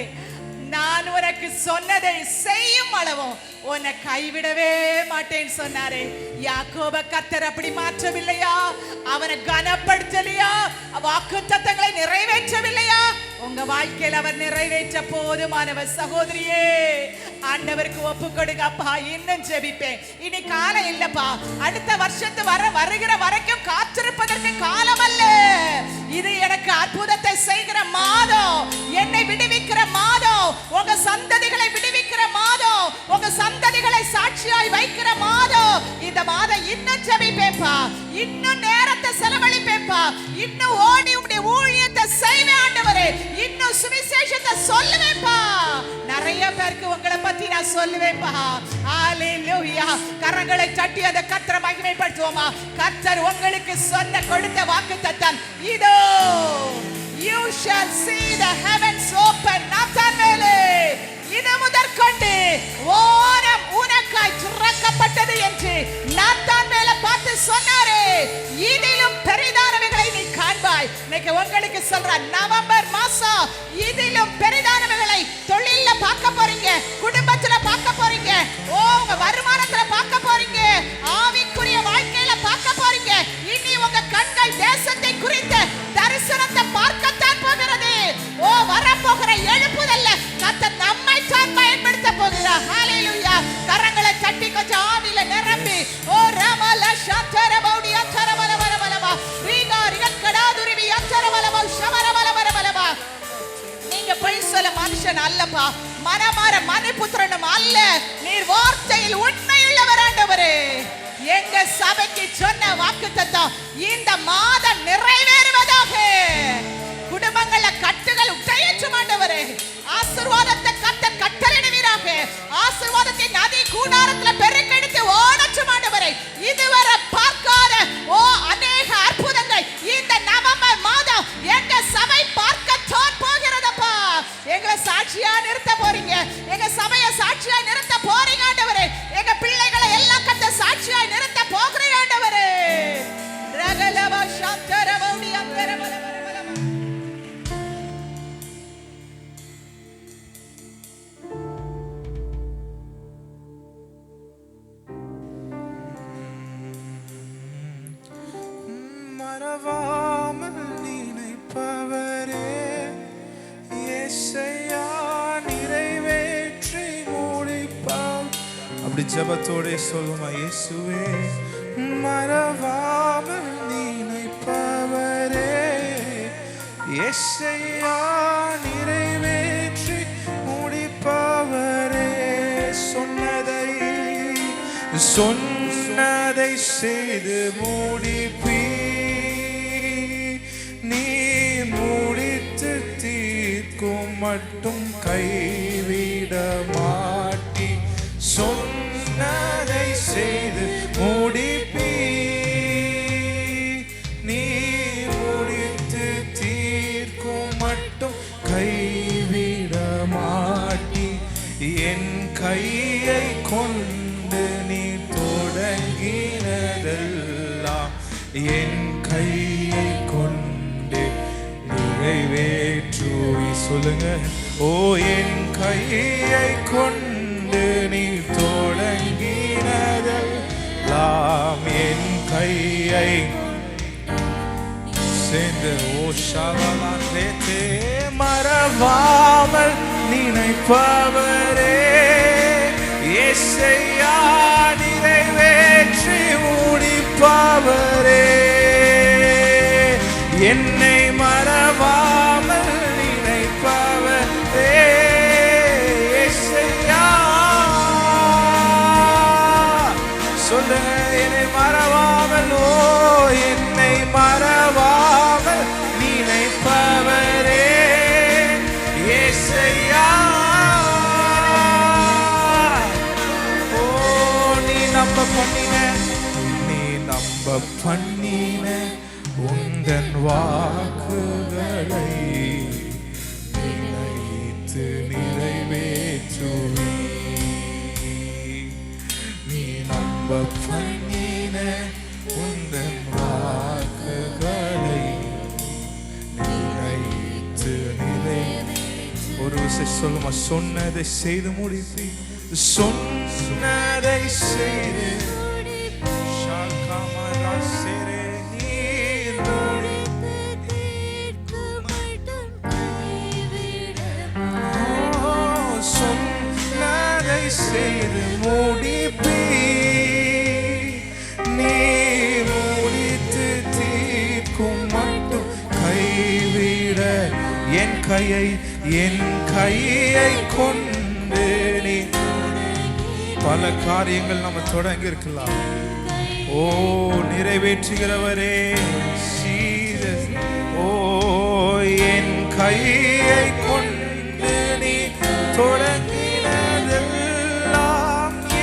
நான் உனக்கு சொன்னதை செய்யும் அளவும் உன்னை கைவிடவே மாட்டேன்னு சொன்னாரே. யாக்கோபை கர்த்தர் அப்படி மாற்றவில்லையா? அவனை கனப்படுத்தலையா? வாக்குத்தத்தங்களை நிறைவேற்றவில்லையா? உங்க வாழ்க்கையில் அவர் நிறைவேற்ற போதுமானவர். சகோதரியே, ஆண்டவருக்கு ஒப்பு கொடுங்கப்பா. இன்னும் ஜெபிப்பேன். இனி காலம் இல்லப்பா, அடுத்த வருஷத்து வருகிற வரைக்கும் காத்திருப்பதற்கு காலம் அல்ல. இது எனக்கு அற்புதத்தை செய்கிற மாதம், என்னை விடுவிக்கிற மாதம், உங்க சந்ததிகளை விடுவிக்கிற மாதம், உங்க சந்ததிகளை சாட்சியாய் வைக்கிற மாதம். இந்த மாதம் இன்னும் ஜெபிப்பேப்பா, இன்னும் நேரத்தை செலவழிப்பேப்பா, இன்னும் ஓடி உடைய ஊழியத்தை செய்வேன் ஆண்டவரே, இன்னும் சுவிசேஷத்தை சொல்லுவேப்பா. நிறைய பேருக்கு உங்களை பத்தி நான் சொல்லுவேப்பா. ஹalleluya. கரங்களை தட்டி அந்த கர்த்தரை மகிமைப்படுத்துவோமா? கர்த்தர் உங்களுக்கு சொன்ன கொடுத்த வாக்குத்தத்தம் இதோ you shall see the heavens open. நாத்தான்வேலே, இது முதற்கொண்டு வானம் உனக்காய் திறக்கப்பட்டது என்று நாத்தான்வேலை பார்த்து சொன்னாரே, இதிலும் பெரிதானவைகளை நீ காண்பாய். இன்னைக்கு உங்களுக்கு சொல்ற, நவம்பர் மாசம் இதிலும் பெரிதானவைகளை தொழில்ல பார்க்க போறீங்க, குடும்பத்துல பார்க்க போறீங்க, உங்க வருமானத்துல பார்க்க போறீங்க, ஆவிக்குரிய வாழ்க்கையில பார்க்க போறீங்க. இனி உங்க கண்கள் தேசத்தை குறித்த தரிசனத்தை பார்க்கத்தான் போகிறது. வரப்போகிற எழுப்புதல்ல கர்த்தர் நம்மை தான் பயன்படுத்த போகிறார். ஹalleluya. கரங்களை தட்டி கொஞ்சம் ஆவியில நிரம்பி ரமல சந்தரபௌடி அந்தரபலபலபலபா ரீகாரி கடாதுரிவி அந்தரபலபௌ ஷமரபலபலபலபா. நீங்க பொய் சொல்ல மனுஷன் அல்லப்பா, மனமார மனுபுத்திரனும் அல்ல, நீர் வார்த்தையில் உண்மையுள்ளவர் ஆண்டவரே. எங்க சபைக்கு சொன்ன வாக்குத்தத்தம் இந்த மாதம் நிறைவேறுவதாக. குடும்பங்கள கட்டுகள் உடையற்றும் ஆண்டவரே. ஆசீர்வாதத்தை கர்த்தர் கட்டளையிடுவீராக. ஆசீர்வாதத்தின் நதி கூடாரத்துல பெருக்கெடுத்து ஓடற்றும் ஆண்டவரே. இதுவரை பார்க்காத அநேக அற்புதங்கள் இந்த நவம்பர் மாதம் எங்க சபை பார்க்கத்தான் போகிறதப்பா. எங்களை சாட்சியா நிறுத்த போறீங்க, எங்க சபையை சாட்சியா நிறுத்த போறீங்க ஆண்டவரே. எங்க பிள்ளைகளை எல்லாம் கர்த்தர் சாட்சியா நிறுத்த போகிறீங்க ஆண்டவரே. ரகலவா சந்தரபௌடி அந்தரபலபலபலபா. மறவாமல் நினைப்பவரே, இயேசையா நிறைவேற்றி முடிப்பார். அப்படி ஜெபத்தோட சொல்லுமா, இயேசுவே மறவாமல் நினைப்பவரே, இயேசையா நிறைவேற்றி முடிப்பவரே. சொன்னதை செய்து முடிப்பீ, நீ முடித்து தீர்க்கும் மட்டும் கைவிட மாட்டி. சொன்னதை செய்து முடிப்பீ, நீ முடித்து தீர்க்கும் மட்டும் கைவிட மாட்டி. என் கையை கொண்டு நீ தொடங்கினதெல்லாம் என் கையை கொண்டு நிறைவேற்றுவி. சொல்லுங்க, என் கையை கொண்டு நீ தொடங்கினதெல்லாம் என் கையை சேர்ந்து ஷாலாந்தே. மறவாமல் நினைப்பவரே, இயேசையா நிறைவேற்றி முடிப்பவரே. என்னை மறவாமல் நினைப்பவரே, இயேசையா. சொல்லுங்க, என்னை மறவாமல், என்னை மறவாமல் நினைப்பவரே, இயேசையா. நீ நம்ப பண்ணின உந்தன் வாக்குகளை நினைத்து நிறைவேற்றுவி. நீ நம்ப பண்ணின உந்தன் வாக்குகளை நினைத்து நிறைவேற்று. ஒரு விஷயம் சொல்லுமா, சொன்னதை செய்து முடிப்பி. சொன்னதை செய்து சொன்னதை செய்து முடிப்பி, நீ முடித்து தீர்க்கும் மட்டும் கைவிட. என் கையை கொண்டு நீ பல காரியங்கள் நம்ம தொடங்கி இருக்கலாம். நிறைவேற்றுகிறவரே, என் கையை கொண்டு நீ தொடங்கினதெல்லாம்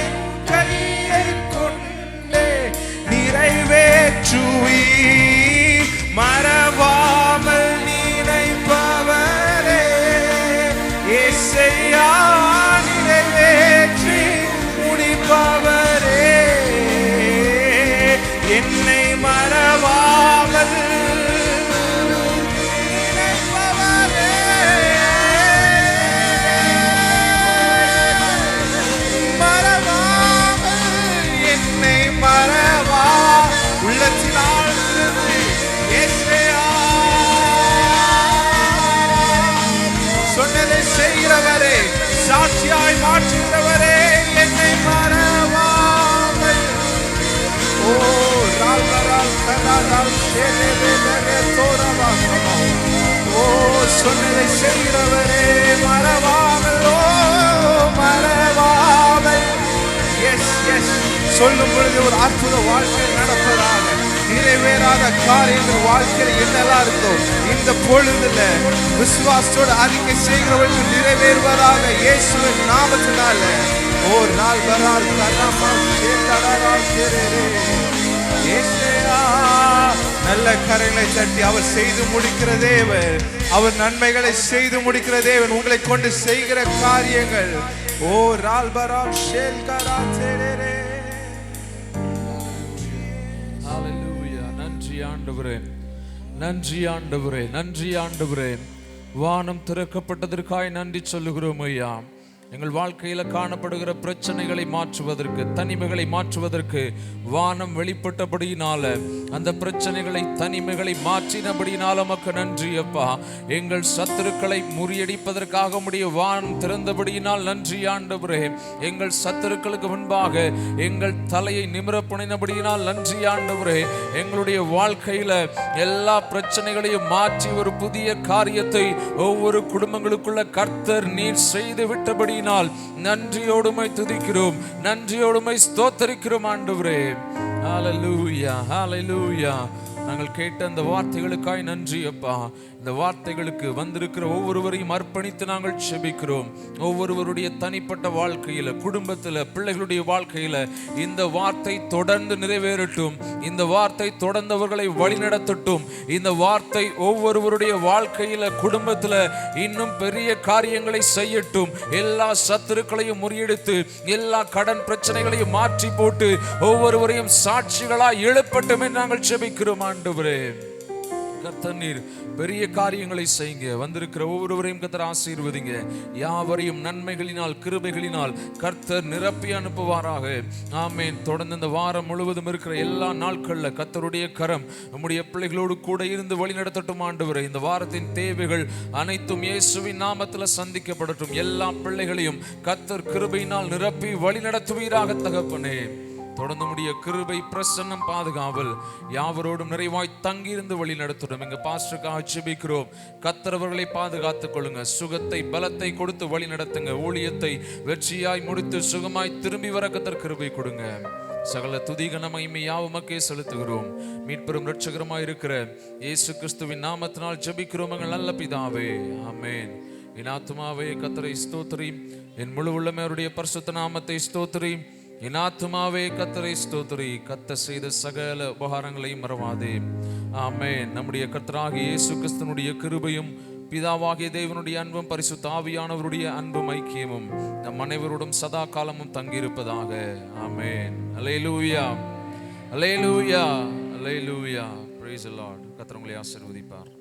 என் கையை கொண்டு நிறைவேற்றுவி. மறவாமல் நினைப்பவரே, என்னை மறவாமல் நினைப்பவரே. மறவாமல் என்னை மறவா உள்ளத்தில் ஆழ்ந்திருந்து இயேசுவையா சொன்னதை செய்கிறவரே, சாட்சியாய் மாற்றுகிறவரே, என்னை மறவாமல். ஓ ரால்வரால் கரால் சேலேலே தோரவாசமா. ஓ சொன்னதை செய்கிறவரே, மறவாமல். ஓ மறவாமல். எஸ் எஸ் சொல்லும் பொழுது ஒரு அற்புத வாழ்க்கை நடப்பதாக. நிறைவேறாத காரியங்கள் வாழ்க்கையில் என்னெல்லாம் இருக்கோ இந்த பொழுதுல விசுவாசத்தோடு அறிக்கை செய்கிறவர்கள் நிறைவேறுவதாக இயேசுவின் நாமத்தினால. ஓ நாள் வரால் நல்ல கரைகளை தட்டி அவர் செய்து முடிக்கிற தேவன், அவர் நன்மைகளை செய்து முடிக்கிற தேவன். உங்களை கொண்டு செய்கிற காரியங்கள் ஓ ரால்பரால் ஷேல்கரா சேரே. நன்றி ஆண்டவரே, நன்றி ஆண்டவரே, நன்றி ஆண்டவரே. வானம் திறக்கப்பட்டதற்காய் நன்றி சொல்லுகிறோம் ஐயா. எங்கள் வாழ்க்கையில காணப்படுகிற பிரச்சனைகளை மாற்றுவதற்கு, தனிமைகளை மாற்றுவதற்கு வானம் வெளிப்பட்டபடியினால, அந்த பிரச்சனைகளை தனிமைகளை மாற்றினபடியினால உமக்கு நன்றி அப்பா. எங்கள் சத்துருக்களை முறியடிப்பதற்காக உம்முடைய வானம் திறந்தபடியினால் நன்றி ஆண்டவரே. எங்கள் சத்துருக்களுக்கு முன்பாக எங்கள் தலையை நிமிர புனைந்தபடியினால் நன்றி ஆண்டவரே. எங்களுடைய வாழ்க்கையில எல்லா பிரச்சனைகளையும் மாற்றி ஒரு புதிய காரியத்தை ஒவ்வொரு குடும்பங்களுக்குள்ள கர்த்தர் நீர் செய்து விட்டபடி நன்றியோடுமை துதிக்கிறோம், நன்றியோடுமை ஸ்தோத்தரிக்கிறோம் ஆண்டவரே. ஹல்லேலூயா, ஹல்லேலூயா. நாங்கள் கேட்ட அந்த வார்த்தைகளுக்காய் நன்றி அப்பா. இந்த வார்த்தைகளுக்கு வந்திருக்கிற ஒவ்வொருவரையும் அர்ப்பணித்து நாங்கள் செபிக்கிறோம். ஒவ்வொருவருடைய தனிப்பட்ட வாழ்க்கையில, குடும்பத்தில், பிள்ளைகளுடைய வாழ்க்கையில இந்த வார்த்தை தொடர்ந்து நிறைவேறட்டும். இந்த வார்த்தை தொடர்ந்தவர்களை வழிநடத்தட்டும். இந்த வார்த்தை ஒவ்வொருவருடைய வாழ்க்கையில, குடும்பத்தில் இன்னும் பெரிய காரியங்களை செய்யட்டும். எல்லா சத்துருக்களையும் முறியடித்து, எல்லா கடன் பிரச்சனைகளையும் மாற்றி போட்டு ஒவ்வொருவரையும் சாட்சிகளாய் எழுப்பட்டும் என்று நாங்கள் செபிக்கிறோம் ஆண்டவரே. கர்த்தர் பெரிய காரியங்களை செய்யுங்க. வந்திருக்கிற ஒவ்வொருவரையும் கர்த்தர் ஆசீர்வதிங்க. யாவரையும் நன்மைகளினால், கிருபைகளினால் கர்த்தர் நிரப்பி அனுப்புவாராக. ஆமென். தொடர்ந்து இந்த வாரம் முழுவதும் இருக்கிற எல்லா நாட்கள்ல கர்த்தருடைய கரம் நம்முடைய பிள்ளைகளோடு கூட இருந்து வழி நடத்தட்டும் ஆண்டவரே. இந்த வாரத்தின் தேவைகள் அனைத்தும் இயேசுவின் நாமத்தில் சந்திக்கப்படட்டும். எல்லா பிள்ளைகளையும் கர்த்தர் கிருபையினால் நிரப்பி வழி நடத்துவீராக தகப்பனே. தொடர்ந்து முடிய கிருபை, பிரசன்னம், பாதுகாவல் யாவரோடும் நிறைவாய் தங்கியிருந்து வழி நடத்தணும். எங்க பாஸ்டருக்காக ஜெபிக்கிறோம். கர்த்தரவர்களை பாதுகாத்துக் கொள்ளுங்க. சுகத்தை, பலத்தை கொடுத்து வழி நடத்துங்க. ஊழியத்தை வெற்றியாய் முடித்து சுகமாய் திரும்பி வர கர்த்தர் கிருபை கொடுங்க. சகல துதிகன மகிமை யாவுமக்கே செலுத்துகிறோம். மீட்பெரும் இரட்சகருமாய் இருக்கிற இயேசு கிறிஸ்துவின் நாமத்தினால் ஜெபிக்கிறோம் எங்கள் நல்ல பிதாவே, ஆமென். என் ஆத்துமாவே கர்த்தரை ஸ்தோத்திரி, என் முழு உள்ளமே அவருடைய பரிசுத்த நாமத்தை ஸ்தோத்திரி. என் ஆத்துமாவே கர்த்தரை ஸ்தோத்திரி, கர்த்தர் செய்த சகல உபகாரங்களையும் மறவாதே. ஆமென். நம்முடைய கர்த்தராகிய இயேசு கிறிஸ்துவினுடைய கிருபையும், பிதாவாகிய தேவனுடைய அன்பும், பரிசுத்த ஆவியானவருடைய அன்பும் ஐக்கியமும் நம் அனைவரோடும் சதா காலமும் தங்கியிருப்பதாக. ஆமென். அல்லேலூயா, அல்லேலூயா, அல்லேலூயா. Praise the Lord. கர்த்தர் உங்களை ஆசீர்வதிப்பார்.